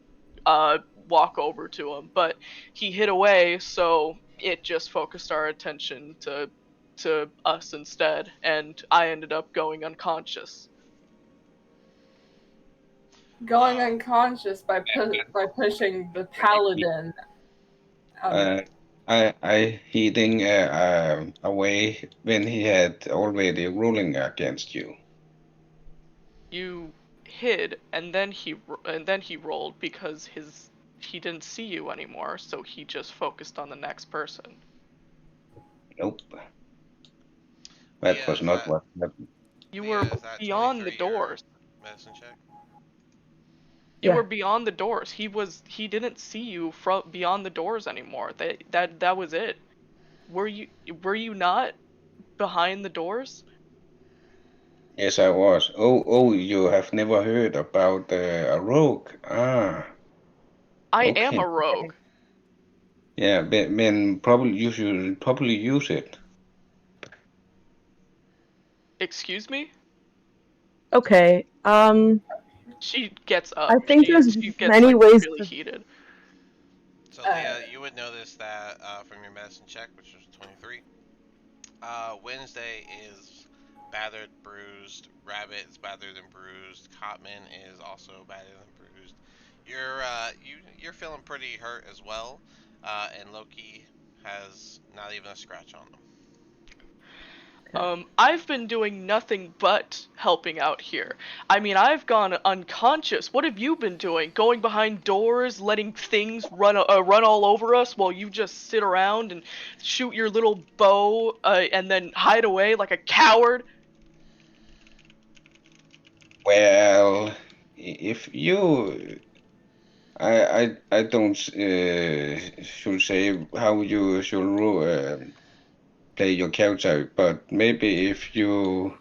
S5: walk over to him, but he hid away, so it just focused our attention to us instead, and I ended up going unconscious.
S4: Going unconscious by pushing the paladin out of.
S3: Uh, I heading away when he had already ruling against you.
S5: You hid, and then he rolled because he didn't see you anymore, so he just focused on the next person.
S3: Nope, that
S1: Leah,
S3: was
S1: is
S3: not
S1: that
S3: what happened.
S5: You were
S1: Leah, is that
S5: beyond the
S1: 23 your
S5: doors.
S1: medicine check?
S5: You were
S2: Yeah.
S5: beyond the doors. He didn't see you from beyond the doors anymore. That was it. Were you not behind the doors?
S3: Yes, I was. Oh, you have never heard about a rogue? Ah,
S5: I am
S3: okay.
S5: a rogue.
S2: Okay.
S3: Yeah, then probably you should probably use it.
S5: Excuse me?
S2: Okay.
S5: She gets
S2: I
S5: up.
S2: think there's
S5: She gets
S2: many
S5: like
S2: ways
S5: really
S2: to.
S5: heated.
S1: So
S4: Uh,
S1: Leah, you would notice that from your medicine check, which was 23. Wednesday is battered, bruised. Rabbit is battered and bruised. Cotman is also battered and bruised. You're feeling pretty hurt as well. And Loki has not even a scratch on him.
S2: Okay.
S5: I've been doing nothing but helping out here. I mean, I've gone unconscious. What have you been doing? Going behind doors, letting things run all over us while you just sit around and shoot your little bow, and then hide away like a coward?
S3: Well, if you, I don't should say how you should play your character, but maybe if you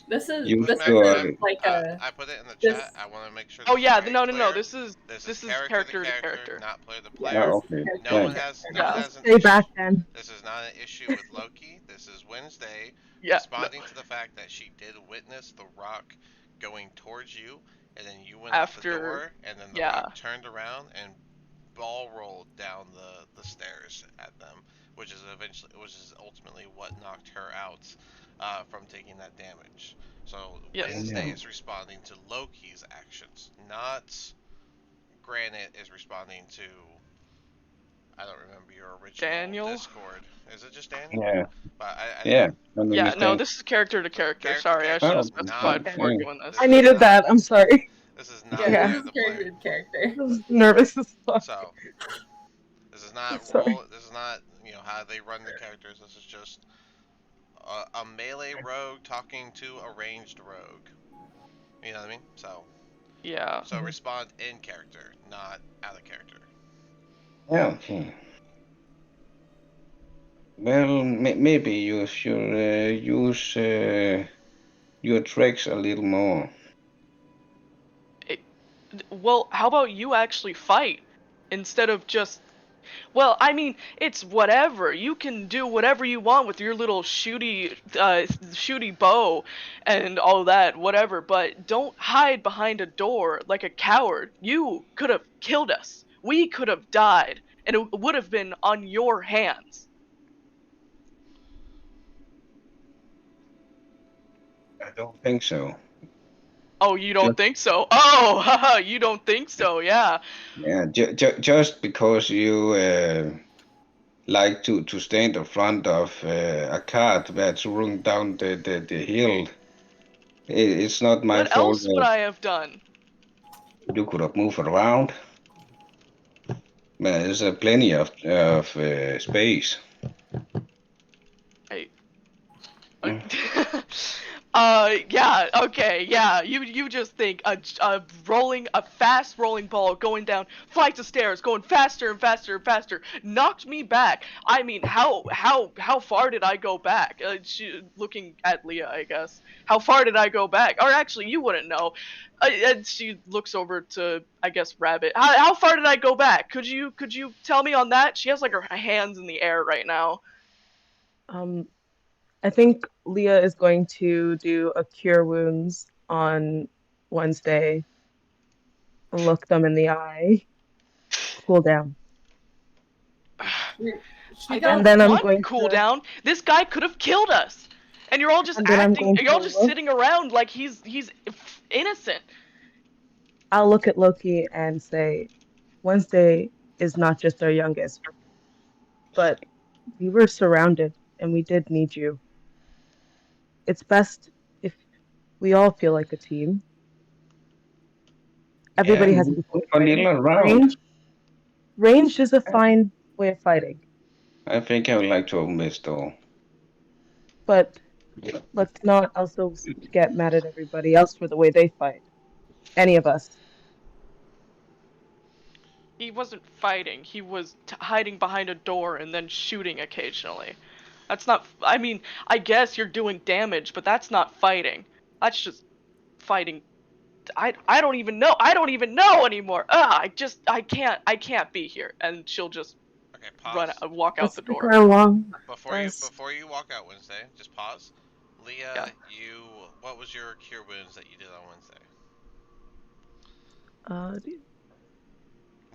S4: this is
S3: use
S4: this
S3: your
S4: isn't like a
S1: I put it in the
S4: this.
S1: chat. I want to make sure
S5: Oh
S1: this is
S5: yeah,
S1: very
S5: no, no, no.
S1: clear.
S5: This
S1: This is
S5: this is
S1: character to
S5: character to
S1: character,
S5: character.
S1: not player to
S4: Yeah,
S3: ah,
S1: player.
S4: this is
S3: okay,
S1: No
S4: character
S1: one
S4: to
S3: thanks.
S1: has
S4: character.
S1: no one
S5: Yeah,
S1: has
S2: Just
S1: an
S2: stay
S1: issue.
S2: back then.
S1: This is not an issue with Loki. This is Wednesday
S5: yeah. No.
S1: responding to the fact that she did witness the rock going towards you, and then you went out the
S5: After,
S1: door, and then the
S5: yeah.
S1: rock turned around and ball rolled down the stairs at them, which is ultimately what knocked her out from taking that damage. So
S5: Yes.
S1: Wednesday
S3: Yeah,
S1: is responding to Loki's actions, not Granite is responding to. I don't remember your original
S5: Daniel.
S1: Discord. Is it just Daniel?
S3: yeah,
S1: But I
S3: yeah. I
S5: Yeah. No,
S3: understand.
S5: this is character to
S1: so
S5: character.
S1: character to
S5: Sorry, I should
S1: character.
S5: have
S3: Oh,
S1: Not
S5: specified
S2: Okay.
S5: before
S3: okay.
S5: doing this.
S2: I
S1: this is
S2: needed
S1: not
S2: that. I'm sorry.
S1: this is
S4: Yeah,
S1: not
S2: Yeah.
S4: this
S1: player
S4: is
S1: to
S4: character
S1: player.
S4: to character.
S2: I was nervous as fuck.
S1: So this is not
S2: Sorry.
S1: role. This is not how they run the characters. This is just a melee rogue talking to a ranged rogue. You know what I mean?
S5: Yeah.
S1: So respond in character, not out of character.
S3: Yeah, okay. Well, maybe you should use your tricks a little more.
S5: Well, how about you actually fight instead of just. Well, I mean, it's whatever. You can do whatever you want with your little shooty bow and all that, whatever. But don't hide behind a door like a coward. You could have killed us. We could have died, and it would have been on your hands.
S3: I don't think so.
S5: Oh, you don't
S3: Just,
S5: think so? Oh, haha, you don't think so? Yeah.
S3: yeah, just because you like to stand in front of a cart that's rolling down the hill, it's not my
S5: What
S3: fault
S5: else would
S3: that
S5: I have done?
S3: you could have moved around. There's plenty of space.
S5: I Uh,
S3: Mm.
S5: yeah, okay, yeah. You just think a fast rolling ball going down flights of stairs, going faster and faster and faster, knocked me back. I mean, how far did I go back? Looking at Leah, I guess. How far did I go back? Or actually, you wouldn't know. And she looks over to, I guess, Rabbit. How far did I go back? Could you tell me on that? She has like her hands in the air right now.
S2: Um, I think Leah is going to do a cure wounds on Wednesday, look them in the eye, cool down.
S4: She, she
S5: I
S2: And
S5: don't
S4: don't.
S2: then I'm
S5: want
S2: going to
S5: cooldown. This guy could have killed us. And you're all just
S2: and then I'm
S5: acting,
S2: going
S5: you're
S2: to
S5: all just
S2: look
S5: sitting around like he's innocent.
S2: I'll look at Loki and say, Wednesday is not just our youngest, but we were surrounded and we did need you. It's best if we all feel like a team.
S3: Yeah,
S2: Everybody has a
S3: move
S2: different way of
S3: a
S2: fighting.
S3: little around.
S2: Ranged is a fine way of fighting,
S3: I think I would like to open this door.
S2: but let's not also get mad at everybody else for the way they fight. Any of us.
S5: He wasn't fighting. He was hiding behind a door and then shooting occasionally. That's not. I mean, I guess you're doing damage, but that's not fighting. That's just fighting. I don't even know. I don't even know anymore. I can't be here. And she'll just
S1: Okay, pause.
S5: walk out
S2: Let's
S5: the
S2: stick
S5: door.
S2: around long,
S1: Before you
S2: guys.
S1: before you walk out Wednesday, just pause.
S5: Yeah.
S1: Leah, what was your cure wounds that you did on Wednesday?
S2: Uh,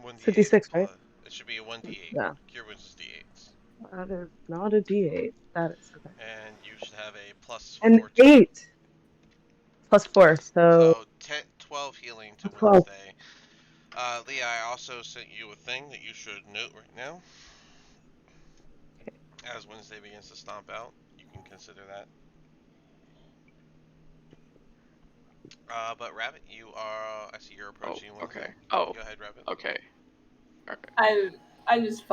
S1: One
S2: it's a
S1: d8
S2: D6, right?
S1: plus. It should be a 1d8.
S2: Yeah,
S1: Cure wounds is d8s,
S2: that is not a D8. That is okay.
S1: and you should have a plus
S2: An
S1: 4 to it.
S2: 8 plus 4, so
S1: So 10, 12 healing to
S2: 12.
S1: Wednesday. Leah, I also sent you a thing that you should note right now. As Wednesday begins to stomp out, you can consider that. But Rabbit, you are. I see you're
S5: Oh.
S1: approaching Wednesday.
S5: Okay. Oh.
S1: Go ahead, Rabbit.
S5: Okay. Alright.
S4: I'm just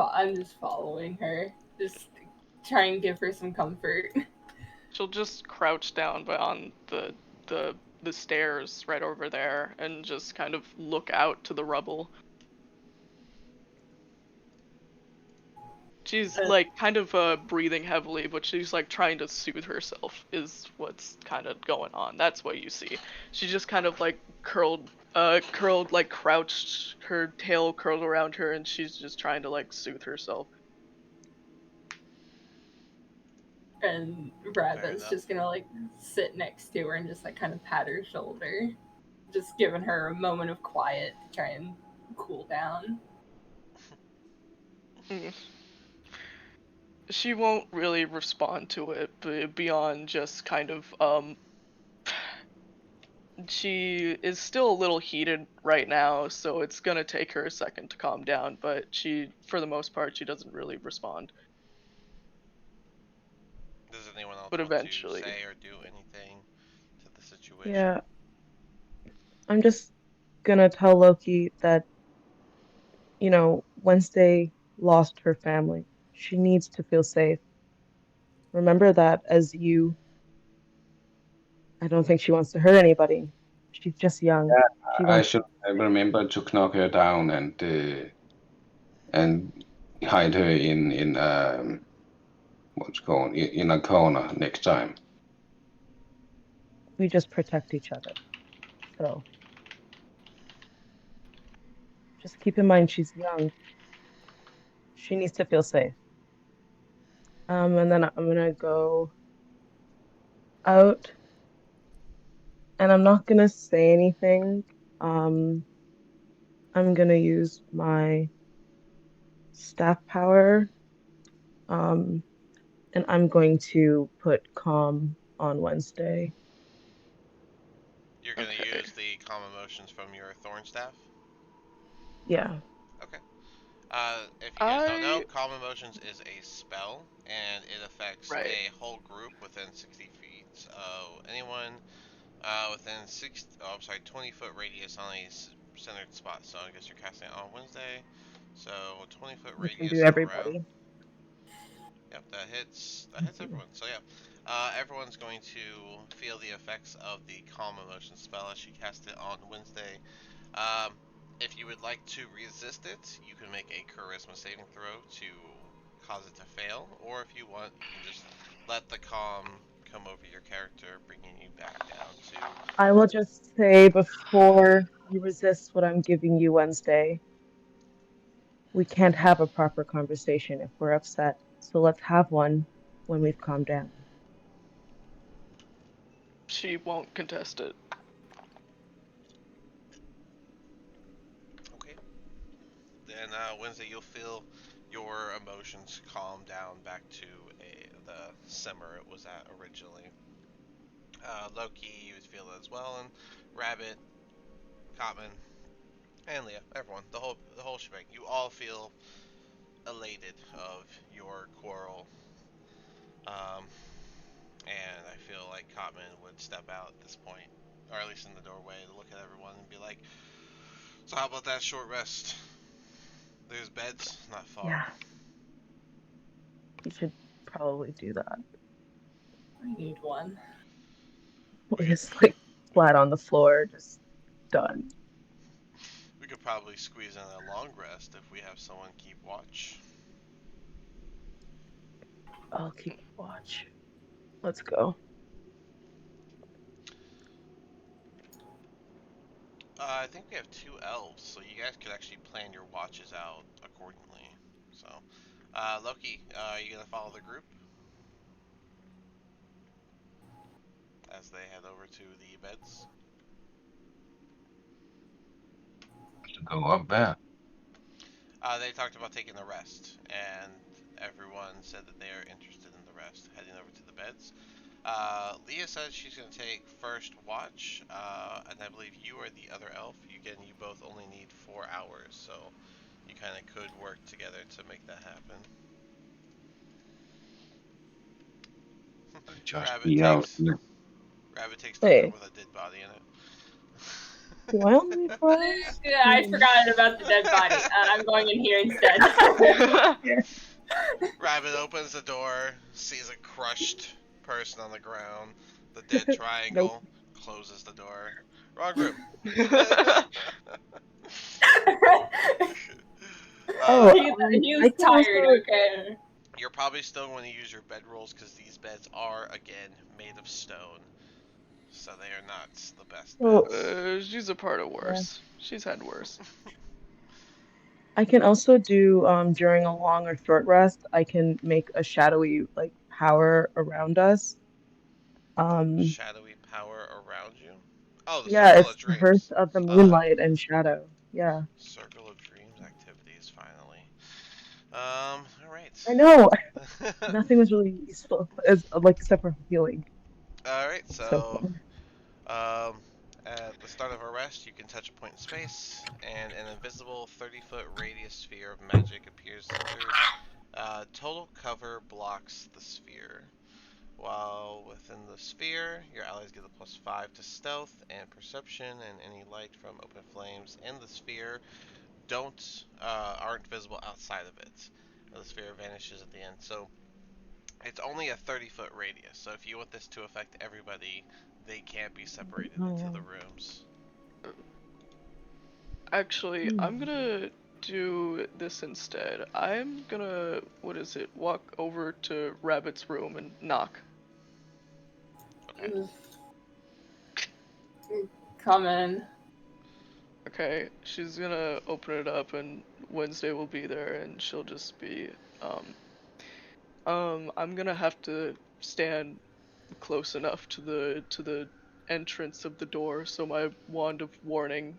S4: following her. Just try and give her some comfort.
S5: She'll just crouch down on the the stairs right over there and just kind of look out to the rubble. She's
S4: Uh,
S5: like kind of breathing heavily, but she's like trying to soothe herself is what's kind of going on. That's what you see. She just kind of like curled like crouched, her tail curled around her, and she's just trying to like soothe herself.
S4: and
S1: Fair
S4: Rabbit's
S1: enough.
S4: just gonna like sit next to her and just like kind of pat her shoulder, just giving her a moment of quiet to try and cool down.
S5: Mm. She won't really respond to it beyond just kind of she is still a little heated right now, so it's gonna take her a second to calm down, but for the most part, she doesn't really respond.
S1: Does anyone else
S5: But
S1: want to
S5: eventually.
S1: say or do anything to the situation?
S2: Yeah, I'm just gonna tell Loki that, Wednesday lost her family. She needs to feel safe. Remember that as you, I don't think she wants to hurt anybody. She's just young. She
S3: I
S2: wants,
S3: should remember to knock her down and hide her in what's going in a corner next time.
S2: We just protect each other. So just keep in mind she's young. She needs to feel safe. And then I'm gonna go out and I'm not gonna say anything. I'm gonna use my staff power. Um, and I'm going to put calm on Wednesday.
S1: You're gonna
S5: Okay.
S1: use the calm emotions from your thorn staff.
S2: Yeah.
S1: Okay. If you guys don't know,
S5: I
S1: calm emotions is a spell, and it affects
S5: right.
S1: a whole group within 60 feet. Anyone within 20-foot radius on a centered spot. So I guess you're casting it on Wednesday. So 20-foot
S2: We can do
S1: radius around.
S2: everybody.
S1: Yep, that hits. That hits
S2: Mhm.
S1: everyone. So yeah, everyone's going to feel the effects of the calm emotion spell as she cast it on Wednesday. Um, if you would like to resist it, you can make a charisma saving throw to cause it to fail, or if you want, you can just let the calm come over your character, bringing you back down to.
S2: I will just say before you resist what I'm giving you Wednesday, we can't have a proper conversation if we're upset. So let's have one when we've calmed down.
S5: She won't contest it.
S1: Okay. Then Wednesday, you'll feel your emotions calm down back to the simmer it was at originally. Loki, you would feel it as well, and Rabbit, Cotman, and Leah, everyone, the whole shebang. You all feel elated of your quarrel. Um, and I feel like Cotman would step out at this point, or at least in the doorway, to look at everyone and be like, "So how about that short rest? There's beds not far."
S2: Yeah, you should probably do that.
S4: I need one.
S1: We
S2: We're
S1: could
S2: just like
S1: we could
S2: flat on the floor, just done.
S1: we could probably squeeze in a long rest if we have someone keep watch.
S2: I'll keep watch. Let's go.
S1: I think we have two elves, so you guys could actually plan your watches out accordingly. So, Loki, are you gonna follow the group as they head over to the beds?
S3: To go up there.
S1: They talked about taking a rest, and everyone said that they are interested in the rest, heading over to the beds. Leah said she's going to take first watch, and I believe you are the other elf. You both only need 4 hours, so you kind of could work together to make that happen.
S3: Just
S1: Rabbit
S3: be out
S1: takes
S3: here.
S1: Rabbit takes the room
S2: Hey,
S1: with a dead body in it.
S2: do I only need 4 hours?
S4: Yeah, I forgot about the dead body. I'm going in here instead.
S1: Rabbit opens the door, sees a crushed person on the ground, the dead
S2: Nope.
S1: triangle, closes the door. Wrong room.
S2: Oh,
S1: uh,
S4: he
S2: I
S4: was
S2: can
S4: tired,
S2: also.
S4: okay?
S1: you're probably still going to use your bedrolls because these beds are, again, made of stone. So they are not the best
S2: So
S1: beds.
S5: She's a part of
S2: yeah,
S5: worse. She's had worse.
S2: I can also do during a long or short rest, I can make a shadowy like power around us. Um,
S1: Shadowy power around you. Oh, the
S2: yeah,
S1: Circle of
S2: it's the hearth
S1: Dreams.
S2: of the
S1: Uh,
S2: moonlight and shadow. Yeah,
S1: Circle of Dreams activities, finally. Alright.
S2: I know. Nothing was really useful as like except for healing
S1: Alright,
S2: so
S1: so
S2: far.
S1: Um, at the start of a rest, you can touch a point in space, and an invisible 30-foot radius sphere of magic appears centered. Total cover blocks the sphere. While within the sphere, your allies get a +5 to stealth and perception, and any light from open flames in the sphere aren't visible outside of it. The sphere vanishes at the end. So it's only a 30-foot radius, so if you want this to affect everybody, they can't be separated into the
S2: Oh,
S1: rooms.
S5: Actually, I'm
S2: hmm.
S5: gonna do this instead. I'm gonna, walk over to Rabbit's room and knock.
S1: Okay.
S4: Come in.
S5: Okay, she's gonna open it up and Wednesday will be there and she'll just be, I'm gonna have to stand close enough to the entrance of the door so my wand of warning,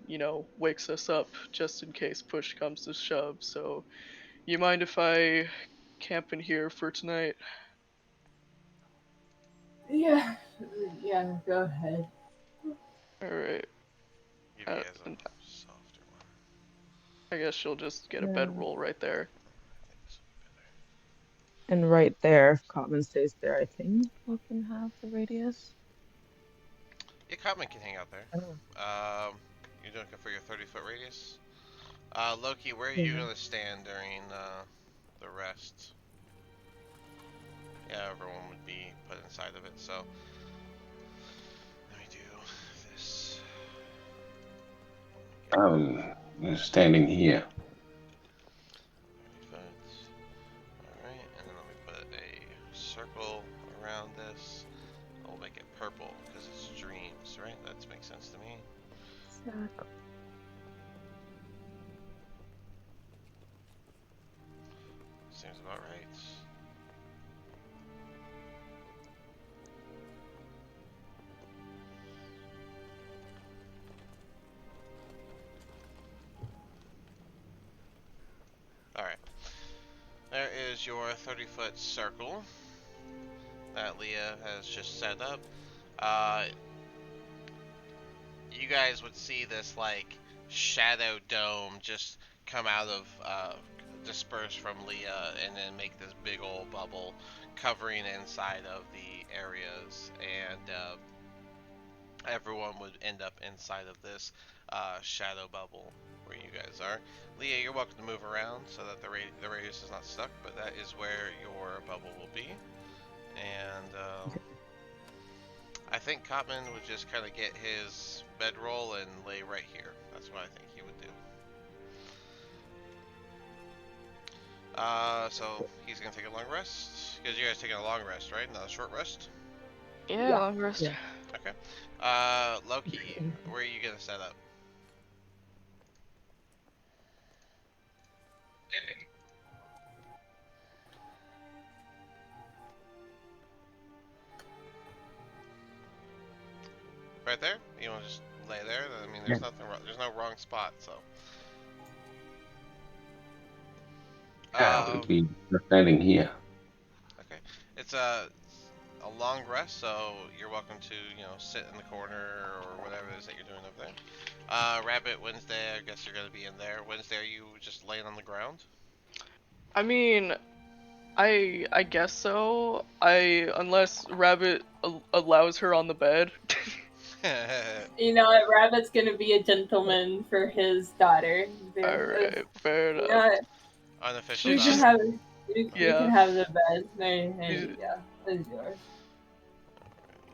S5: wakes us up just in case push comes to shove. So, you mind if I camp in here for tonight?
S4: Yeah, yeah, go ahead.
S5: Alright.
S1: Give you guys a
S5: And
S1: softer one.
S5: I guess she'll just get a
S2: Yeah.
S5: bedroll right there.
S1: I think this will be better.
S2: And right there, if Cotman stays there, I think we can have the radius.
S1: Yeah, Cotman can hang out there.
S2: Oh.
S1: You're looking for your 30-foot radius? Loki, where are you
S2: Yeah.
S1: gonna stand during the rest? Yeah, everyone would be put inside of it, so let me do this. Okay,
S3: I'm standing here.
S1: 30 foot. Alright, and then let me put a circle around this. I'll make it purple because it's dreams, right? That makes sense to me.
S2: Exactly.
S1: Seems about right. Alright. There is your 30-foot circle that Leah has just set up. You guys would see this like shadow dome just come out of disperse from Leah and then make this big old bubble covering inside of the areas, and everyone would end up inside of this shadow bubble where you guys are. Leah, you're welcome to move around so that the radius is not stuck, but that is where your bubble will be. And I think Cotman would just kind of get his bedroll and lay right here. That's what I think he would do. So he's gonna take a long rest because you guys taking a long rest, right? Not a short rest.
S5: Yeah,
S4: Yeah.
S5: long rest.
S2: Yeah.
S1: Okay. Loki, where are you gonna set up? Right there? You want to just lay there? I mean, there's nothing wrong. There's no wrong spot, so.
S3: I will be standing here.
S1: Okay. It's a long rest, so you're welcome to sit in the corner or whatever it is that you're doing over there. Rabbit, Wednesday, I guess you're gonna be in there. Wednesday, are you just laying on the ground?
S5: I mean, I guess so. Unless Rabbit allows her on the bed.
S4: You know what? Rabbit's gonna be a gentleman for his daughter.
S5: Alright, fair
S4: You know
S5: enough.
S4: what?
S1: Unofficial
S5: She's
S4: You can
S5: just,
S1: daughter.
S4: have you
S5: yeah.
S4: can have the bed. There
S5: She's-
S4: you go. It's yours.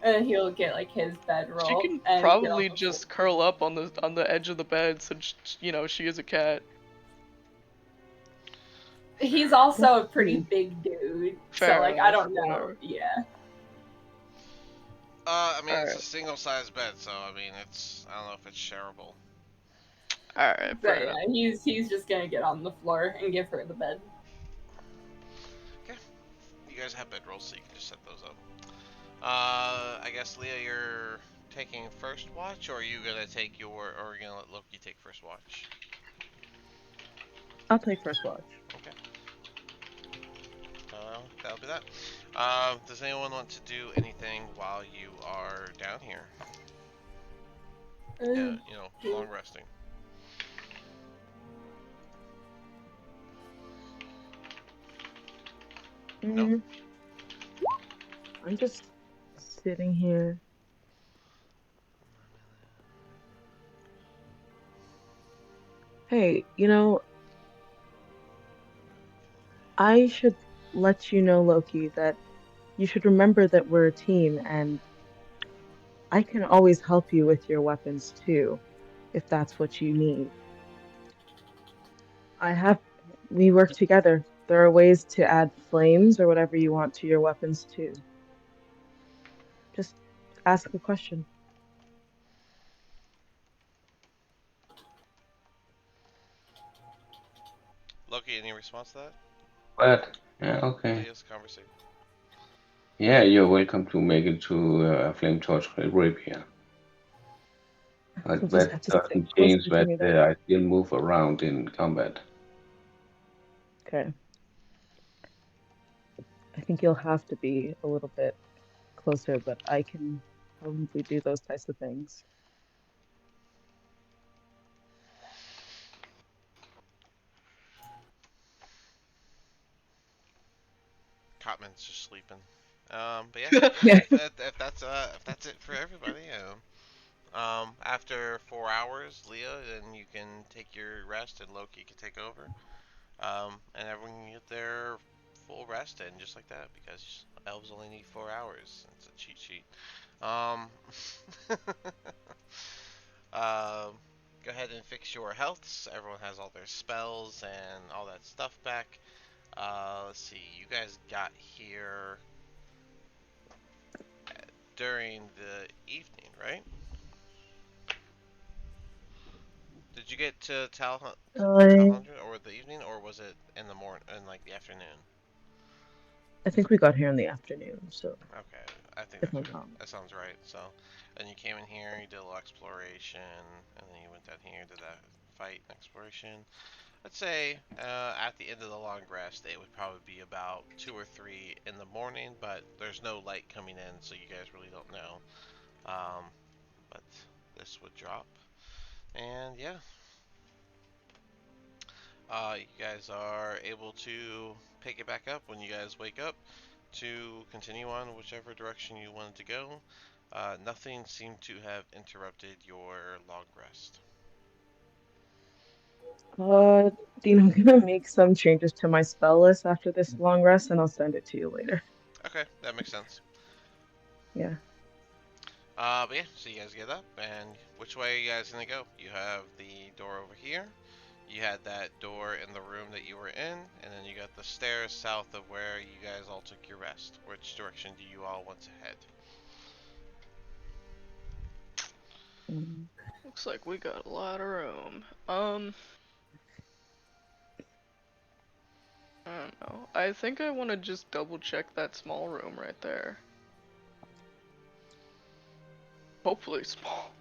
S4: And he'll get like his
S5: She
S4: bedroll
S5: can
S4: and get on
S5: probably
S4: the
S5: just curl up on the edge of the bed since she is a cat.
S4: He's also a pretty
S2: True.
S4: big dude,
S5: Fair
S4: so like
S5: enough,
S4: I don't know.
S5: whatever.
S4: Yeah.
S1: I mean, it's a
S5: Alright.
S1: single-sized bed, so I mean, I don't know if it's shareable.
S5: Alright,
S4: So
S5: fair
S4: yeah,
S5: enough.
S4: he's just gonna get on the floor and give her the bed.
S1: Okay. You guys have bedrolls, so you can just set those up. I guess Leah, you're taking first watch, or are you gonna or are you gonna let Loki take first watch?
S2: I'll take first watch.
S1: Okay. That'll be that. Does anyone want to do anything while you are down here? Long resting. No?
S2: Mm, I'm just sitting here. Hey, I should let you know, Loki, that you should remember that we're a team and I can always help you with your weapons too, if that's what you need. We work together. There are ways to add flames or whatever you want to your weapons too. Just ask a question.
S1: Loki, any response to that?
S3: But yeah, okay.
S1: Leah's conversation.
S3: Yeah, you're welcome to make it to a flame torch rapier.
S2: You'll
S3: But
S2: just
S3: that
S2: have to stick
S3: doesn't change
S2: closer to
S3: that
S2: me then.
S3: I still move around in combat.
S2: Okay. I think you'll have to be a little bit closer, but I can probably do those types of things.
S1: Cotman's just sleeping. But yeah,
S2: Yeah.
S1: if that's it for everybody, after 4 hours, Leah, then you can take your rest, and Loki can take over. And everyone can get their full rest in just like that because elves only need 4 hours. It's a cheat sheet. Um, go ahead and fix your healths. Everyone has all their spells and all that stuff back. Let's see. You guys got here during the evening, right? Did you get to
S2: I
S1: Talhundra or the evening, or was it in the morning, in like the afternoon?
S2: I think we got here in the afternoon, so
S1: Okay, I think
S2: if I'm wrong.
S1: that sounds right. So, and you came in here, you did a little exploration, and then you went down here, did that fight and exploration. Let's say at the end of the long rest, it would probably be about 2 or 3 in the morning, but there's no light coming in, so you guys really don't know. Um, but this would drop, and yeah, you guys are able to pick it back up when you guys wake up to continue on whichever direction you wanted to go. Nothing seemed to have interrupted your long rest.
S2: Uh, Dean, I'm gonna make some changes to my spell list after this long rest, and I'll send it to you later.
S1: Okay, that makes sense.
S2: Yeah.
S1: But yeah, so you guys get up, and which way are you guys gonna go? You have the door over here. You had that door in the room that you were in, and then you got the stairs south of where you guys all took your rest. Which direction do you all want to head?
S2: Mm.
S5: Looks like we got a lot of room. I don't know. I think I want to just double check that small room right there. Hopefully small.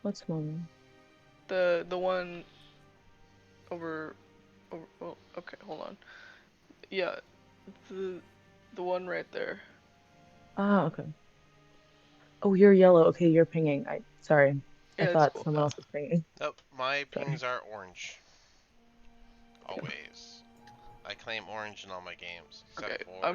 S2: What's one?
S5: The one over oh, okay, hold on. Yeah, the the one right there.
S2: Ah, okay. Oh, you're yellow. Okay, you're pinging. Sorry. I
S5: Yeah, it's
S2: thought
S5: cool.
S2: someone else was pinging.
S1: Nope, my
S2: Sorry.
S1: pings are orange.
S2: Okay.
S1: Always. I claim orange in all my games,
S5: Okay,
S1: except for Saturday.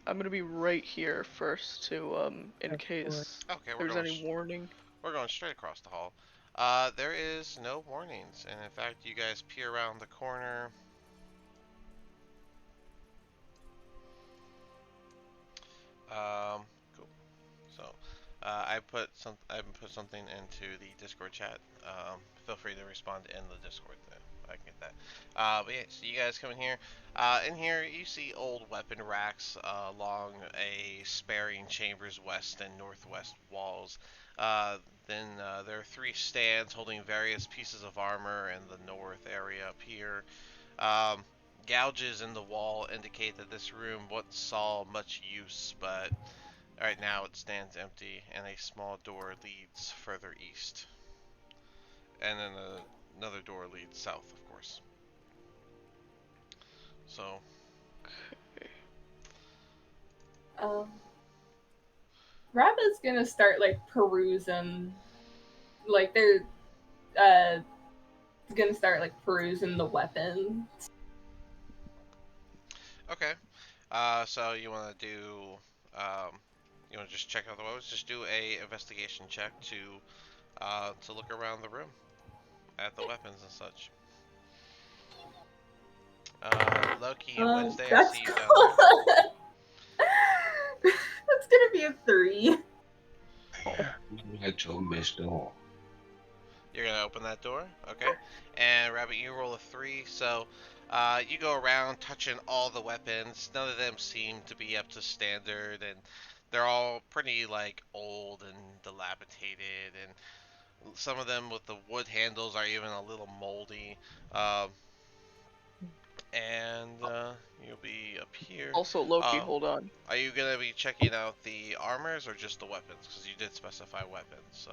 S5: I'm gonna be right here first to in
S2: Of course.
S5: case
S1: Okay,
S5: there's any warning.
S1: we're going straight across the hall. There is no warnings, and in fact, you guys peer around the corner. Cool. So, I put something into the Discord chat. Feel free to respond in the Discord. I can get that. But yeah, so you guys come in here. In here, you see old weapon racks along a sparing chambers west and northwest walls. There are 3 stands holding various pieces of armor in the north area up here. Um, Gouges in the wall indicate that this room once saw much use, but right now it stands empty, and a small door leads further east. And then another door leads south, of course. So,
S4: Um, Rabbit's gonna start like perusing, like they're gonna start like perusing the weapon.
S1: okay. So you want to just check out the weapons? Just do a investigation check to look around the room at the weapons and such. Loki and Wednesday, I
S4: That's
S1: see you down
S4: cool.
S1: there.
S4: That's gonna be a 3.
S5: Oh,
S3: Yeah, I told Miss door.
S1: You're gonna open that door, okay? And Rabbit, you roll a 3. So, you go around touching all the weapons. None of them seem to be up to standard, and they're all pretty like old and dilapidated, and some of them with the wood handles are even a little moldy. Um, and you'll be up here.
S5: Also, Loki,
S1: Uh,
S5: hold on.
S1: are you gonna be checking out the armors or just the weapons? Because you did specify weapons, so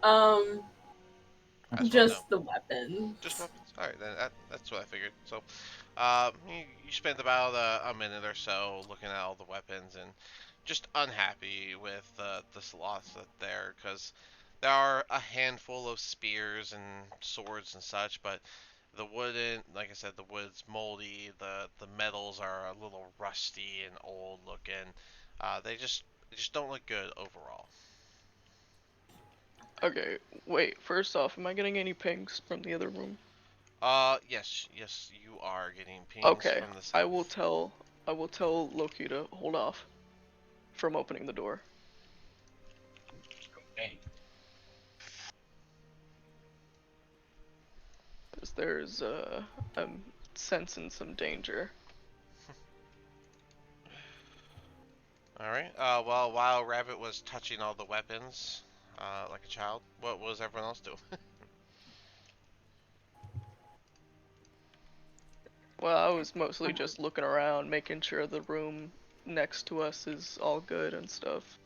S4: Um,
S1: I just want to know.
S4: just the weapons.
S1: Just weapons. All right, then that's what I figured. So, you spent about a minute or so looking at all the weapons and just unhappy with the slots that there, because there are a handful of spears and swords and such, but the wooden, like I said, the wood's moldy. The metals are a little rusty and old looking. They just don't look good overall.
S5: Okay, wait. First off, am I getting any pings from the other room?
S1: Yes, you are getting pings
S5: Okay,
S1: from the
S5: I will
S1: south.
S5: tell. I will tell Loki to hold off from opening the door.
S3: Hey.
S5: Cause there's I'm sensing some danger.
S1: All right. Well, while Rabbit was touching all the weapons, like a child, what was everyone else doing?
S5: Well, I was mostly just looking around, making sure the room next to us is all good and stuff.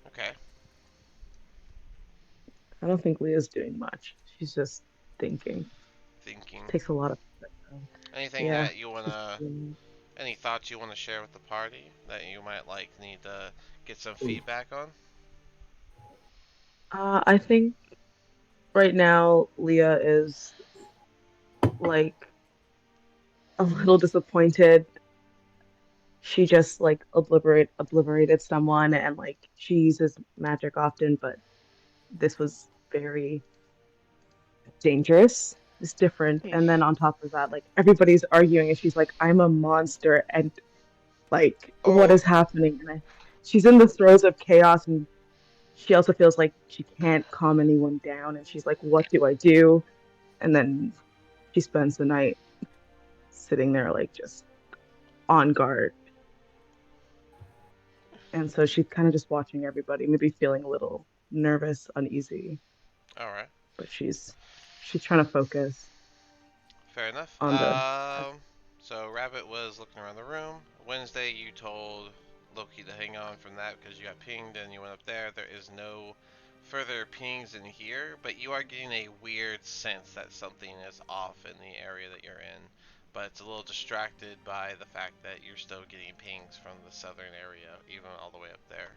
S1: Okay.
S2: I don't think Leah's doing much. She's just thinking.
S1: Thinking.
S2: Takes a lot of
S1: Anything
S2: yeah.
S1: that you
S2: She's
S1: wanna, any thoughts you wanna share with the party that you might like need to get some feedback on?
S2: I think right now Leah is like a little disappointed. She just like obliterated someone and like she uses magic often, but this was very dangerous. It's different.
S5: Hmm.
S2: And then on top of that, like everybody's arguing and she's like, I'm a monster and like what
S1: Oh.
S2: is happening? She's in the throes of chaos and she also feels like she can't calm anyone down and she's like, what do I do? And then she spends the night sitting there like just on guard. And so she's kind of just watching everybody, maybe feeling a little nervous, uneasy,
S1: All right.
S2: but she's trying to focus
S1: Fair enough.
S2: on the
S1: So Rabbit was looking around the room. Wednesday, you told Loki to hang on from that because you got pinged and you went up there. There is no further pings in here, but you are getting a weird sense that something is off in the area that you're in. But it's a little distracted by the fact that you're still getting pings from the southern area, even all the way up there.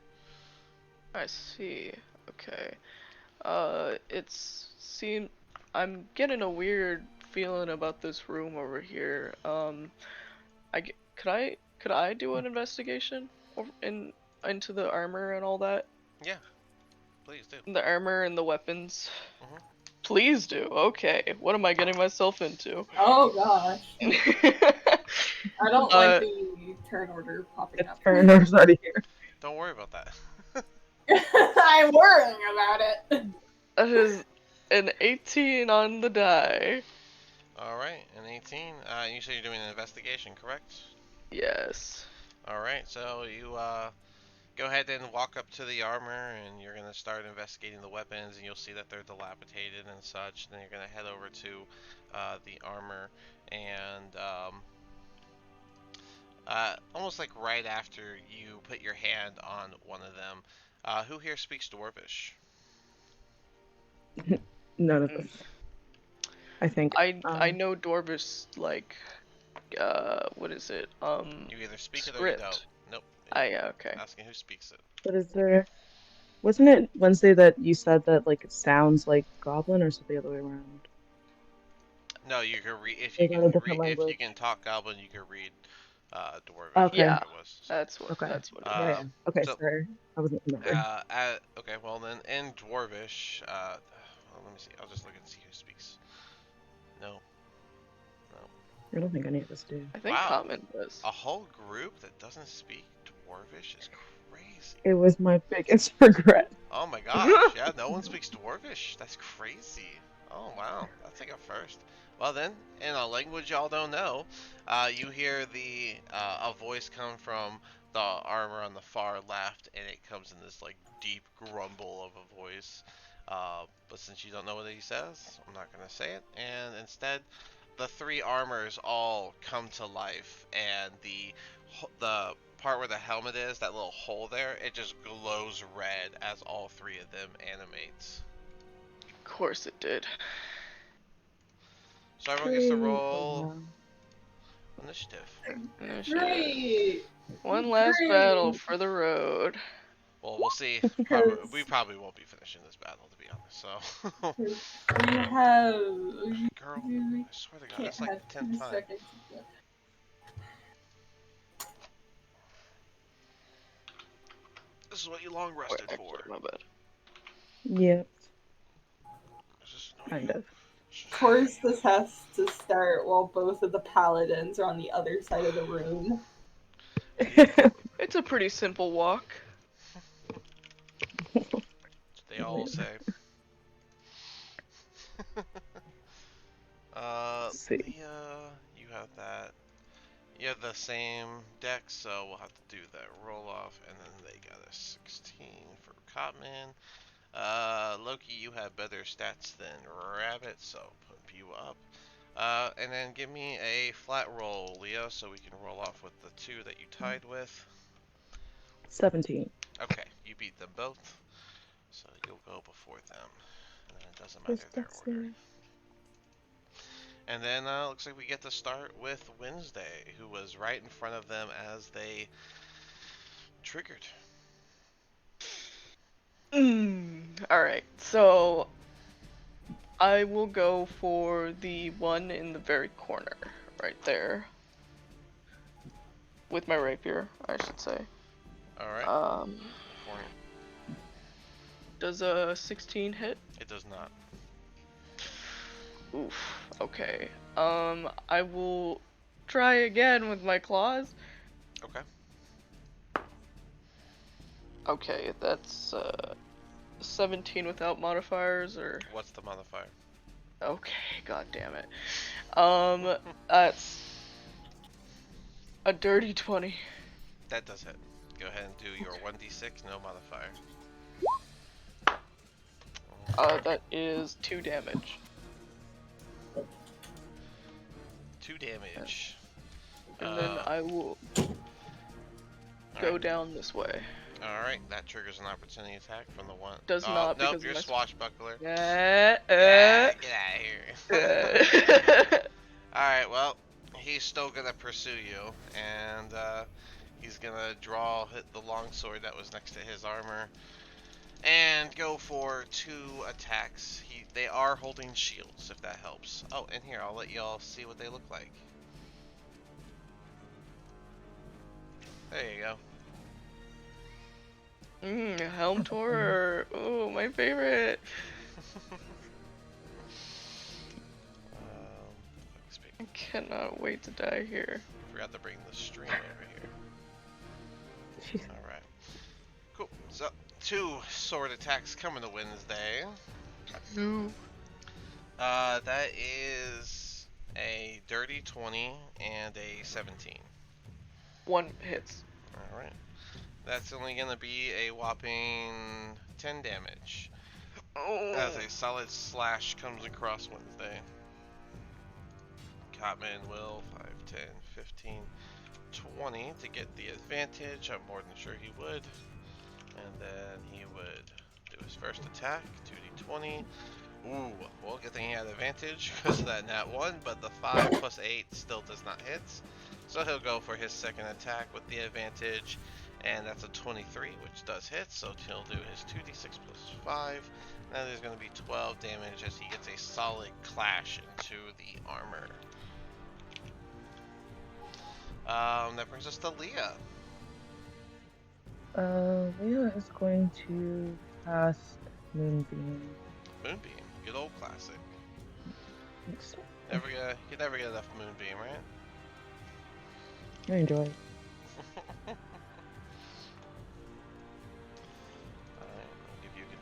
S5: I see. Okay. It's seem I'm getting a weird feeling about this room over here. Could I do an investigation into the armor and all that?
S1: Yeah, please do.
S5: The armor and the weapons.
S1: Mhm.
S5: Please do. Okay. What am I getting myself into?
S4: Oh gosh. I don't like
S5: uh,
S4: the turn order popping
S2: the
S4: up.
S2: Turner's already here.
S1: Don't worry about that.
S4: I'm worrying about it.
S5: that is an 18 on the die.
S1: All right, an 18. You said you're doing an investigation, correct?
S5: Yes.
S1: All right, so you go ahead and walk up to the armor, and you're gonna start investigating the weapons, and you'll see that they're dilapidated and such. Then you're gonna head over to the armor, and almost like right after you put your hand on one of them, who here speaks Dwarvish?
S2: None of
S5: Mm.
S2: us. I think.
S5: I know Dwarvish like what is it?
S1: You either speak it or you don't.
S5: Script.
S1: Nope.
S5: Okay.
S1: Asking who speaks it.
S2: But is there wasn't it Wednesday that you said that like it sounds like Goblin or is it the other way around?
S1: No, you can read
S2: Is that a different
S1: if you can
S2: language?
S1: talk Goblin, you can read Dwarvish. I
S2: Okay.
S1: think
S5: Yeah,
S1: it was. So,
S2: Okay.
S5: that's what it
S2: Yeah,
S5: is.
S2: yeah. Okay,
S1: so
S2: sorry. I wasn't remembering.
S1: okay. Well then, in Dwarvish, well, let me see. I'll just look and see who speaks. No, no.
S2: I don't think any of us do.
S5: I think
S1: Wow,
S5: Common does.
S1: a whole group that doesn't speak Dwarvish is crazy.
S2: It was my biggest regret.
S1: Oh my gosh, yeah, no one speaks Dwarvish. That's crazy. Oh wow, that's like a first. Well then, in a language y'all don't know, you hear a voice come from the armor on the far left, and it comes in this like deep grumble of a voice. But since you don't know what he says, I'm not gonna say it. And instead, the three armors all come to life, and the part where the helmet is, that little hole there, it just glows red as all three of them animates.
S5: Of course it did.
S1: So everyone gets to
S2: Great. Oh
S1: roll
S2: no.
S1: initiative.
S5: Initiative.
S4: Great.
S5: One last battle
S4: Great.
S5: for the road.
S1: Well, we'll see.
S4: Because
S1: We probably won't be finishing this battle, to be honest. So,
S4: we have.
S1: girl,
S4: We
S1: I swear to God,
S4: can't
S1: it's like
S4: have
S1: the 10th
S4: 2
S1: time.
S4: seconds.
S1: This is what you long
S5: Wait,
S1: rested
S5: actually,
S1: for.
S5: my bad.
S2: Yep,
S1: Does this annoy
S2: kind
S1: you?
S2: of.
S1: Does
S4: Of
S1: this annoy
S4: course,
S1: you?
S4: this has to start while both of the paladins are on the other side of the room.
S5: It's a pretty simple walk.
S1: They all say.
S2: Let's see.
S1: Leah, you have that. You have the same deck, so we'll have to do that roll off, and then they got a 16 for Cotman. Loki, you have better stats than Rabbit, so put you up. And then give me a flat roll, Leah, so we can roll off with the two that you tied with.
S2: 17.
S1: Okay, you beat them both, so you'll go before them. And then it doesn't matter
S2: Just
S1: their
S2: that's
S1: order.
S2: it.
S1: And then looks like we get to start with Wednesday, who was right in front of them as they triggered.
S5: Alright, so I will go for the one in the very corner, right there. With my rapier, I should say.
S1: Alright,
S5: Um,
S1: for him.
S5: does a 16 hit?
S1: It does not.
S5: Oof, okay. I will try again with my claws.
S1: Okay.
S5: Okay, that's 17 without modifiers, or...
S1: What's the modifier?
S5: Okay, god damn it. That's a dirty 20.
S1: That does hit. Go ahead and do your 1d6, no modifier.
S5: That is 2 damage.
S1: 2 damage.
S5: And then I will go down this way.
S1: Alright, that triggers an opportunity attack from the one.
S5: Does
S1: Oh,
S5: not,
S1: nope,
S5: because
S1: you're
S5: of my
S1: swashbuckler.
S5: Yeah,
S1: Get out of here.
S5: uh.
S1: Alright, well, he's still gonna pursue you, and he's gonna hit the longsword that was next to his armor, and go for 2 attacks. They are holding shields, if that helps. Oh, and here, I'll let y'all see what they look like. There you go.
S5: Helm Torer. Oh, my favorite. I cannot wait to die here.
S1: Forgot to bring the stream over here. Alright. Cool. So, 2 sword attacks coming to Wednesday.
S5: No.
S1: That is a dirty 20 and a 17.
S5: 1 hits.
S1: Alright. That's only gonna be a whopping 10 damage.
S5: Oh.
S1: As a solid slash comes across Wednesday. Cotman will 5, 10, 15, 20 to get the advantage. I'm more than sure he would. And then he would do his first attack, 2d20. Ooh, well, good thing he had advantage because of that nat 1, but the 5 plus 8 still does not hit. So he'll go for his second attack with the advantage, and that's a 23, which does hit, so he'll do his 2d6 plus 5. Now there's going to be 12 damage as he gets a solid clash into the armor. That brings us to Leah.
S2: Leah is going to cast Moonbeam.
S1: Moonbeam, good old classic.
S2: Thanks.
S1: You can never get enough Moonbeam, right?
S2: I enjoy it.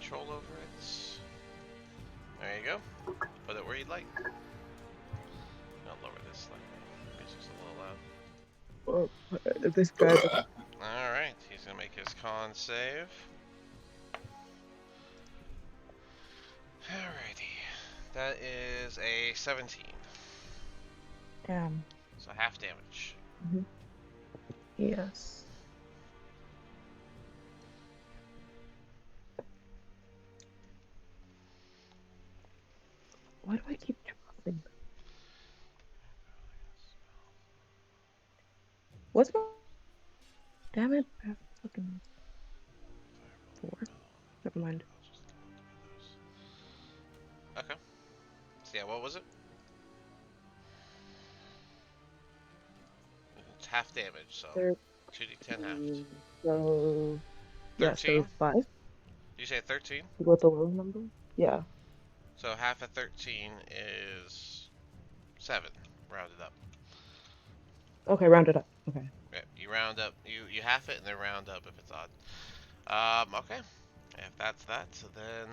S1: control over it. There you go. Put it where you'd like. I'll lower this slightly. Music's a little loud.
S2: Oh, this guy.
S1: Alright, he's gonna make his con save. Alrighty. That is a 17.
S2: Damn.
S1: So half damage.
S2: Yes. Why do I keep dropping? What's my... Damn it. I have fucking... 4? Never mind.
S1: Okay. So yeah, what was it? It's half damage, so 2d10 halved.
S2: So... Yeah,
S1: 13?
S2: so 5?
S1: Did you say 13?
S2: You got the low number? Yeah.
S1: So half of 13 is 7, rounded up.
S2: Okay, round it up. Okay.
S1: Yeah, you round up, you half it and then round up if it's odd. Okay. If that's that, then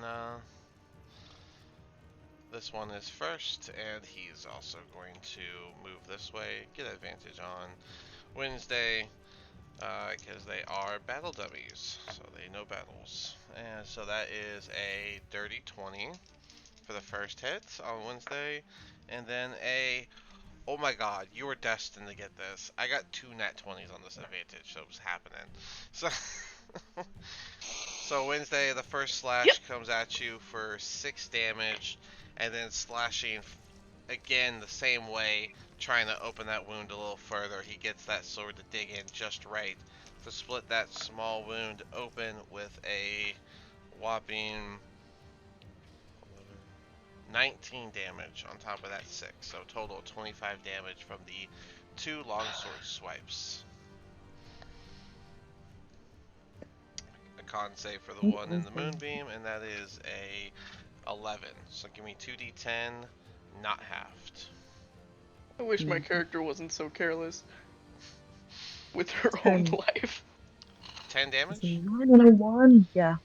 S1: this one is first, and he's also going to move this way, get advantage on Wednesday, because they are battle dummies, so they know battles. And so that is a dirty 20 for the first hit on Wednesday, and then a... Oh my god, you were destined to get this. I got 2 nat 20s on this advantage, so it was happening. So, so Wednesday, the first slash comes at you for 6 damage, and then slashing again the same way, trying to open that wound a little further. He gets that sword to dig in just right to split that small wound open with a whopping 19 damage on top of that 6, so total of 25 damage from the 2 longsword swipes. A con save for the one in the moonbeam, and that is a 11. So give me 2d10, not halved.
S5: I wish my character wasn't so careless with her
S2: 10.
S5: own life.
S1: 10 damage?
S2: 9 and a 1. Yeah.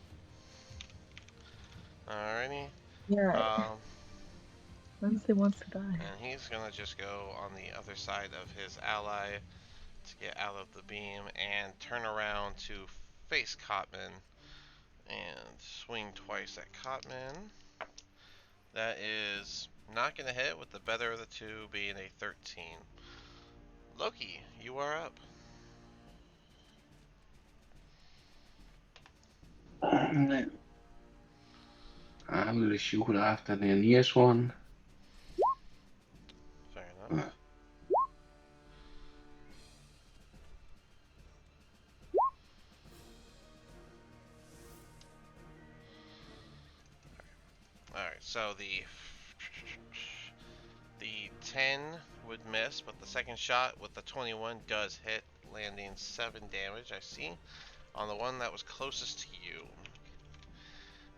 S1: Alrighty.
S2: Yeah. Wednesday wants to die.
S1: And he's gonna just go on the other side of his ally to get out of the beam and turn around to face Cotman and swing twice at Cotman. That is not gonna hit, with the better of the two being a 13. Loki, you are up.
S6: I will shoot after the nearest one.
S1: Fair enough. Alright, so the 10 would miss, but the second shot with the 21 does hit, landing 7 damage, I see, on the one that was closest to you.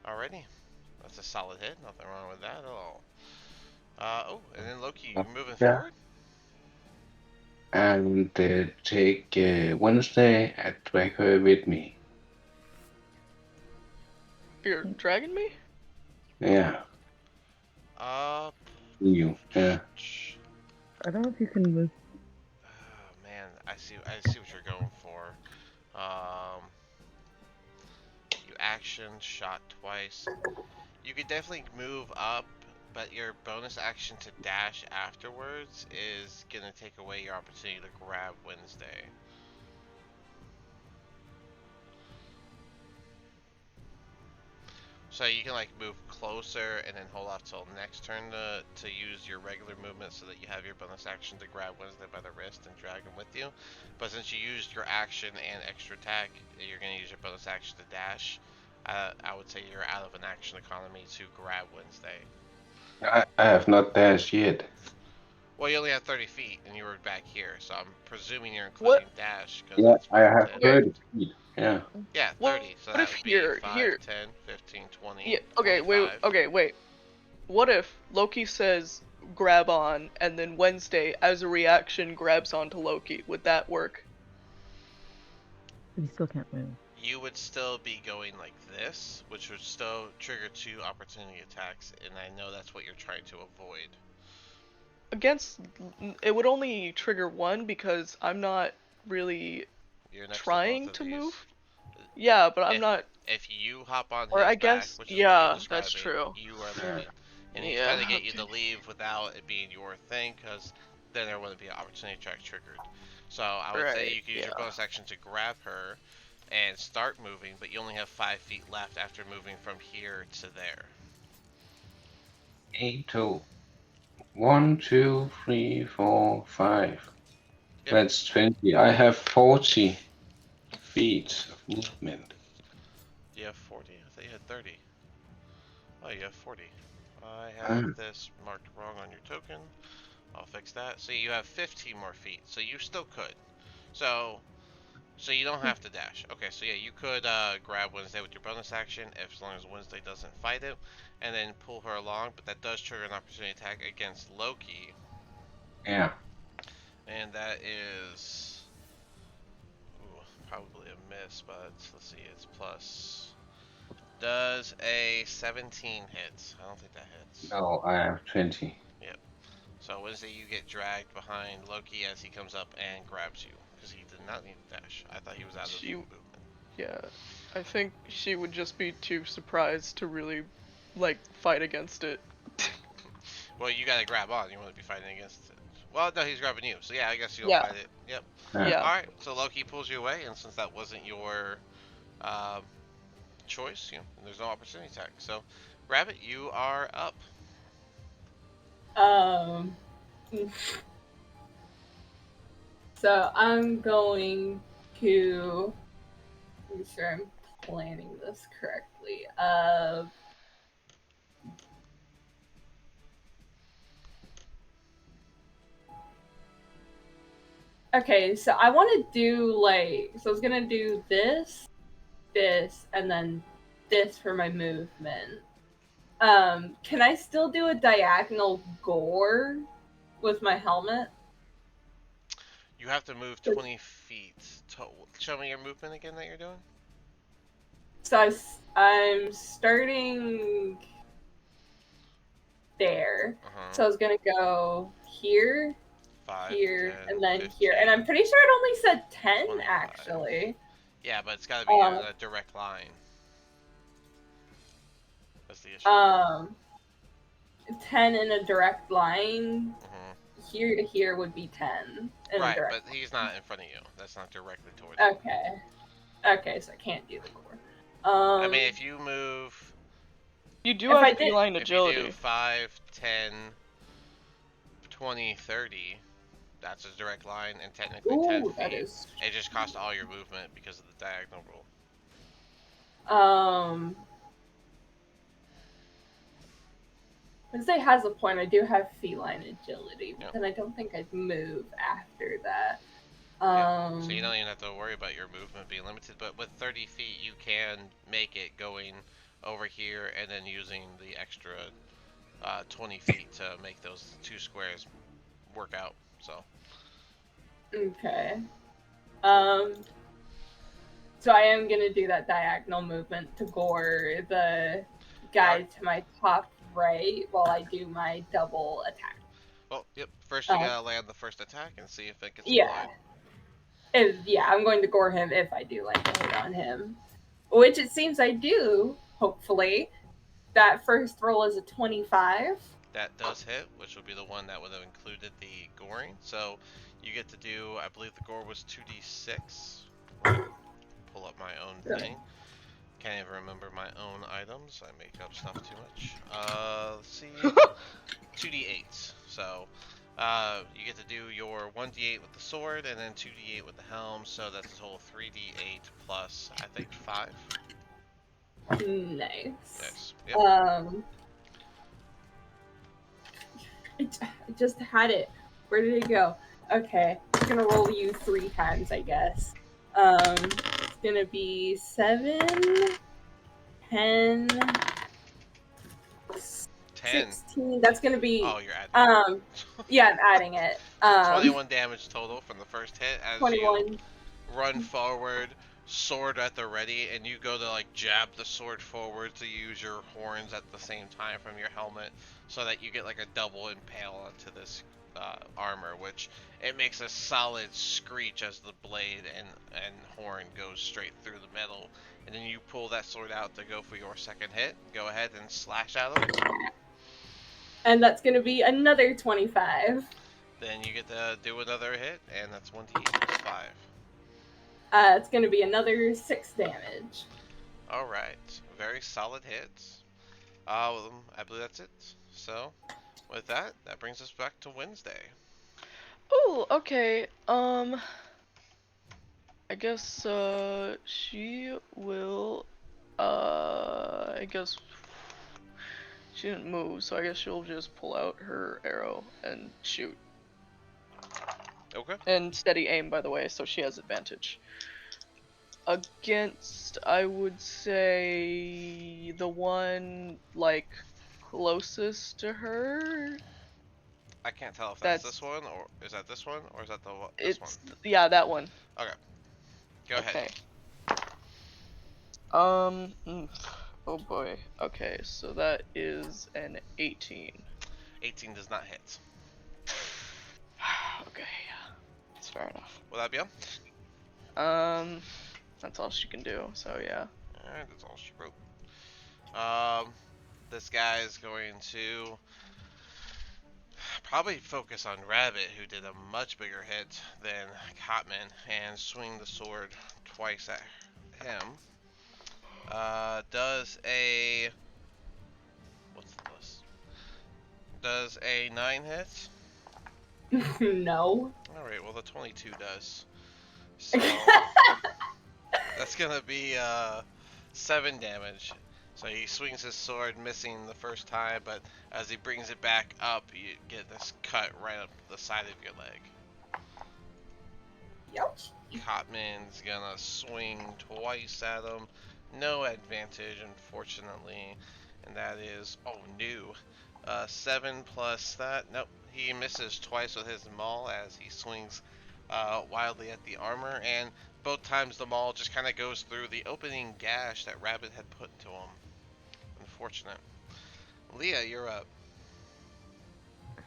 S1: Alrighty. That's a solid hit, nothing wrong with that at all. Oh, and then Loki, you're moving forward?
S6: And take Wednesday and drag her with me.
S5: You're dragging me?
S6: Yeah. You. Yeah.
S2: I don't know if you can move.
S1: Oh, man, I see what you're going for. You action shot twice. You could definitely move up, but your bonus action to dash afterwards is gonna take away your opportunity to grab Wednesday. So you can like move closer and then hold off till next turn to use your regular movement so that you have your bonus action to grab Wednesday by the wrist and drag him with you. But since you used your action and extra attack, you're going to use your bonus action to dash. I would say you're out of an action economy to grab Wednesday.
S6: I have not dashed yet.
S1: Well, you only have 30 feet and you were back here, so I'm presuming you're including dash. Cause
S6: Yeah,
S1: it's
S6: I have
S1: 10.
S6: 30 feet. Yeah.
S1: Yeah, 30. So that would be 5, 10, 15, 20,
S5: Yeah, okay,
S1: 25.
S5: wait. What if Loki says grab on, and then Wednesday, as a reaction, grabs onto Loki? Would that work?
S2: But he still can't move.
S1: you would still be going like this, which would still trigger 2 opportunity attacks, and I know that's what you're trying to avoid.
S5: Against, it would only trigger 1 because I'm not really
S1: You're next to both
S5: trying
S1: of
S5: to
S1: these.
S5: move. Yeah, but I'm
S1: If
S5: not.
S1: if you hop on
S5: Or
S1: his
S5: I
S1: back,
S5: guess,
S1: which is what you're
S5: yeah, that's
S1: describing,
S5: true.
S1: you are
S3: Yeah.
S1: leaving, and he's
S5: Yeah.
S1: trying to get you to leave without it being your thing, because then there wouldn't be an opportunity attack triggered. So I would say
S5: Right,
S1: you could use your
S5: yeah.
S1: bonus action to grab her and start moving, but you only have 5 feet left after moving from here to there.
S6: 8, 2. 1, 2, 3, 4, 5.
S1: Yep.
S6: That's 20. I have 40 feet of movement.
S1: Do you have 40? I thought you had 30. Oh, you have 40. I
S6: Ah,
S1: have this marked wrong on your token. I'll fix that. So you have 15 more feet. So you still could. So you don't have to dash. Okay, so yeah, you could grab Wednesday with your bonus action as long as Wednesday doesn't fight it, and then pull her along. But that does trigger an opportunity attack against Loki,
S6: yeah.
S1: and that is probably a miss. But let's see, it's plus. Does a 17 hit? I don't think that hits.
S6: No, I have 20.
S1: Yep. So Wednesday, you get dragged behind Loki as he comes up and grabs you because he did not need to dash. I thought he was out of
S5: She,
S1: movement.
S5: yeah. I think she would just be too surprised to really, like, fight against it.
S1: Well, you gotta grab on. You want to be fighting against it. Well, no, he's grabbing you. So yeah, I guess you'll
S5: Yeah.
S1: fight it. Yep.
S5: Yeah.
S1: All right. So Loki pulls you away, and since that wasn't your um, choice, there's no opportunity attack. So, Rabbit, you are up.
S4: So I'm going to make sure I'm planning this correctly. Okay, so I want to do so I was gonna do this, and then this for my movement. Can I still do a diagonal gore with my helmet?
S1: You have to move 20 feet. Show me your movement again that you're doing.
S4: So I'm starting there. So I was gonna go here,
S1: 5,
S4: here,
S1: 10,
S4: and then
S1: 15,
S4: here. And I'm pretty sure it only said 10
S1: 25.
S4: actually.
S1: Yeah, but it's got to be in a direct line. That's the issue.
S4: 10 in a direct line.
S1: Mhm.
S4: Here to here would be 10 in a
S1: Right,
S4: direct
S1: but he's not in front of you. That's not directly towards
S4: line.
S1: you.
S4: Okay, so I can't do the gore.
S1: I mean, if you move,
S5: You do have feline
S1: if
S5: agility.
S1: you do 5, 10, 20, 30, that's a direct line, and technically 10
S4: ooh,
S1: feet.
S4: that is.
S1: It just costs all your movement because of the diagonal rule.
S4: Wednesday has a point. I do have feline agility, but
S1: Yep.
S4: then I don't think I'd move after that.
S1: So you don't even have to worry about your movement being limited, but with 30 feet, you can make it going over here and then using the extra 20 feet to make those 2 squares work out. So.
S4: Okay. So I am gonna do that diagonal movement to gore the guy to my top right while I do my double attack.
S1: Well, yep. First, you gotta land the first attack and see if it gets applied.
S4: I'm going to gore him if I do land a hit on him, which it seems I do. Hopefully, that first roll is a 25.
S1: That does hit, which would be the one that would have included the goring. So you get to do, I believe the gore was 2d6. Pull up my own thing. Can't even remember my own items. I make up stuff too much. Let's see. 2d8. So you get to do your 1d8 with the sword and then 2d8 with the helm. So that's a total 3d8 plus, I think, 5.
S4: Nice.
S1: Yes. Yep.
S4: I just had it. Where did it go? Okay, I'm gonna roll you 3 times, I guess. It's gonna be 7, 10, 16. That's gonna be.
S1: Oh, you're adding.
S4: Yeah, I'm adding it.
S1: 21 damage total from the first hit as
S4: 21.
S1: you run forward, sword at the ready, and you go to like jab the sword forward to use your horns at the same time from your helmet, so that you get like a double impale onto this armor, which it makes a solid screech as the blade and horn goes straight through the metal. And then you pull that sword out to go for your second hit. Go ahead and slash at him.
S4: And that's going to be another 25.
S1: Then you get to do another hit, and that's 1d8 plus 5.
S4: It's going to be another 6 damage.
S1: Alright, very solid hits. I believe that's it. So, with that, that brings us back to Wednesday.
S5: Oh, okay. I guess she will I guess she didn't move, so I guess she'll just pull out her arrow and shoot.
S1: Okay.
S5: And steady aim, by the way, so she has advantage. Against, I would say, the one, like, closest to her.
S1: I can't tell if that's this one, or is that this one, or is that this one?
S5: Yeah, that one.
S1: Okay. Go ahead.
S5: Okay. Oh boy. Okay, so that is an 18.
S1: 18 does not hit.
S5: Okay, that's fair enough.
S1: Will that be on?
S5: That's all she can do, so yeah.
S1: Alright, that's all she wrote. This guy is going to probably focus on Rabbit, who did a much bigger hit than Cotman, and swing the sword twice at him. Does a... What's this? Does a 9 hit?
S4: No.
S1: Alright, well the 22 does. So... that's gonna be 7 damage. So he swings his sword, missing the first time, but as he brings it back up, you get this cut right up the side of your leg.
S4: Ouch.
S1: Cotman's gonna swing twice at him. No advantage, unfortunately. And that is, oh, new. 7 plus that. Nope, he misses twice with his maul as he swings wildly at the armor. And both times the maul just kind of goes through the opening gash that Rabbit had put to him. Unfortunate. Leah, you're up.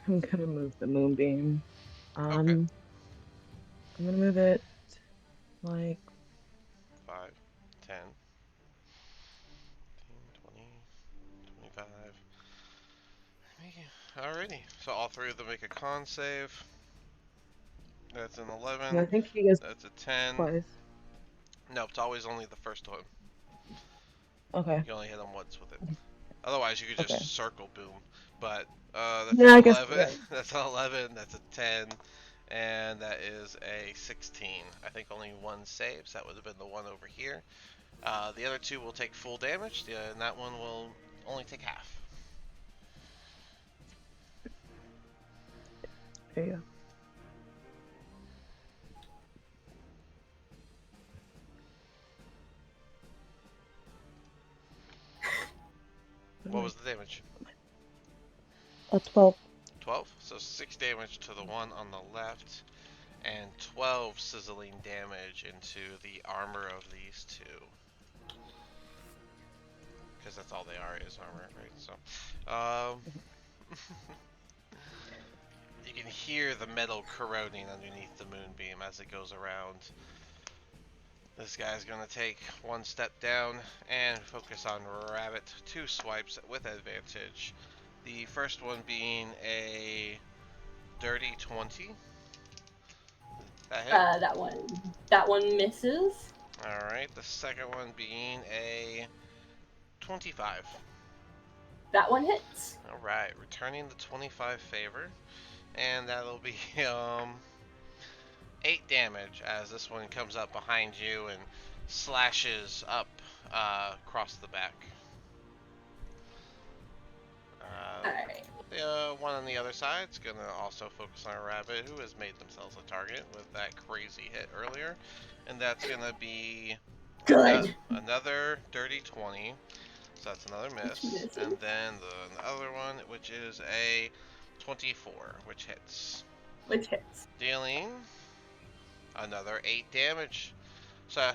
S2: I'm gonna move the moonbeam.
S1: Okay.
S2: I'm gonna move it like
S1: 5, 10, 15, 20, 25. Alrighty. So all three of them make a con save. That's an 11.
S2: and I think he gets
S1: That's a 10.
S2: twice.
S1: No, it's always only the first one.
S2: Okay.
S1: You can only hit them once with it. Otherwise, you could just circle boom. But that's
S2: Yeah, I
S1: an
S2: guess
S1: 11.
S2: right.
S1: That's an 11. That's a 10. And that is a 16. I think only one saves. That would have been the one over here. The other two will take full damage, and that one will only take half.
S2: There you go.
S1: What was the damage?
S2: A 12.
S1: 12. So 6 damage to the one on the left, and 12 sizzling damage into the armor of these two. Because that's all they are, is armor, right? So, you can hear the metal corroding underneath the moonbeam as it goes around. This guy's gonna take one step down and focus on Rabbit. 2 swipes with advantage. The first one being a dirty 20. That hit?
S4: That one misses.
S1: Alright, the second one being a 25.
S4: That one hits.
S1: Alright, returning the 25 favor. And that'll be 8 damage as this one comes up behind you and slashes up across the back.
S4: Alright.
S1: The one on the other side is going to also focus on a Rabbit who has made themselves a target with that crazy hit earlier. And that's going to be
S4: Good.
S1: another dirty 20. So that's another miss. And then the other one, which is a 24, which hits.
S4: Which hits.
S1: Dealing another 8 damage. So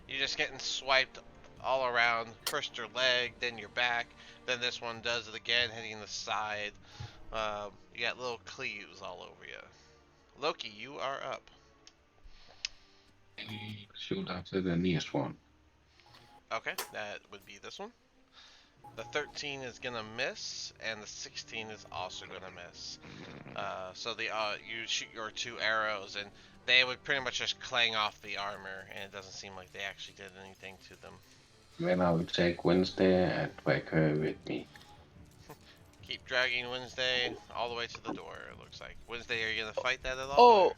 S1: You're just getting swiped all around. First your leg, then your back. Then this one does it again, hitting the side. You got little cleaves all over you. Loki, you are up.
S6: Shoot after the nearest one.
S1: Okay, that would be this one. The 13 is gonna miss, and the 16 is also gonna miss. So you shoot your 2 arrows, and they would pretty much just clang off the armor, and it doesn't seem like they actually did anything to them.
S6: Then I will take Wednesday and drag her with me.
S1: Keep dragging Wednesday all the way to the door. It looks like Wednesday. Are you gonna fight that at all?
S5: Oh,
S1: Or?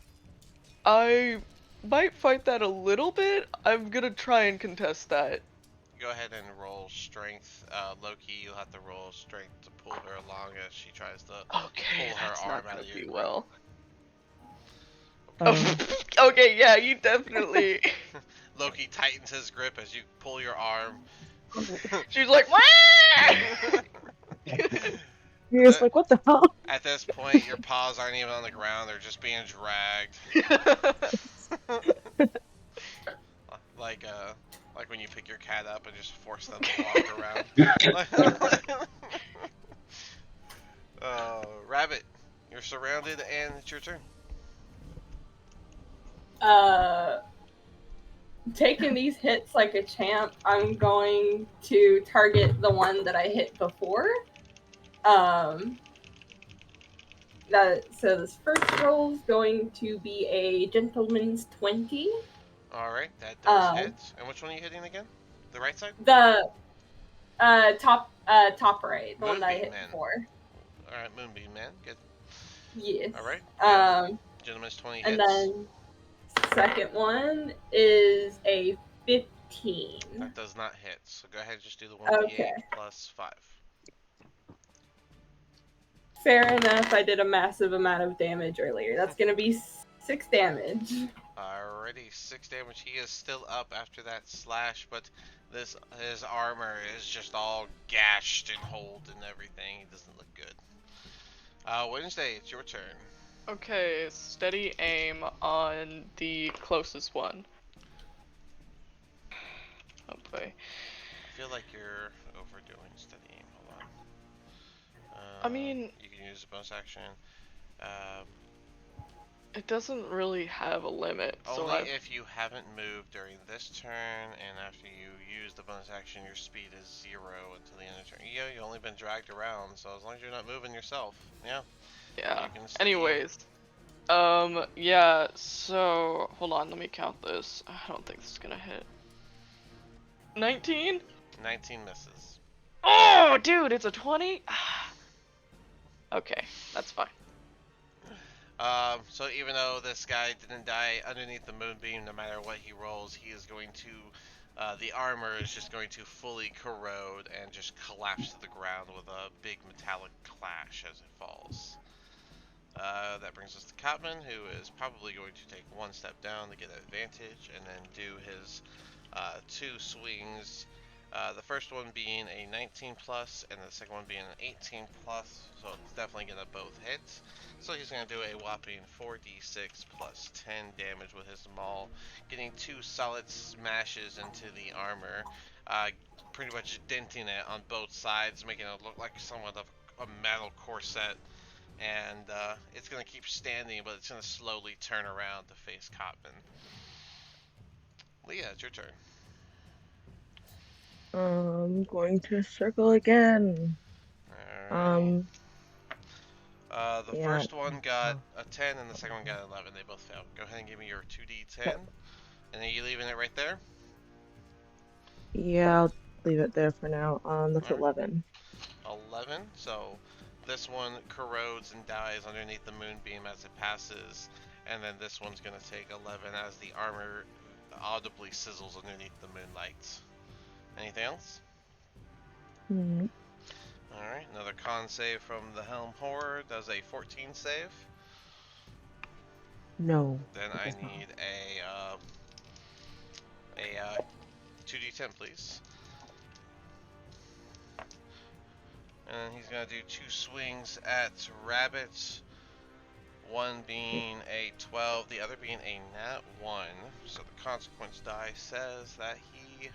S5: I might fight that a little bit. I'm gonna try and contest that.
S1: Go ahead and roll strength. Loki, you'll have to roll strength to pull her along as she tries to
S5: Okay,
S1: pull her
S5: that's
S1: arm
S5: not
S1: out
S5: gonna
S1: of your
S5: be
S1: grip.
S5: well.
S2: Um,
S5: Okay, yeah, you definitely.
S1: Loki tightens his grip as you pull your arm.
S5: She's like, "Wah!"
S2: you're just like, what the hell?
S1: At this point, your paws aren't even on the ground; they're just being dragged. like like when you pick your cat up and just force them to walk around. Rabbit, you're surrounded, and it's your turn.
S4: Taking these hits like a champ, I'm going to target the one that I hit before. So this first roll is going to be a gentleman's 20.
S1: All right, that does
S4: Um,
S1: hit. And which one are you hitting again? The right side?
S4: The top right, the one that I
S1: Moonbeam
S4: hit
S1: Man.
S4: before.
S1: All right, Moonbeam Man. Good.
S4: Yes.
S1: All right. Gentleman's 20 hits.
S4: And then second one is a 15.
S1: That does not hit. So go ahead and just do the 1d8
S4: Okay.
S1: plus 5.
S4: Fair enough. I did a massive amount of damage earlier. That's gonna be 6 damage.
S1: Alrighty, 6 damage. He is still up after that slash, but his armor is just all gashed and holed and everything. He doesn't look good. Wednesday, it's your turn.
S5: Okay, steady aim on the closest one. Oh boy.
S1: I feel like you're overdoing steady aim. Hold on.
S5: I mean,
S1: you can use a bonus action.
S5: it doesn't really have a limit. So
S1: Only if you haven't moved during this turn, and after you use the bonus action, your speed is 0 until the end of the turn. Yeah, you've only been dragged around, so as long as you're not moving yourself, yeah.
S5: yeah.
S1: You can steady.
S5: Anyways, yeah. So hold on, let me count this. I don't think this is gonna hit. 19?
S1: 19 misses.
S5: Oh, dude, it's a 20. Okay, that's fine.
S1: So even though this guy didn't die underneath the moonbeam, no matter what he rolls, he is going to, the armor is just going to fully corrode and just collapse to the ground with a big metallic clash as it falls. That brings us to Cotman, who is probably going to take one step down to get an advantage, and then do his 2 swings. The first one being a 19 plus, and the second one being an 18 plus, so it's definitely gonna both hit. So he's gonna do a whopping 4d6 plus 10 damage with his maul, getting 2 solid smashes into the armor, pretty much denting it on both sides, making it look like somewhat of a metal corset. And it's gonna keep standing, but it's gonna slowly turn around to face Cotman. Leah, it's your turn.
S2: I'm going to circle again.
S1: Alrighty. The
S2: Yeah.
S1: first one got a 10 and the second one got an 11. They both failed. Go ahead and give me your 2d10. And are you leaving it right there?
S2: Yeah, I'll leave it there for now. That's
S1: Alright.
S2: 11.
S1: 11. So this one corrodes and dies underneath the moonbeam as it passes. And then this one's going to take 11 as the armor audibly sizzles underneath the moonlight. Anything else?
S2: Hmm.
S1: Alright, another con save from the Helm Horror. Does a 14 save.
S2: No.
S1: Then
S2: it
S1: I
S2: does not.
S1: need a 2d10, please. And he's gonna do 2 swings at Rabbit. One being a 12, the other being a nat 1. So the consequence die says that he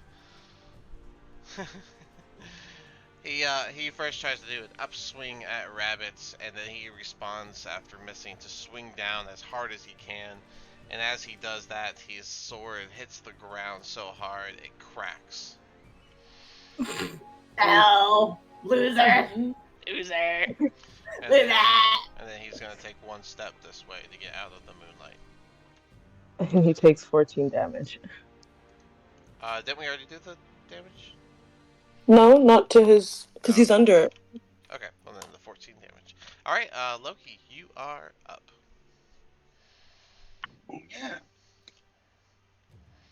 S1: he first tries to do an upswing at rabbits, and then he responds after missing to swing down as hard as he can. And as he does that, his sword hits the ground so hard it cracks.
S4: Ow, loser.
S5: Loser.
S1: And then he's gonna take one step this way to get out of the moonlight.
S2: And he takes 14 damage.
S1: Didn't we already do the damage?
S7: No, not to his, because
S1: Oh,
S7: he's under it.
S1: okay. Well then the 14 damage. All right, Loki, you are up.
S6: Yeah.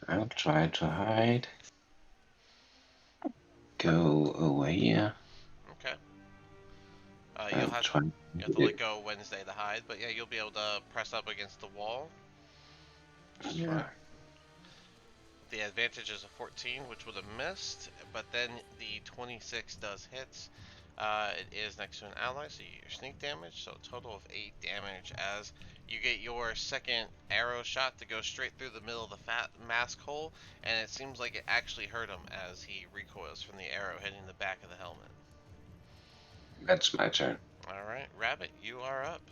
S6: I'll try to hide. Go away, yeah.
S1: Okay.
S6: I'll
S1: You'll have
S6: try.
S1: you have to let go Wednesday to hide, but yeah, you'll be able to press up against the wall. Which is
S6: Yeah.
S1: fine. The advantage is a 14, which would have missed, but then the 26 does hit. It is next to an ally, so you get your sneak damage, so a total of 8 damage as you get your second arrow shot to go straight through the middle of the fat mask hole, and it seems like it actually hurt him as he recoils from the arrow hitting the back of the helmet.
S6: That's my turn.
S1: Alright, Rabbit, you are up.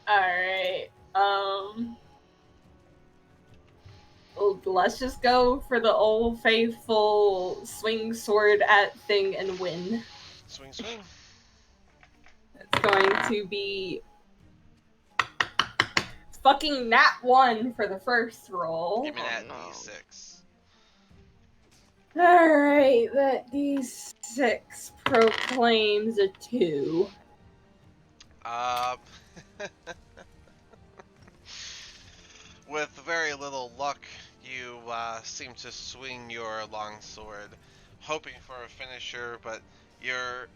S4: Alright. Let's just go for the old faithful swing sword at thing and win.
S1: Swing, swing.
S4: It's going to be fucking nat 1 for the first roll.
S1: Give me that
S5: no.
S1: D6.
S4: Alright, that D6 proclaims a 2.
S1: With very little luck, you seem to swing your longsword, hoping for a finisher, but your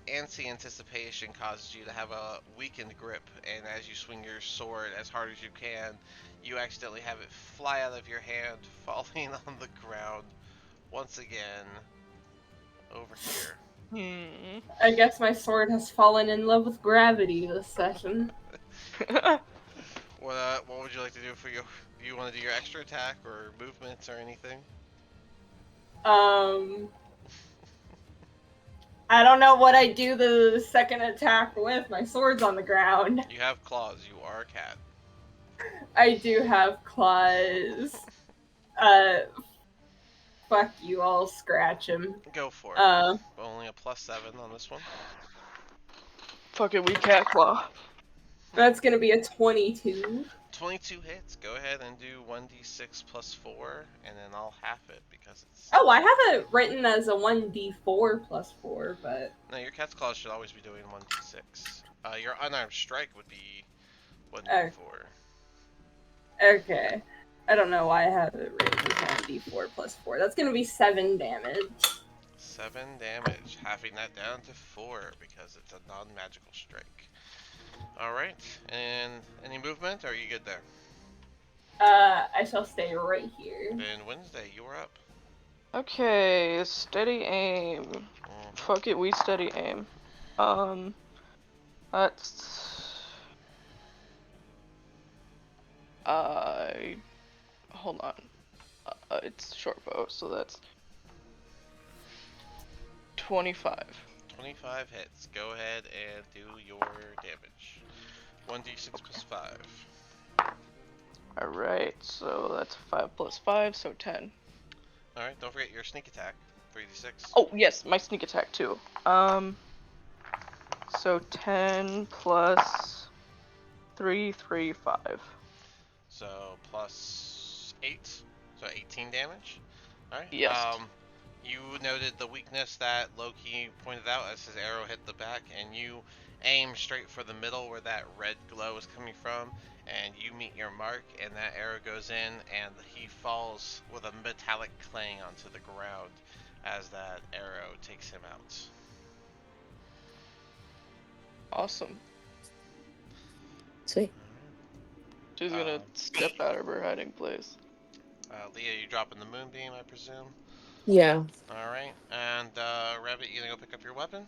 S1: antsy anticipation causes you to have a weakened grip, and as you swing your sword as hard as you can, you accidentally have it fly out of your hand, falling on the ground once again over here.
S4: I guess my sword has fallen in love with gravity this session.
S1: What would you like to do for your? Do you want to do your extra attack or movements or anything?
S4: I don't know what I do the second attack with. My sword's on the ground.
S1: You have claws. You are a cat.
S4: I do have claws. Fuck you, I'll scratch him.
S1: Go for it. Only a +7 on this one.
S5: Fuck it, we cat claw.
S4: That's gonna be a 22.
S1: 22 hits. Go ahead and do 1d6 + 4, and then I'll half it because it's.
S4: Oh, I have it written as a 1d4 + 4, but.
S1: No, your cat's claws should always be doing 1d6. Your unarmed strike would be 1d4.
S4: Okay. I don't know why I have it written as 1d4 + 4. That's gonna be 7 damage.
S1: 7 damage. Halving that down to 4 because it's a non-magical strike. Alright, and any movement, or are you good there?
S4: I shall stay right here.
S1: Then Wednesday, you're up.
S5: Okay, steady aim. Fuck it, we steady aim. That's... hold on. It's short bow, so that's 25.
S1: 25 hits. Go ahead and do your damage. 1d6 + 5.
S5: Alright, so that's 5 + 5, so 10.
S1: Alright, don't forget your sneak attack. 3d6.
S5: Oh, yes, my sneak attack too. So 10 plus 3, 3, 5.
S1: So +8, so 18 damage. Alright.
S5: Yes.
S1: You noted the weakness that Loki pointed out as his arrow hit the back, and you aim straight for the middle where that red glow is coming from, and you meet your mark, and that arrow goes in, and he falls with a metallic clang onto the ground as that arrow takes him out.
S5: Awesome.
S7: Sweet.
S5: She's gonna step out of her hiding place.
S1: Leah, you dropping the moonbeam, I presume?
S7: Yeah.
S1: Alright, and Rabbit, you gonna go pick up your weapon?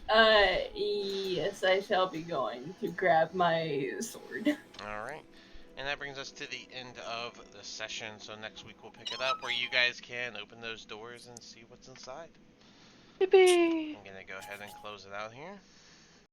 S4: Yes, I shall be going to grab my sword.
S1: All right. And that brings us to the end of the session. So next week we'll pick it up where you guys can open those doors and see what's inside.
S5: Yippee!
S1: I'm gonna go ahead and close it out here.